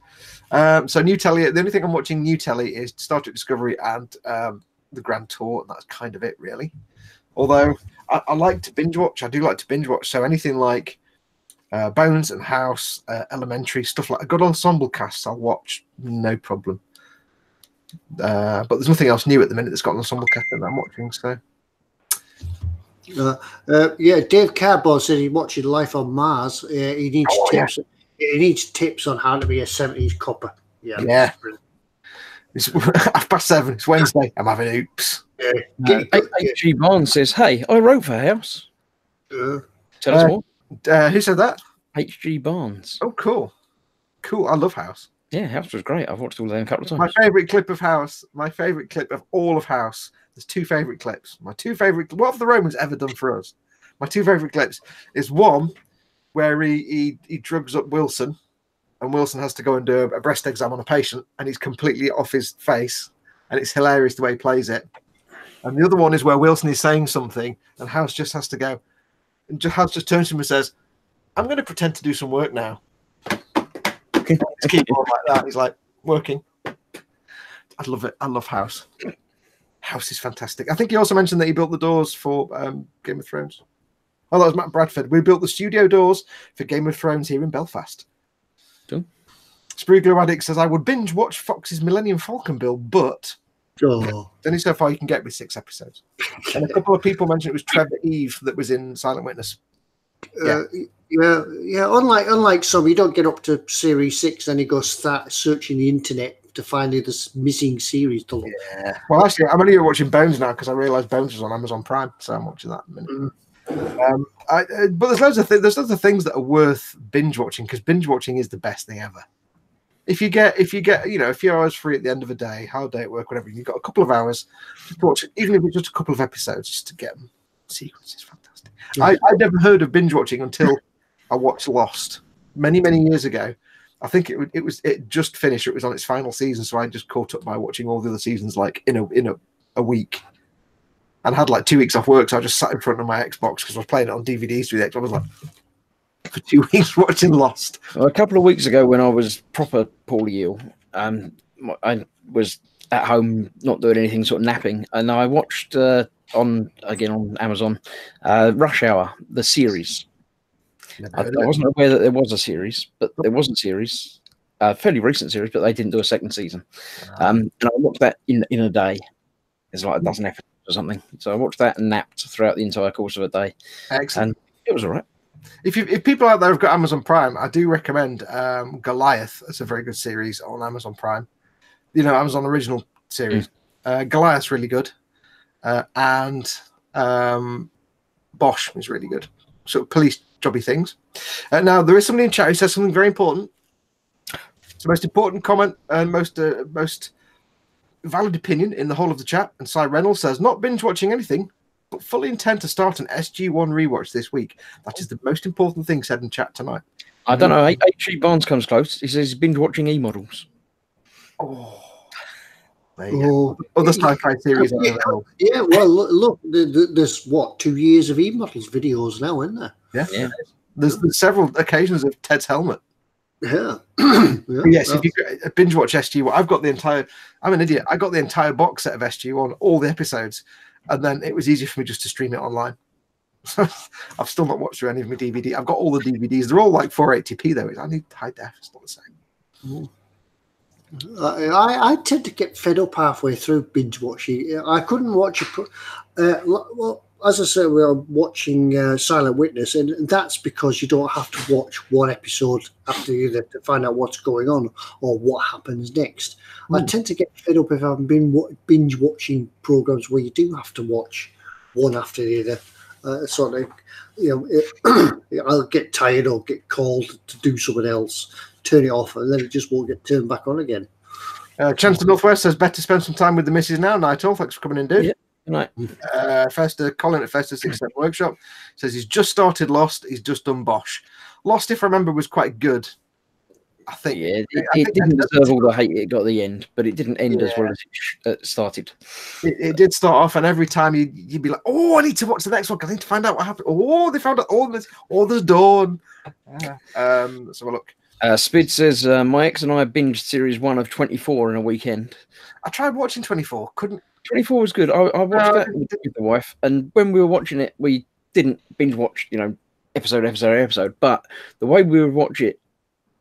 Speaker 2: So new telly. The only thing I'm watching new telly is Star Trek Discovery and the Grand Tour, and that's kind of it, really. Although I like to binge watch. I do like to binge watch. So anything like Bones and House, Elementary, stuff like a good ensemble cast, I'll watch, no problem. But there's nothing else new at the minute that's got an ensemble cast that I'm watching. So
Speaker 1: yeah, Dave Cardboard said he's watching Life on Mars. He needs tips. Yeah. He needs tips on how to be a 70s copper.
Speaker 2: Yeah. It's 7:30. It's Wednesday. I'm having oops.
Speaker 3: H.G. Barnes says, "Hey, I wrote for House." Tell us more.
Speaker 2: Who said that?
Speaker 3: H.G. Barnes.
Speaker 2: Oh, cool. I love House.
Speaker 3: Yeah, House was great. I've watched all of them a couple of times.
Speaker 2: My favourite clip of House, my favourite clip of all of House, there's 2 favourite clips. My 2 favourite, what have the Romans ever done for us? My 2 favourite clips is one where he drugs up Wilson, and Wilson has to go and do a breast exam on a patient, and he's completely off his face, and it's hilarious the way he plays it. And the other one is where Wilson is saying something, and House just has to go. And House just turns to him and says, "I'm going to pretend to do some work now." Just keep on like that. He's like, working. I love it. I love House. House is fantastic. I think he also mentioned that he built the doors for Game of Thrones. Oh, that was Matt Bradford. We built the studio doors for Game of Thrones here in Belfast.
Speaker 3: Cool.
Speaker 2: Sprugler Addict says, "I would binge watch Fox's Millennium Falcon build, but only so far you can get with 6 episodes." And a couple of people mentioned it was Trevor Eve that was in Silent Witness.
Speaker 1: Yeah. Unlike some, you don't get up to series 6 and you go start searching the internet to find this missing series to look.
Speaker 2: Yeah. Well, actually, I'm only watching Bones now because I realised Bones was on Amazon Prime, so I'm watching that in a minute. But there's loads of things that are worth binge watching, because binge watching is the best thing ever. If you get a few hours free at the end of a day, hard day at work, whatever, you've got a couple of hours to watch, even if it's just a couple of episodes, just to get them. Sequence is fantastic. Yeah. I'd never heard of binge watching until I watched Lost many years ago. I think it just finished. It was on its final season, so I just caught up by watching all the other seasons like in a week, and had like 2 weeks off work. So I just sat in front of my Xbox because I was playing it on DVDs through the Xbox. I was like, for 2 weeks watching Lost.
Speaker 3: Well, a couple of weeks ago, when I was proper poorly ill, I was at home not doing anything, sort of napping, and I watched on Amazon, Rush Hour, the series. I wasn't aware that there was a series, but there was a series, a fairly recent series, but they didn't do a second season. And I watched that in a day. It's like a dozen episodes or something. So I watched that and napped throughout the entire course of a day.
Speaker 2: Excellent.
Speaker 3: And it was all right.
Speaker 2: If people out there have got Amazon Prime, I do recommend Goliath. It's a very good series on Amazon Prime. You know, Amazon original series. Goliath's really good. And Bosch is really good. So police jobby things. Now, there is somebody in chat who says something very important. It's the most important comment and most valid opinion in the whole of the chat. And Cy Reynolds says, not binge watching anything, but fully intend to start an SG1 rewatch this week. That is the most important thing said in chat tonight.
Speaker 3: I don't know. H.G. Barnes comes close. He says he's binge watching eModels.
Speaker 2: Oh. There you go. Other sci-fi series.
Speaker 1: Yeah, well, look, there's what, 2 years of eModels videos now, isn't there?
Speaker 2: Yeah. There's several occasions of Ted's helmet.
Speaker 1: Yeah.
Speaker 2: Yes, if you binge watch SG1, I've got the entire. I'm an idiot. I got the entire box set of SG1, all the episodes, and then it was easier for me just to stream it online. I've still not watched through any of my DVD. I've got all the DVDs. They're all like 480p though. I need high def. It's not the same.
Speaker 1: I tend to get fed up halfway through binge watching. I couldn't watch it. Well, as I said, we are watching Silent Witness, and that's because you don't have to watch one episode after the other to find out what's going on or what happens next. I tend to get fed up if I've been binge watching programs where you do have to watch one after the other. Sort of, I'll get tired or get called to do something else, turn it off, and then it just won't get turned back on again.
Speaker 2: Chancellor Northwest says, better spend some time with the missus now. Nigel, thanks for coming in, dude.
Speaker 3: Yeah. Right.
Speaker 2: Colin at Festa 67 Workshop says he's just started Lost. He's just done Bosch. Lost, if I remember, was quite good. I think.
Speaker 3: Yeah, it didn't deserve all the hate it got at the end, but it didn't end as well as it started. It
Speaker 2: did start off, and every time you'd be like, "Oh, I need to watch the next one. I need to find out what happened." Oh, they found out all this. Oh, there's dawn. Let's have a look.
Speaker 3: Spid says my ex and I binged series 1 of 24 in a weekend.
Speaker 2: I tried watching 24. Couldn't.
Speaker 3: 24 was good. I watched that with the wife, and when we were watching it, we didn't binge watch, episode. But the way we would watch it,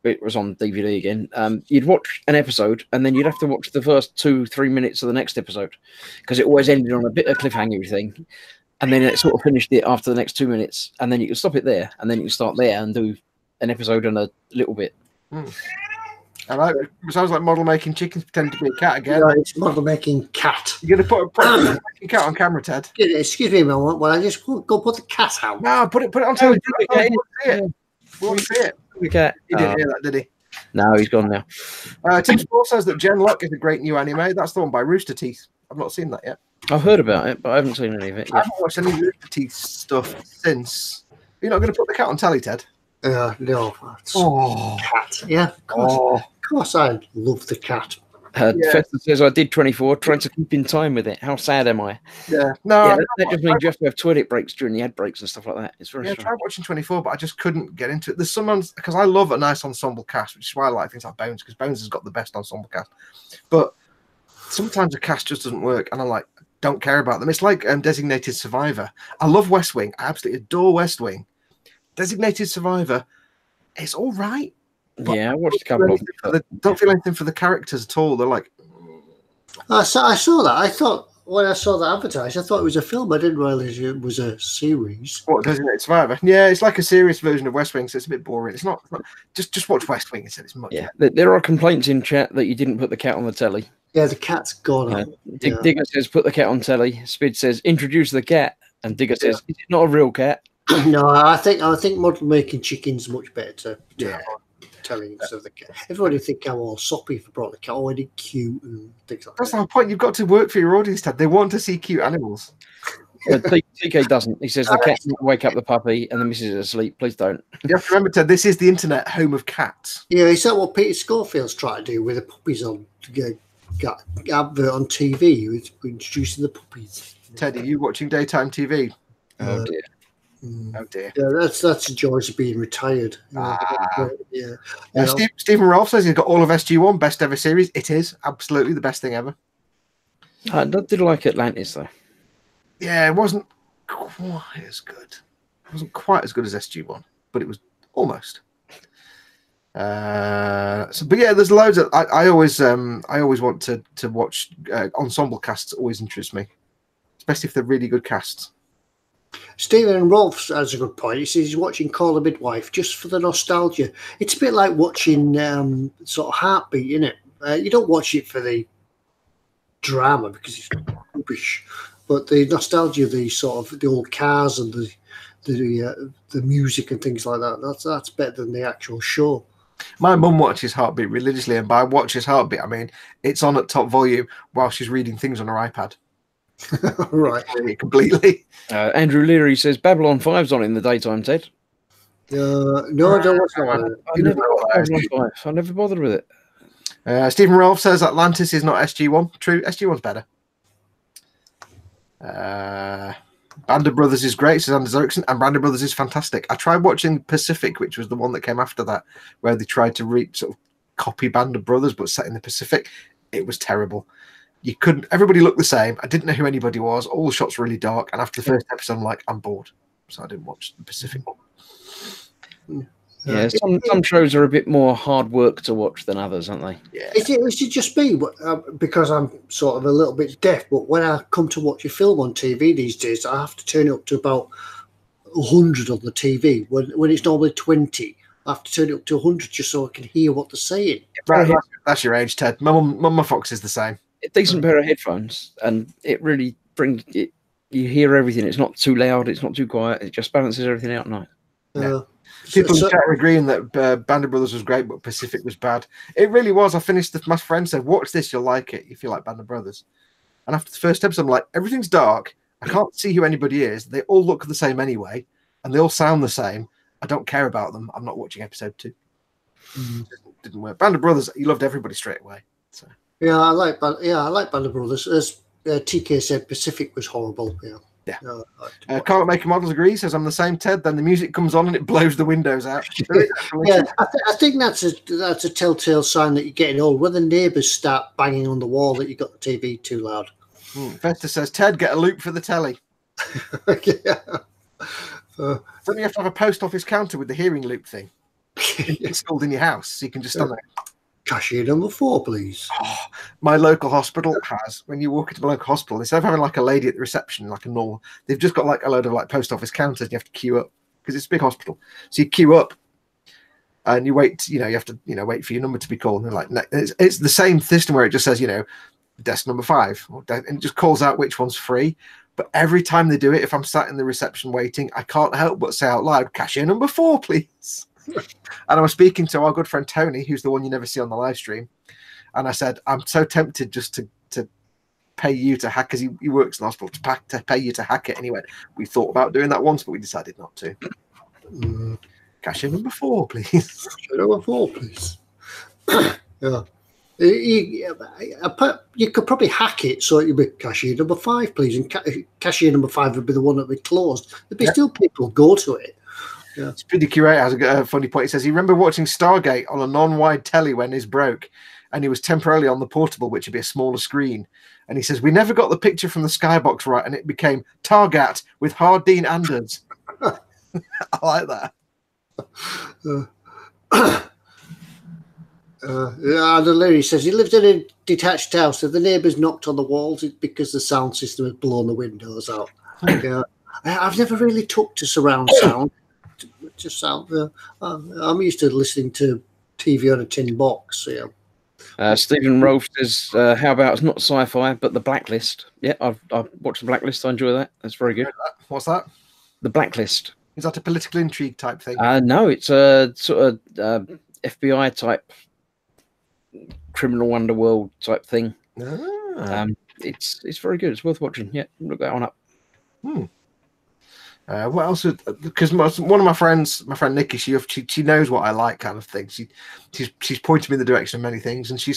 Speaker 3: it was on DVD again. You'd watch an episode, and then you'd have to watch the first 2-3 minutes of the next episode because it always ended on a bit of cliffhanger thing, and then it sort of finished it after the next 2 minutes, and then you could stop it there, and then you could start there and do an episode and a little bit.
Speaker 2: It sounds like model making chickens pretend to be a cat again.
Speaker 1: No, it's model making cat.
Speaker 2: You're going to put a cat on camera, Ted?
Speaker 1: Excuse me a moment. Well, I just want to go put the cat out.
Speaker 2: No, put it on television. We want to see it.
Speaker 3: The cat.
Speaker 2: He didn't hear that, did he?
Speaker 3: No, he's gone now.
Speaker 2: Tim Sport says that Gen Lock is a great new anime. That's the one by Rooster Teeth. I've not seen that yet.
Speaker 3: I've heard about it, but I haven't seen any of it yet.
Speaker 2: I haven't watched any Rooster Teeth stuff since. You're not going to put the cat on telly, Ted?
Speaker 1: No. Cat. Yeah, of course. Of course, I love the cat.
Speaker 3: Festa says I did 24, trying to keep in time with it. How sad am I?
Speaker 2: Yeah,
Speaker 3: that just means you have to have toilet breaks during the ad breaks and stuff like that. It's very
Speaker 2: I tried watching 24, but I just couldn't get into it. There's someone, because I love a nice ensemble cast, which is why I like things like Bones, because Bones has got the best ensemble cast. But sometimes a cast just doesn't work, and I don't care about them. It's like Designated Survivor. I love West Wing. I absolutely adore West Wing. Designated Survivor, it's all right.
Speaker 3: Yeah, I watched a couple of them.
Speaker 2: Don't feel anything for the characters at all. They're like...
Speaker 1: I saw that. I thought, when I saw the advertised, I thought it was a film. I didn't realize it was a series.
Speaker 2: What, Designated Survivor? Yeah, it's like a serious version of West Wing, so it's a bit boring. It's not just watch West Wing. It's much.
Speaker 3: Yeah, there are complaints in chat that you didn't put the cat on the telly.
Speaker 1: Yeah, the cat's gone.
Speaker 3: Digger says, put the cat on telly. Spid says, introduce the cat. And Digger says, is it not a real cat?
Speaker 1: No, I think model making chicken's much better telling instead of the cat. Everybody think I'm all soppy if I brought the cat already cute and things like that.
Speaker 2: That's the whole point. You've got to work for your audience, Ted. They want to see cute animals.
Speaker 3: TK doesn't. He says the cat might wake up the puppy and the missus is asleep. Please don't.
Speaker 2: You have to remember, Ted, this is the internet, home of cats.
Speaker 1: Yeah, is that what Peter Schofield's trying to do with the puppies on advert on TV? With introducing the puppies.
Speaker 2: Ted, are you watching daytime TV?
Speaker 3: Oh dear.
Speaker 2: Oh dear.
Speaker 1: Yeah, that's the joys of being retired. Yeah.
Speaker 2: Stephen Rolfe says he's got all of SG1, best ever series. It is absolutely the best thing ever.
Speaker 3: I did like Atlantis though.
Speaker 2: Yeah, it wasn't quite as good. It wasn't quite as good as SG1, but it was almost. But yeah, there's loads of. I always want to watch ensemble casts. Always interest me, especially if they're really good casts.
Speaker 1: Stephen Rolfe has a good point. He says he's watching Call the Midwife just for the nostalgia. It's a bit like watching sort of Heartbeat, isn't it? You don't watch it for the drama because it's rubbish, but the nostalgia, the sort of the old cars and the music and things like that. That's better than the actual show. My
Speaker 2: mum watches Heartbeat religiously, and by watches Heartbeat, I mean it's on at top volume while she's reading things on her iPad.
Speaker 1: Right,
Speaker 2: completely.
Speaker 3: Andrew Leary says Babylon 5's on in the daytime, Ted.
Speaker 1: No, I don't watch that.
Speaker 3: I never bothered with
Speaker 2: it. Stephen Rolfe says Atlantis is not SG1. True, SG1's better. Band of Brothers is great, says Anders Ericsson, and Band of Brothers is fantastic. I tried watching Pacific, which was the one that came after that, where they tried to sort of copy Band of Brothers, but set in the Pacific. It was terrible. You couldn't. Everybody looked the same. I didn't know who anybody was. All the shots were really dark. And after the first episode, I'm like, I'm bored, so I didn't watch the Pacific one.
Speaker 3: Yeah, some shows are a bit more hard work to watch than others, aren't they?
Speaker 1: Yeah. It should just be because I'm sort of a little bit deaf. But when I come to watch a film on TV these days, I have to turn it up to about 100 on the TV. When it's normally 20, I have to turn it up to 100 just so I can hear what they're saying.
Speaker 2: That's your age, Ted. My Foxx is the same.
Speaker 3: A decent pair of headphones, and it really brings it. You hear everything. It's not too loud. It's not too quiet. It just balances everything out nice.
Speaker 2: Yeah. People in chat are agreeing that Band of Brothers was great, but Pacific was bad. It really was. I finished. My friend said, "Watch this, you'll like it if you like Band of Brothers." And after the first episode, I'm like, everything's dark. I can't see who anybody is. They all look the same anyway, and they all sound the same. I don't care about them. I'm not watching episode 2. Didn't work. Band of Brothers, you loved everybody straight away. So.
Speaker 1: Yeah, I like Band of Brothers. As TK said, Pacific was horrible. Yeah.
Speaker 2: Can't Make Models agrees, says I'm the same, Ted. Then the music comes on and it blows the windows out.
Speaker 1: Yeah, I think that's a telltale sign that you're getting old. When the neighbours start banging on the wall that you got the TV too loud.
Speaker 2: Festa says, Ted, get a loop for the telly.
Speaker 1: Yeah.
Speaker 2: Don't you have to have a post office counter with the hearing loop thing installed in your house, so you can just stand there.
Speaker 1: Cashier number 4, please.
Speaker 2: Oh, my local hospital has, when you walk into my local hospital, instead of having like a lady at the reception, like a normal, they've just got like a load of like post office counters, and you have to queue up because it's a big hospital. So you queue up and you wait, you have to, wait for your number to be called. And they're like, it's the same system where it just says, desk number 5, and it just calls out which one's free. But every time they do it, if I'm sat in the reception waiting, I can't help but say out loud, cashier number 4, please. And I was speaking to our good friend Tony, who's the one you never see on the live stream, and I said, I'm so tempted just to pay you to hack, because he works in the hospital, to pay you to hack it. And he went, we thought about doing that once, but we decided not to. Cashier number 4, please.
Speaker 1: Cashier number 4, please. Yeah. You could probably hack it so it would be cashier number 5, please, and cashier number 5 would be the one that would be closed. There'd be still people go to it. Yeah.
Speaker 2: Speedy Curate has a funny point. He says he remember watching Stargate on a non-wide telly when his broke, and he was temporarily on the portable, which would be a smaller screen. And he says we never got the picture from the skybox right, and it became Targat with Hardeen Anders. I like that.
Speaker 1: And Larry says he lived in a detached house, so the neighbours knocked on the walls because the sound system had blown the windows out. I've never really took to surround sound. Just sound. I'm used to listening to TV on a tin box. Yeah.
Speaker 3: Stephen Rolfe says, "How about it's not sci-fi, but The Blacklist?" Yeah, I've watched The Blacklist. I enjoy that. That's very good.
Speaker 2: What's that?
Speaker 3: The Blacklist.
Speaker 2: Is that a political intrigue type thing?
Speaker 3: No, it's a sort of FBI type, criminal underworld type thing. It's very good. It's worth watching. Yeah, look that one up.
Speaker 2: What else? Because one of my friends, my friend Nikki, she knows what I like, kind of thing. She's pointed me in the direction of many things, and she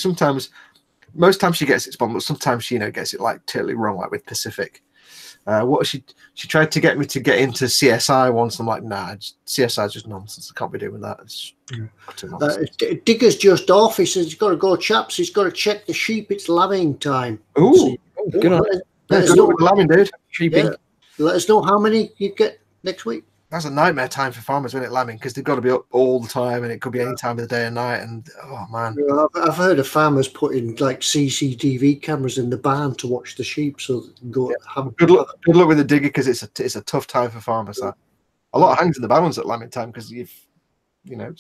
Speaker 2: most times she gets it spot, but sometimes she gets it like totally wrong, like with Pacific. What she tried to get me to get into CSI once. I'm like, nah, CSI is just nonsense. I can't be doing that. It's too nonsense.
Speaker 1: Digger's just off. He says he's got to go, chaps. He's got to check the sheep. It's lambing time.
Speaker 2: Ooh,
Speaker 3: good on.
Speaker 1: Let us know,
Speaker 2: lambing, dude.
Speaker 3: Sheeping.
Speaker 1: let us know how many you get next week.
Speaker 2: That's a nightmare time for farmers, isn't it, lambing? Because they've got to be up all the time, and it could be any time of the day and night. And oh man,
Speaker 1: I've heard of farmers putting like CCTV cameras in the barn to watch the sheep, so they can go have
Speaker 2: good luck with the digger, because it's a tough time for farmers. That a lot hangs in the balance at lambing time, because it's an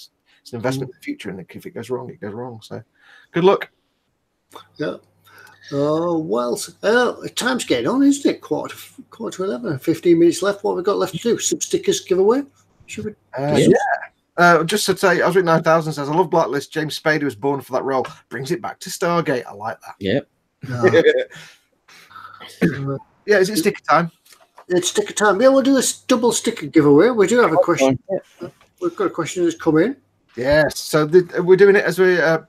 Speaker 2: investment in the future, and if it goes wrong, it goes wrong. So good luck.
Speaker 1: Yeah. Oh, well, time's getting on, isn't it? Quarter to 11, 15 minutes left. What have we got left to do? Some stickers giveaway? Should we?
Speaker 2: Just to say, Osric 9000 says, I love Blacklist. James Spader was born for that role. Brings it back to Stargate. I like that.
Speaker 3: Yep.
Speaker 2: Yeah, is it sticker time?
Speaker 1: It's sticker time. Yeah, we'll do a double sticker giveaway. We do have a question. We've got a question that's come in.
Speaker 2: Yes, so we're doing it as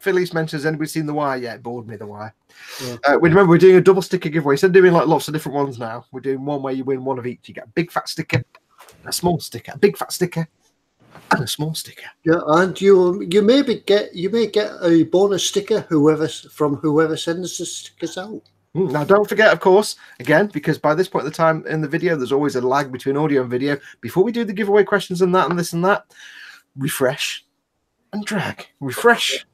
Speaker 2: Phyllis mentions. Has anybody seen The Wire yet? Bored me, The Wire.
Speaker 1: Yeah.
Speaker 2: Remember, we're doing a double sticker giveaway. Instead of doing like lots of different ones now, we're doing one where you win one of each. You get a big fat sticker, a small sticker, a big fat sticker, and a small sticker. Yeah,
Speaker 1: and you may get a bonus sticker whoever sends the stickers out.
Speaker 2: Now, don't forget, of course, again, because by this point in the time in the video, there's always a lag between audio and video. Before we do the giveaway questions and that and this and that, refresh and drag. Refresh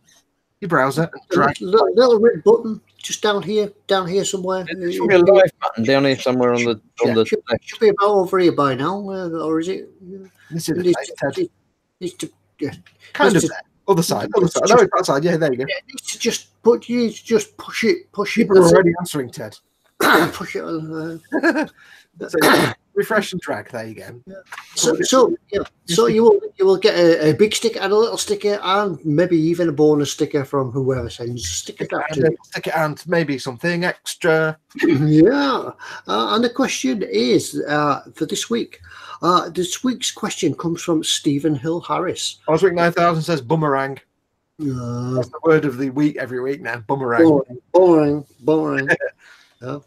Speaker 2: your browser and drag.
Speaker 1: Little red button just down here somewhere.
Speaker 3: There should be a live button down here somewhere on the
Speaker 1: should be about over here by now, or is it?
Speaker 2: This is
Speaker 1: kind
Speaker 2: of there. Other side. No, it's that side. Yeah, there you go.
Speaker 1: Yeah, you need to just push it.
Speaker 2: People are already answering, Ted.
Speaker 1: Push it on.
Speaker 2: So, refresh and drag. There you go.
Speaker 1: Yeah. So you will get a big sticker and a little sticker, and maybe even a bonus sticker from whoever sends a sticker.
Speaker 2: Sticker and maybe something extra.
Speaker 1: Yeah. And the question is for this week. This week's question comes from Stephen Hill Harris.
Speaker 2: Osric 9000 says boomerang. That's the word of the week every week now. Boomerang.
Speaker 1: Boring. Yeah.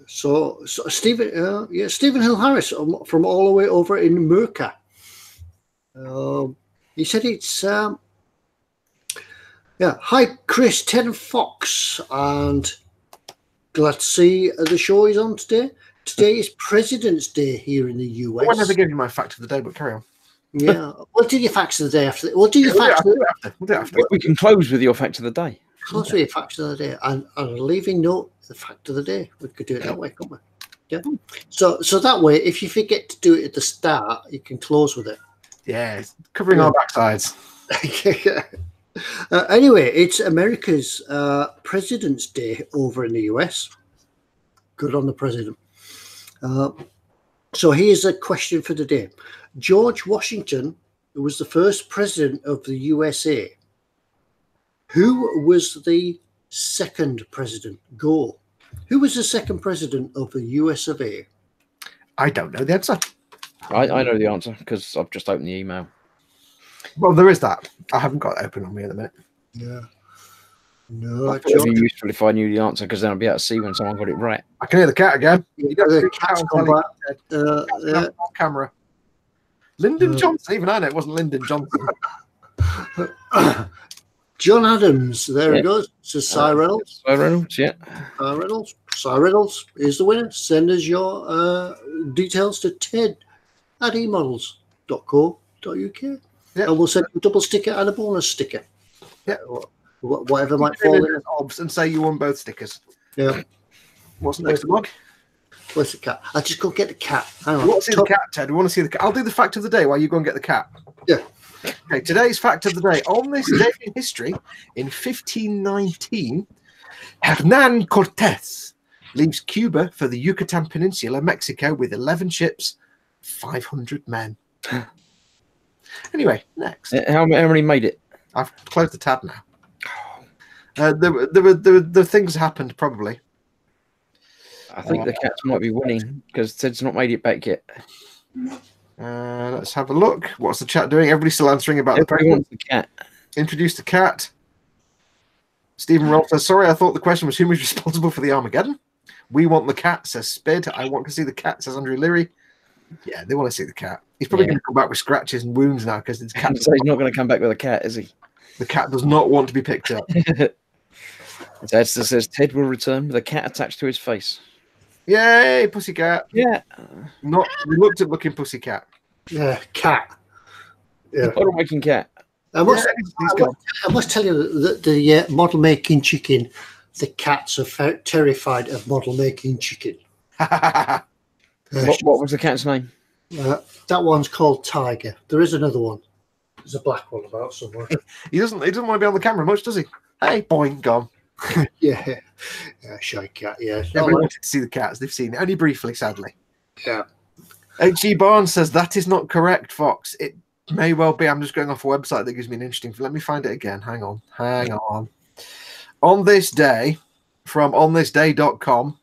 Speaker 1: So Stephen Hill Harris from all the way over in Merca. He said it's hi Chris, Ted and Foxx, and glad to see the show is on today. Today is President's Day here in the US.
Speaker 2: I never gave you my fact of the day, but carry on.
Speaker 1: Yeah, we'll do your facts of the day after. We'll do your facts.
Speaker 2: We'll do it after.
Speaker 3: We can close with your fact of the day.
Speaker 1: Close with your facts of the day, and a leaving note, the fact of the day. We could do it that way, couldn't we? Yeah. So that way, if you forget to do it at the start, you can close with it.
Speaker 2: Yeah, covering our backsides.
Speaker 1: Anyway, it's America's President's Day over in the US. Good on the president. So here's a question for the day. George Washington was the first president of the USA. Who was the second president? Go. Who was the second president of the US of A?
Speaker 2: I don't know the answer.
Speaker 3: I know the answer because I've just opened the email.
Speaker 2: Well, there is that. I haven't got it open on me at the minute.
Speaker 1: Yeah. No,
Speaker 3: it would be useful if I knew the answer, because then I'd be able to see when someone got it right.
Speaker 2: I can hear the cat again.
Speaker 1: The cat's come back.
Speaker 2: On camera. Lyndon Johnson. Even I know it wasn't Lyndon Johnson.
Speaker 1: John Adams. There it goes. So Cy Reynolds.
Speaker 3: Cy Reynolds, yeah.
Speaker 1: Cy Reynolds is the winner. Send us your details to ted@emodels.co.uk. Yeah. And we'll send you a double sticker and a bonus sticker.
Speaker 2: Yeah.
Speaker 1: Whatever might fall in.
Speaker 2: And say you won both stickers.
Speaker 1: Yeah.
Speaker 2: What's next, Mug?
Speaker 1: Where's the cat? I'll just go get the cat. Hang on.
Speaker 2: We want to see the cat, Ted. We want to see the cat. I'll do the fact of the day while you go and get the cat.
Speaker 1: Yeah.
Speaker 2: Okay, today's fact of the day. On this day in history, in 1519, Hernan Cortés leaves Cuba for the Yucatan Peninsula, Mexico, with 11 ships, 500 men. Anyway, next.
Speaker 3: How many made it?
Speaker 2: I've closed the tab now. The things happened probably.
Speaker 3: I think the cats might be winning because Ted's not made it back yet.
Speaker 2: Let's have a look. What's the chat doing? Everybody's still answering about
Speaker 3: the cat.
Speaker 2: Introduce the cat. Stephen Rolfe says, sorry, I thought the question was who was responsible for the Armageddon. We want the cat, says Spid. I want to see the cat, says Andrew Leary. Yeah, they want to see the cat. He's probably going to come back with scratches and wounds now because it's cat.
Speaker 3: So he's not going to come back with a cat, is he?
Speaker 2: The cat does not want to be picked up.
Speaker 3: Ted says Ted will return with a cat attached to his face.
Speaker 2: Yay, pussycat.
Speaker 3: Yeah.
Speaker 2: Not reluctant looking pussycat.
Speaker 1: Yeah, cat. Yeah.
Speaker 3: Model making cat.
Speaker 1: I must tell you that the model making chicken, the cats are terrified of model making chicken.
Speaker 3: What was the cat's name?
Speaker 1: That one's called Tiger. There is another one. There's a black one about somewhere.
Speaker 2: He doesn't want to be on the camera much, does he? Hey, boing, gone.
Speaker 1: Yeah, shy cat. Yeah,
Speaker 2: everybody wanted to see the cats. They've seen it only briefly, sadly.
Speaker 1: Yeah.
Speaker 2: H.G. Barnes says that is not correct, Fox. It may well be. I'm just going off a website that gives me an interesting. Let me find it again. Hang on. On this day, from onthisday.com.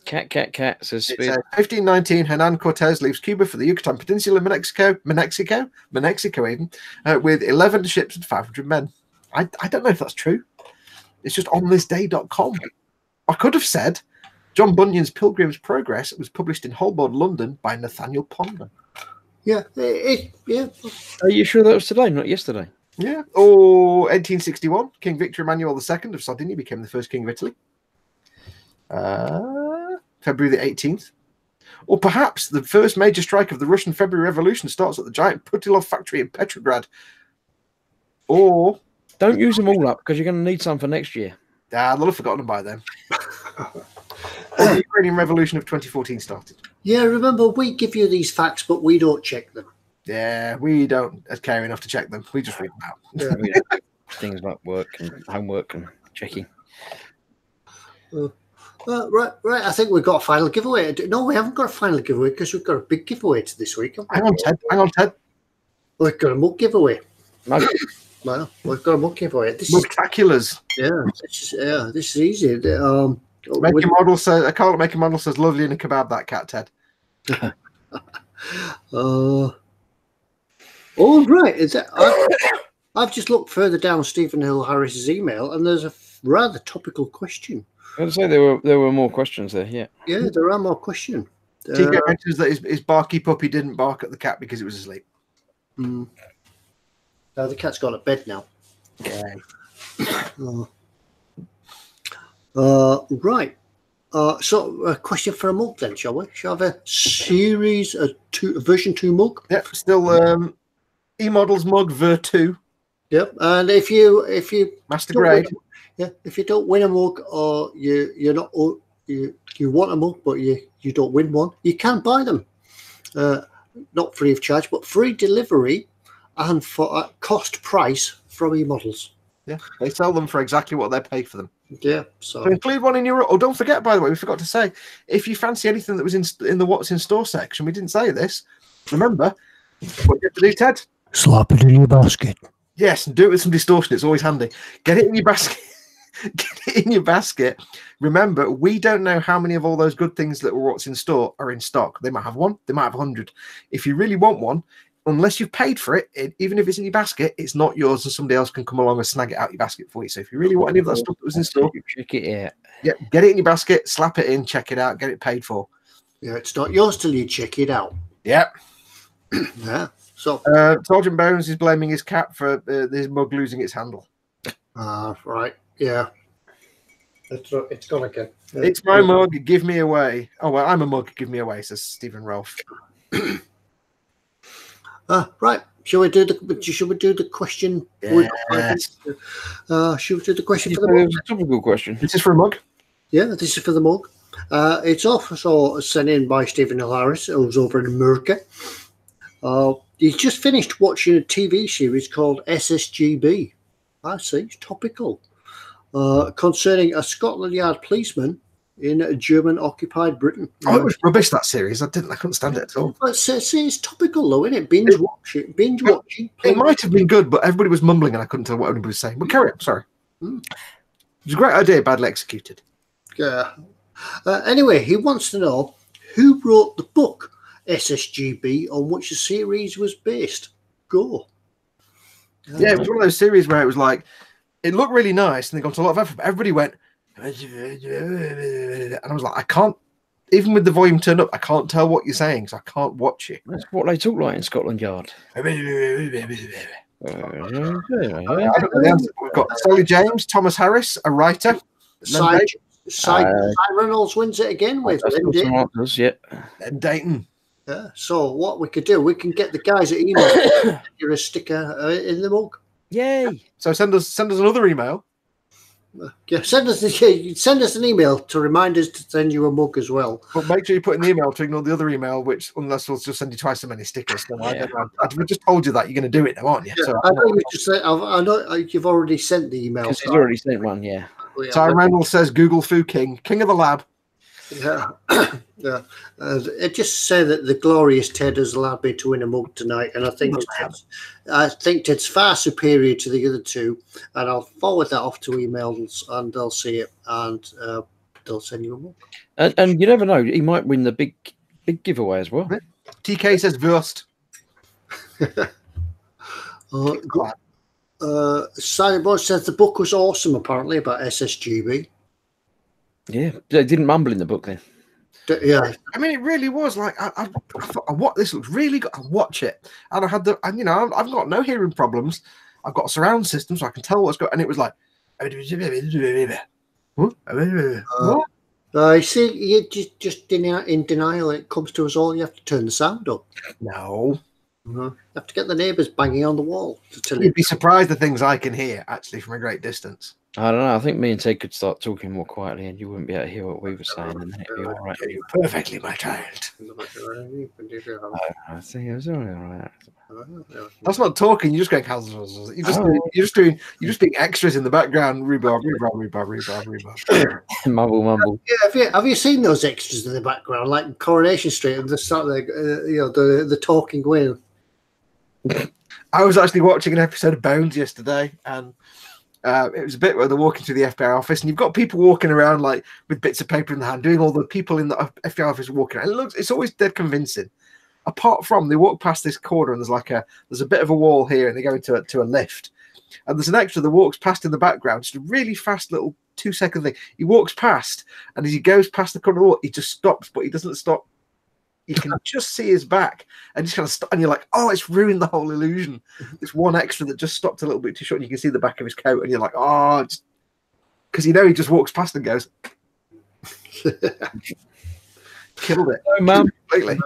Speaker 3: Cat says Speed.
Speaker 2: 1519, Hernan Cortez leaves Cuba for the Yucatan Peninsula, Mexico even, with 11 ships and 500 men. I don't know if that's true. It's just onthisday.com. I could have said John Bunyan's Pilgrim's Progress was published in Holborn, London by Nathaniel Ponder.
Speaker 1: Yeah, yeah.
Speaker 3: Are you sure that was today, not yesterday?
Speaker 2: Yeah. Or 1861, King Victor Emmanuel II of Sardinia became the first king of Italy. February the 18th. Or perhaps the first major strike of the Russian February Revolution starts at the giant Putilov factory in Petrograd. Or...
Speaker 3: Don't use them all up because you're going to need some for next year.
Speaker 2: They'll have forgotten them by then. The Ukrainian Revolution of 2014 started.
Speaker 1: Yeah, remember, we give you these facts, but we don't check them.
Speaker 2: Yeah, we don't care enough to check them. We just read them out.
Speaker 3: Yeah, things like work and homework and checking.
Speaker 1: Right. I think we've got a final giveaway. No, we haven't got a final giveaway because we've got a big giveaway to this week.
Speaker 2: Hang on, Ted.
Speaker 1: We've got a mug giveaway.
Speaker 3: No.
Speaker 1: Well, we've got a mug giveaway.
Speaker 2: Mugtaculars.
Speaker 1: This is easy.
Speaker 2: Making model says, I can't make a model says, lovely in a kebab, that cat, Ted.
Speaker 1: Oh, right. Is that, I've just looked further down Stephen Hill Harris's email, and there's a rather topical question.
Speaker 3: I'd say there were more questions there. Yeah,
Speaker 1: there are more questions.
Speaker 2: TK mentions that his barky puppy didn't bark at the cat because it was asleep.
Speaker 1: No, the cat's gone to bed now.
Speaker 2: Yeah.
Speaker 1: Right. So a question for a mug then, shall we? Shall I have a series, a version 2 mug?
Speaker 2: Yep, still eModels mug ver 2.
Speaker 1: Yep, and if you
Speaker 2: master grade,
Speaker 1: if you don't win a mug or you want a mug but you don't win one, you can buy them, not free of charge but free delivery and for a cost price from eModels.
Speaker 2: Yeah, they sell them for exactly what they pay for them.
Speaker 1: Yeah, so
Speaker 2: include one in your. Oh, don't forget, by the way, we forgot to say, if you fancy anything that was in the what's in store section, we didn't say this. Remember, what you have to do, Ted?
Speaker 1: Slap it in your basket.
Speaker 2: Yes, and do it with some distortion. It's always handy. Get it in your basket. Get it in your basket. Remember, we don't know how many of all those good things that were what's in store are in stock. They might have one. They might have 100. If you really want one, unless you've paid for it, even if it's in your basket, it's not yours, and somebody else can come along and snag it out your basket for you. So if you really want any of that stuff that was in store,
Speaker 3: check it out.
Speaker 2: Yeah, get it in your basket, slap it in, check it out, get it paid for.
Speaker 1: Yeah, it's not yours till you check it out.
Speaker 2: Yep.
Speaker 1: Yeah. So
Speaker 2: Sergeant Bones is blaming his cat for his mug losing its handle.
Speaker 1: Right. Yeah. It's gone again.
Speaker 2: It's my mug. Give me away. Oh well, I'm a mug. Give me away, says Stephen Rolfe.
Speaker 1: Right. Shall we do the question?
Speaker 2: Yes.
Speaker 1: Should we do the question for the mug?
Speaker 3: It's a topical question.
Speaker 2: This is for a mug.
Speaker 1: Yeah, this is for the mug. It's also sent in by Stephen Hill Harris, who's over in America. He's just finished watching a TV series called SSGB. I see, it's topical. Concerning a Scotland Yard policeman in German-occupied Britain.
Speaker 2: Oh, it was rubbish, that series. I couldn't stand it at all.
Speaker 1: It's topical, though, isn't it? Binge watching.
Speaker 2: It might have been good, but everybody was mumbling and I couldn't tell what anybody was saying. But carry on, sorry. It was a great idea, badly executed.
Speaker 1: Yeah. Anyway, he wants to know who wrote the book SSGB on which the series was based. Go.
Speaker 2: Yeah, it was one of those series where it was like, it looked really nice and they got a lot of effort. But everybody went, and I was like, I can't, even with the volume turned up, I can't tell what you're saying, so I can't watch it.
Speaker 3: That's what they talk like in Scotland Yard.
Speaker 2: I don't know the answer, but we've got Sally James, Thomas Harris, a writer.
Speaker 1: Cy Reynolds wins it again with Lindy.
Speaker 2: And Dayton.
Speaker 1: Yeah. So what we could do, we can get the guys at eModels you're a sticker in the mug.
Speaker 3: Yay!
Speaker 2: So send us another email.
Speaker 1: Yeah, send us an email to remind us to send you a mug as well.
Speaker 2: But make sure you put in the email to ignore the other email, which unless we'll just send you twice so many stickers. So I don't know. We just told you that you're going to do it now, aren't you?
Speaker 1: Yeah,
Speaker 2: So
Speaker 1: I know you've already sent the email.
Speaker 3: He's already sent one, yeah.
Speaker 2: Ty Randall says Google Foo King of the lab.
Speaker 1: Yeah, yeah. Just say that the glorious Ted has allowed me to win a mug tonight, and I think Ted's far superior to the other two, and I'll forward that off to eModels, and they'll see it, and they'll send you a mug.
Speaker 3: And you never know, he might win the big giveaway as well.
Speaker 2: TK says Wurst.
Speaker 1: Simon Boyd says the book was awesome, apparently, about SSGB.
Speaker 3: Yeah, they didn't mumble in the book then.
Speaker 1: Yeah,
Speaker 2: I mean, it really was like I thought, what this looks really good. I'll watch it, and I had I've got no hearing problems. I've got a surround system, so I can tell what's going. And it was like,
Speaker 1: I see. You just in denial. It comes to us all. You have to turn the sound up.
Speaker 2: No.
Speaker 1: You have to get the neighbours banging on the wall to tell you.
Speaker 2: You'd be surprised the things I can hear actually from a great distance.
Speaker 3: I don't know. I think me and Ted could start talking more quietly, and you wouldn't be able to hear what we were saying, and then it'd be all right.
Speaker 2: You perfectly, my child.
Speaker 3: I think it was all right.
Speaker 2: That's not talking. You're just going. You're just being extras in the background. Rhubarb.
Speaker 3: Mumble.
Speaker 1: Yeah, have you seen those extras in the background, like Coronation Street, and the start the talking wheel?
Speaker 2: I was actually watching an episode of Bones yesterday, and it was a bit where they're walking through the FBI office, and you've got people walking around like with bits of paper in the hand, doing all the people in the FBI office walking around. It's always dead convincing. Apart from they walk past this corner, and there's a bit of a wall here, and they go into a lift, and there's an extra that walks past in the background, just a really fast little 2-second thing. He walks past, and as he goes past the corner of the wall, he just stops, but he doesn't stop. You can just see his back, and just kind of stop, and you're like, oh, it's ruined the whole illusion. This one extra that just stopped a little bit too short, and you can see the back of his coat, and you're like, oh, because he just walks past and goes, killed it.
Speaker 3: Oh, man.
Speaker 2: Completely.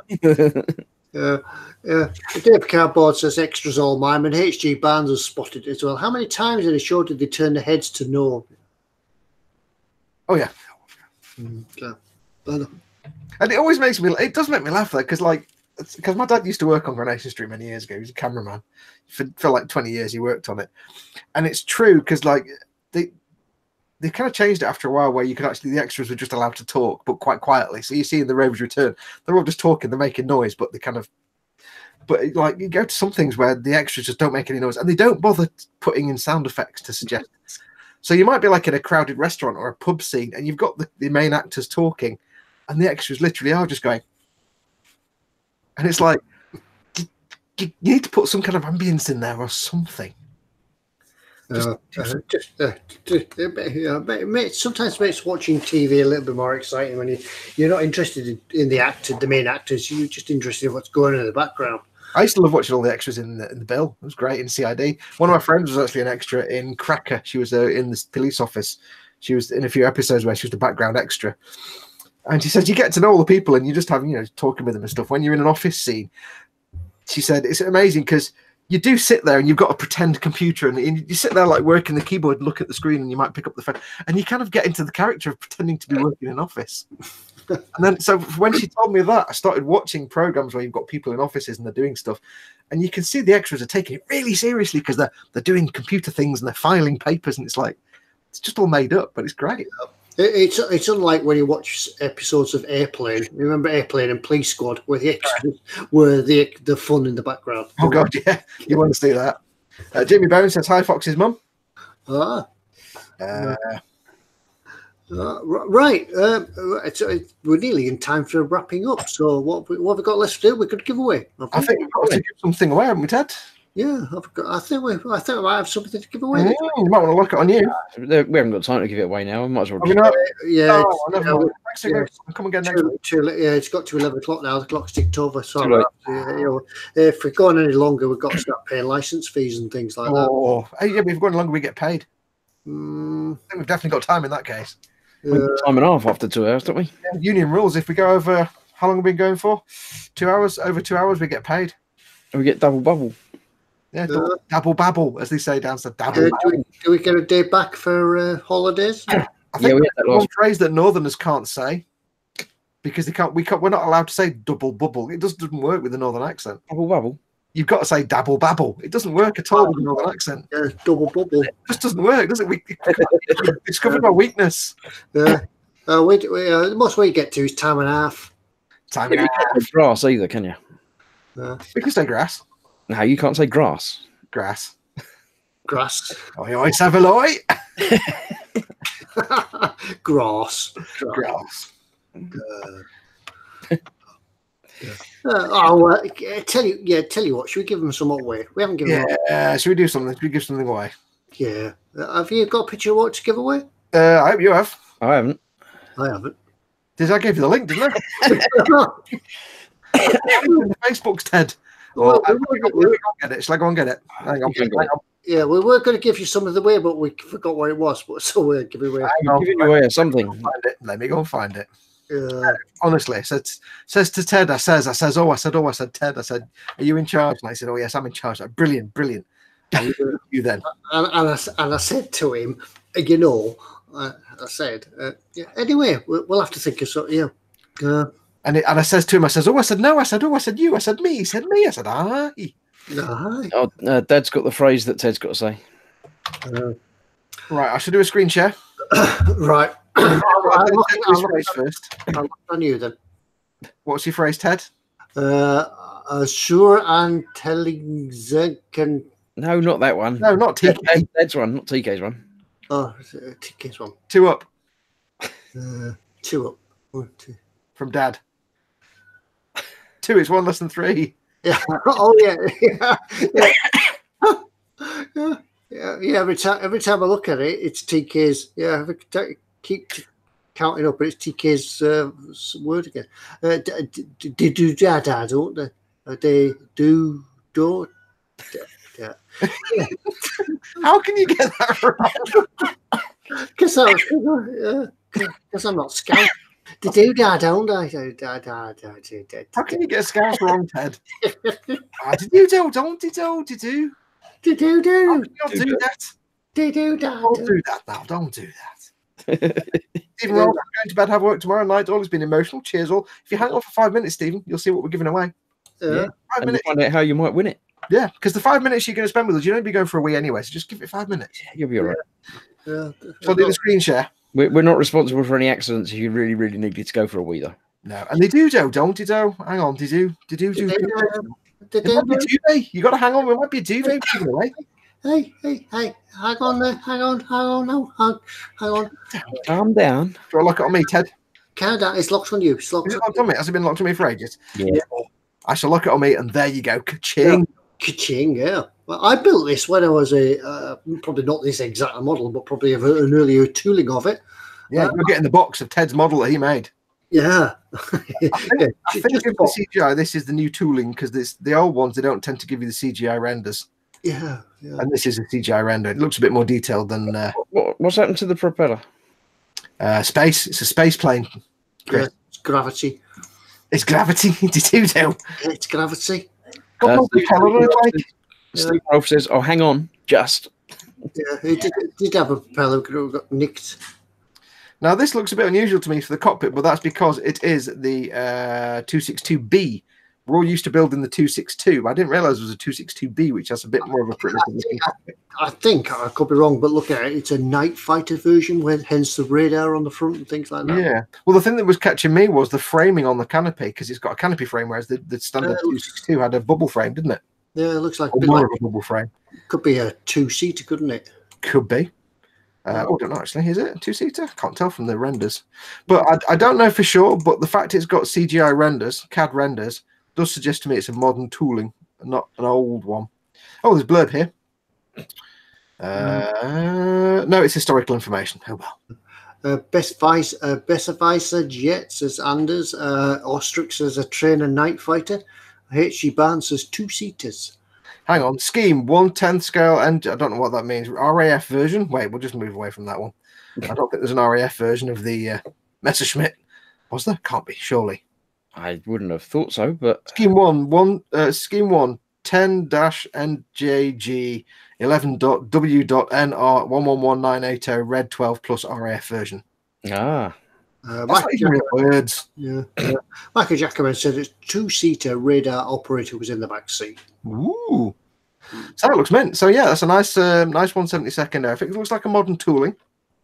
Speaker 1: Yeah. Dave Cardboard says extras all mime, and HG Barnes has spotted it as well. How many times in the show did they turn their heads to no?
Speaker 2: Oh yeah.
Speaker 1: Okay.
Speaker 2: And it always makes me. It does make me laugh though, because my dad used to work on Coronation Street many years ago. He was a cameraman for like 20 years. He worked on it, and it's true because like they kind of changed it after a while, where you could actually the extras were just allowed to talk, but quite quietly. So you see in the Rover's Return, they're all just talking, they're making noise, but they kind of. But like you go to some things where the extras just don't make any noise, and they don't bother putting in sound effects to suggest. So you might be like in a crowded restaurant or a pub scene, and you've got the main actors talking. And the extras literally are just going, and it's like you need to put some kind of ambience in there or something.
Speaker 1: Sometimes makes watching TV a little bit more exciting when you're not interested in the main actors. You're just interested in what's going on in the background.
Speaker 2: I used to love watching all the extras in the Bill. It was great in CID. One of my friends was actually an extra in Cracker. She was in the police office. She was in a few episodes where she was the background extra. And she said, you get to know all the people and you just have, talking with them and stuff. When you're in an office scene, she said, it's amazing because you do sit there and you've got a pretend computer and you sit there like working the keyboard and look at the screen and you might pick up the phone and you kind of get into the character of pretending to be working in an office. And then, so when she told me that, I started watching programs where you've got people in offices and they're doing stuff. And you can see the extras are taking it really seriously because they're doing computer things and they're filing papers and it's like, it's just all made up, but it's great.
Speaker 1: It's unlike when you watch episodes of Airplane. Remember Airplane and Police Squad, where the extras were the fun in the background.
Speaker 2: Oh God, yeah, you want to see that? Jimmy Bones says hi, Fox's mum.
Speaker 1: Right. We're nearly in time for wrapping up. So what have we got left to do? We could give away.
Speaker 2: I think we've got to give something away, haven't we, Ted?
Speaker 1: Yeah, I think we might have something to give away.
Speaker 2: You might want to look it on you.
Speaker 3: We haven't got time to give it away now. I might as well.
Speaker 2: I mean, no,
Speaker 1: Yeah,
Speaker 2: oh, never mind. Thanks again. Come again next week.
Speaker 1: yeah, it's got to 11 o'clock now. The clock's ticked over. So
Speaker 3: Too late.
Speaker 1: if we're going any longer, we've got to start paying license fees and things like that.
Speaker 2: Oh, hey, yeah, but if we're going longer, we get paid. I
Speaker 1: Mm,
Speaker 2: think we've definitely got time in that case.
Speaker 3: We've got time and a half after 2 hours, don't we?
Speaker 2: Yeah, union rules. If we go over, how long have we been going for? 2 hours. Over 2 hours, we get paid.
Speaker 3: And we get double bubble.
Speaker 2: Yeah, dabble babble, as they say down south. Dabble.
Speaker 1: do we get a day back for holidays?
Speaker 2: I
Speaker 3: Yeah,
Speaker 2: think
Speaker 3: we had that
Speaker 2: one
Speaker 3: last.
Speaker 2: phrase that Northerners can't say because they can't. We're not allowed to say double bubble. It doesn't work with the Northern accent.
Speaker 3: Double bubble.
Speaker 2: You've got to say dabble babble. It doesn't work at all with the Northern accent.
Speaker 1: Yeah, double bubble.
Speaker 2: It just doesn't work, does it? We discovered our weakness.
Speaker 1: Yeah. The most we get to is time and a half.
Speaker 2: Time
Speaker 3: You
Speaker 2: and
Speaker 3: can't say grass either, can you?
Speaker 2: we can say grass.
Speaker 3: No, you can't say grass.
Speaker 2: Grass.
Speaker 1: Grass.
Speaker 2: Oi, oi, Savoy.
Speaker 1: Grass.
Speaker 2: Grass.
Speaker 1: Tell you what. Should we give them some away? We haven't given. Them
Speaker 2: Yeah. Should we do something? Should we give something away?
Speaker 1: Yeah. Have you got a picture of what to give away?
Speaker 2: I hope you have.
Speaker 3: I haven't.
Speaker 1: I haven't.
Speaker 2: I gave you the link, didn't I? Facebook's Ted.
Speaker 1: Well,
Speaker 2: Shall I go and get it? Shall I go and get it? Hang on.
Speaker 1: Yeah, we were going to give you some of the way, but we forgot what it was. So we're giving away.
Speaker 3: I'm giving you away something.
Speaker 2: Let me go and find it.
Speaker 1: Yeah.
Speaker 2: Honestly, I says to Ted, I said, Ted, I said, are you in charge? And I said, oh yes, I'm in charge. Like, brilliant. You then.
Speaker 1: And I said to him, you know, I said, yeah, anyway, we'll have to think of something. Yeah.
Speaker 2: And I says to him, I said, no, I said, you, I said, me, he said, me, I said, aye.
Speaker 3: Oh, Dad's got the phrase that Ted's got to say.
Speaker 2: Right, I should do a screen share.
Speaker 1: Right.
Speaker 2: I'll look first.
Speaker 1: I'll look on you then.
Speaker 2: What's your phrase, Ted?
Speaker 1: Sure and telling can.
Speaker 3: No, not that one.
Speaker 2: No, not TK.
Speaker 3: Ted's one, not TK's one.
Speaker 1: Oh, TK's one.
Speaker 2: 2 up
Speaker 1: 2 up. 1, 2.
Speaker 2: from Dad. 2 is 1 less than 3.
Speaker 1: Yeah. Oh yeah. Yeah. Every time I look at it, it's TK's. Yeah. Keep counting up, but it's TK's word again. They do dad, don't they? They do don't. Yeah.
Speaker 2: How can you get that wrong?
Speaker 1: Because I'm not scout. They do dad, don't they?
Speaker 2: How can you get a scout wrong, Ted? Did you do? Don't you do? Did you?
Speaker 1: They do.
Speaker 2: Don't do that.
Speaker 1: They do dad.
Speaker 2: Don't do that now. Don't do that. Stephen, well, I'm going to bed, have work tomorrow night. All has been emotional. Cheers, all. If you hang on for 5 minutes, Stephen, you'll see what we're giving away.
Speaker 3: Yeah.
Speaker 2: 5 minutes.
Speaker 3: Find out how you might win it.
Speaker 2: Yeah, because the 5 minutes you're going to spend with us, you're going to be going for a wee anyway. So just give it 5 minutes.
Speaker 3: You'll be all right.
Speaker 1: Yeah.
Speaker 2: So I'll do the screen share.
Speaker 3: We're not responsible for any accidents if you really, really needed to go for a wee, though.
Speaker 2: No, and they do, don't they? Hang on, they do. It might be a duvet. You got to hang on. It might be a duvet.
Speaker 1: Hey, hang on there. Hang on.
Speaker 3: Calm down.
Speaker 2: Do you want to look on me, Ted?
Speaker 1: Calm down. It's locked on you. It's locked
Speaker 2: Is it locked on me? Has it been locked on me for ages?
Speaker 3: Yeah.
Speaker 2: I shall look it on me, and there you go. Ka-ching.
Speaker 1: Ka-ching, yeah. Well, I built this when I was probably not this exact model, but probably an earlier tooling of it.
Speaker 2: Yeah, you're getting the box of Ted's model that he made.
Speaker 1: Yeah.
Speaker 2: I think with the CGI, this is the new tooling because the old ones, they don't tend to give you the CGI renders.
Speaker 1: Yeah.
Speaker 2: And this is a CGI render. It looks a bit more detailed than
Speaker 3: What's happened to the propeller?
Speaker 2: space. It's a space plane.
Speaker 1: Yeah, it's gravity.
Speaker 2: It's gravity. Did you do?
Speaker 1: It's gravity.
Speaker 3: Steve Rolfe says, "Oh, hang on, just."
Speaker 1: Yeah, it did have a propeller that got nicked.
Speaker 2: Now, this looks a bit unusual to me for the cockpit, but that's because it is the 262B. We're all used to building the 262. I didn't realize it was a 262B, which has a bit more of a primitive cockpit.
Speaker 1: I think I could be wrong, but look at it. It's a night fighter version, with hence the radar on the front and things like that.
Speaker 2: Yeah. Well, the thing that was catching me was the framing on the canopy, because it's got a canopy frame, whereas the standard 262 had a bubble frame, didn't it?
Speaker 1: Yeah, it looks like,
Speaker 2: More of a bubble frame.
Speaker 1: Could be a 2-seater, couldn't it?
Speaker 2: Could be. I don't know, actually. Is it a 2-seater? Can't tell from the renders. But I don't know for sure, but the fact it's got CGI renders, CAD renders, does suggest to me it's a modern tooling, not an old one. Oh, there's blurb here. No, it's historical information. Oh well.
Speaker 1: Best advisor Jets as Anders, Ostrix as a trainer night fighter, H.G. Barnes as two-seaters.
Speaker 2: Hang on, scheme 1/10 scale, and I don't know what that means. RAF version. Wait, we'll just move away from that one. I don't think there's an RAF version of the Messerschmitt. Was there? Can't be, surely.
Speaker 3: I wouldn't have thought so, but
Speaker 2: Scheme 1, 10-NJG 11.W.NR 111980 red 12 plus RAF version.
Speaker 3: ah,
Speaker 2: That's not even real words.
Speaker 1: Yeah. Michael Jackerman said a two-seater radar operator was in the back seat.
Speaker 2: Ooh. So that looks mint. So yeah, that's a nice 1/72 there. I think it looks like a modern tooling.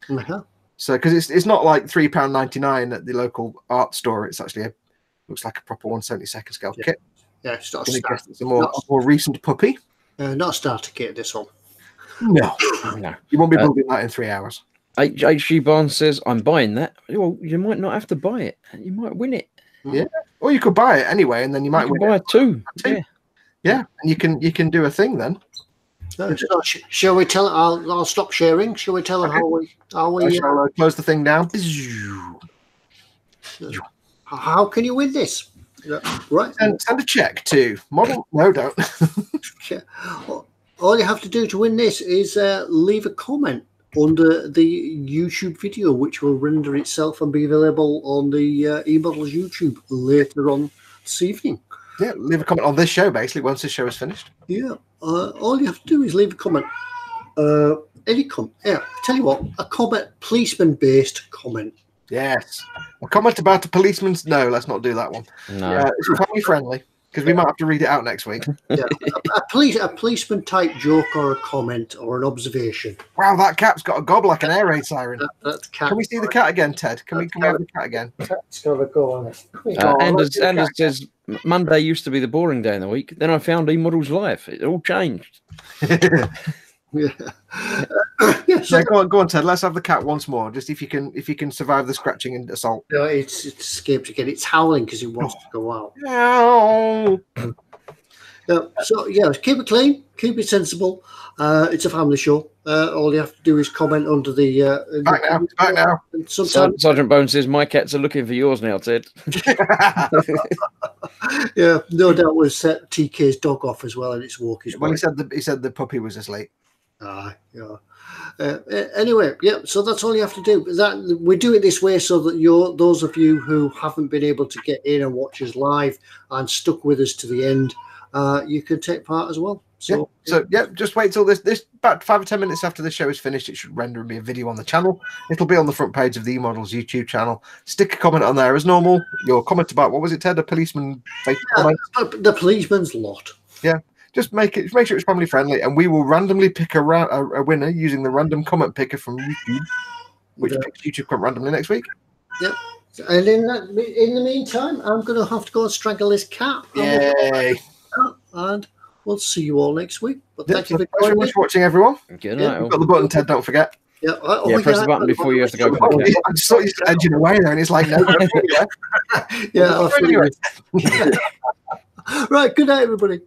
Speaker 1: Uh-huh.
Speaker 2: So because it's not like £3.99 at the local art store. It's actually looks like a proper 1/72 scale kit.
Speaker 1: Yeah, it's not
Speaker 2: It's a more recent puppy.
Speaker 1: not a starter kit, this one.
Speaker 2: No,
Speaker 3: no.
Speaker 2: You won't be building that in 3 hours.
Speaker 3: H.G. Barnes says, I'm buying that. Well, you might not have to buy it. You might win it.
Speaker 2: Yeah. Or you could buy it anyway, and then you might
Speaker 3: You can buy two. Yeah.
Speaker 2: Yeah, and you can do a thing then.
Speaker 1: Shall we tell? I'll stop sharing. Shall we tell her how we?
Speaker 2: I shall close the thing down.
Speaker 1: How can you win this? Right.
Speaker 2: And send a check to model. No, don't.
Speaker 1: All you have to do to win this is leave a comment under the YouTube video, which will render itself and be available on the eModels YouTube later on this evening.
Speaker 2: Yeah, leave a comment on this show, basically, once this show is finished.
Speaker 1: Yeah. All you have to do is leave a comment. Any comment. Yeah. Tell you what, a comment, policeman-based comment.
Speaker 2: Yes. A comment about a policeman's... No, let's not do that one.
Speaker 3: No.
Speaker 2: It's family friendly, because we might have to read it out next week.
Speaker 1: Yeah. a policeman type joke or a comment or an observation.
Speaker 2: Wow, that cat's got a gob like an air raid siren.
Speaker 1: That cat.
Speaker 2: Can we see the cat again, Ted? Can we have the cat again?
Speaker 4: Cat's got to go on it.
Speaker 3: Anders says, Monday used to be the boring day in the week. Then I found eModels Live. It all changed.
Speaker 1: Yeah. Yeah, so
Speaker 2: go on, Ted. Let's have the cat once more. Just if you can survive the scratching and assault.
Speaker 1: it's escaped again. It's howling because it wants to go out.
Speaker 2: No.
Speaker 1: So yeah, keep it clean, keep it sensible. It's a family show. All you have to do is comment under the
Speaker 2: Back now.
Speaker 1: And sometimes,
Speaker 3: Sergeant Bone says, my cats are looking for yours now, Ted.
Speaker 1: yeah, no doubt we'll set TK's dog off as well, and it's walking.
Speaker 2: Well, he said the puppy was asleep.
Speaker 1: Yeah. Anyway, yeah. So that's all you have to do. That we do it this way so that those of you who haven't been able to get in and watch us live and stuck with us to the end, you can take part as well. So
Speaker 2: just wait till this about 5 or 10 minutes after the show is finished. It should render and be a video on the channel. It'll be on the front page of the eModels YouTube channel. Stick a comment on there as normal. Your comment about, what was it, Ted? A policeman comment?
Speaker 1: The policeman's lot.
Speaker 2: Yeah. Just make sure it's family friendly, and we will randomly pick a winner using the random comment picker from YouTube, which picks YouTube comment randomly next week.
Speaker 1: Yep. And in the meantime, I'm going to have to go and strangle this cat.
Speaker 2: Yay!
Speaker 1: And we'll see you all next week. But
Speaker 2: Thank you very much for watching, everyone.
Speaker 3: Good night.
Speaker 2: You've got the button, Ted. Don't forget.
Speaker 1: Yeah.
Speaker 3: Press the button before you have to go.
Speaker 2: I just thought you were edging away there, and it's like, no.
Speaker 1: Yeah. Right. Good night, everybody.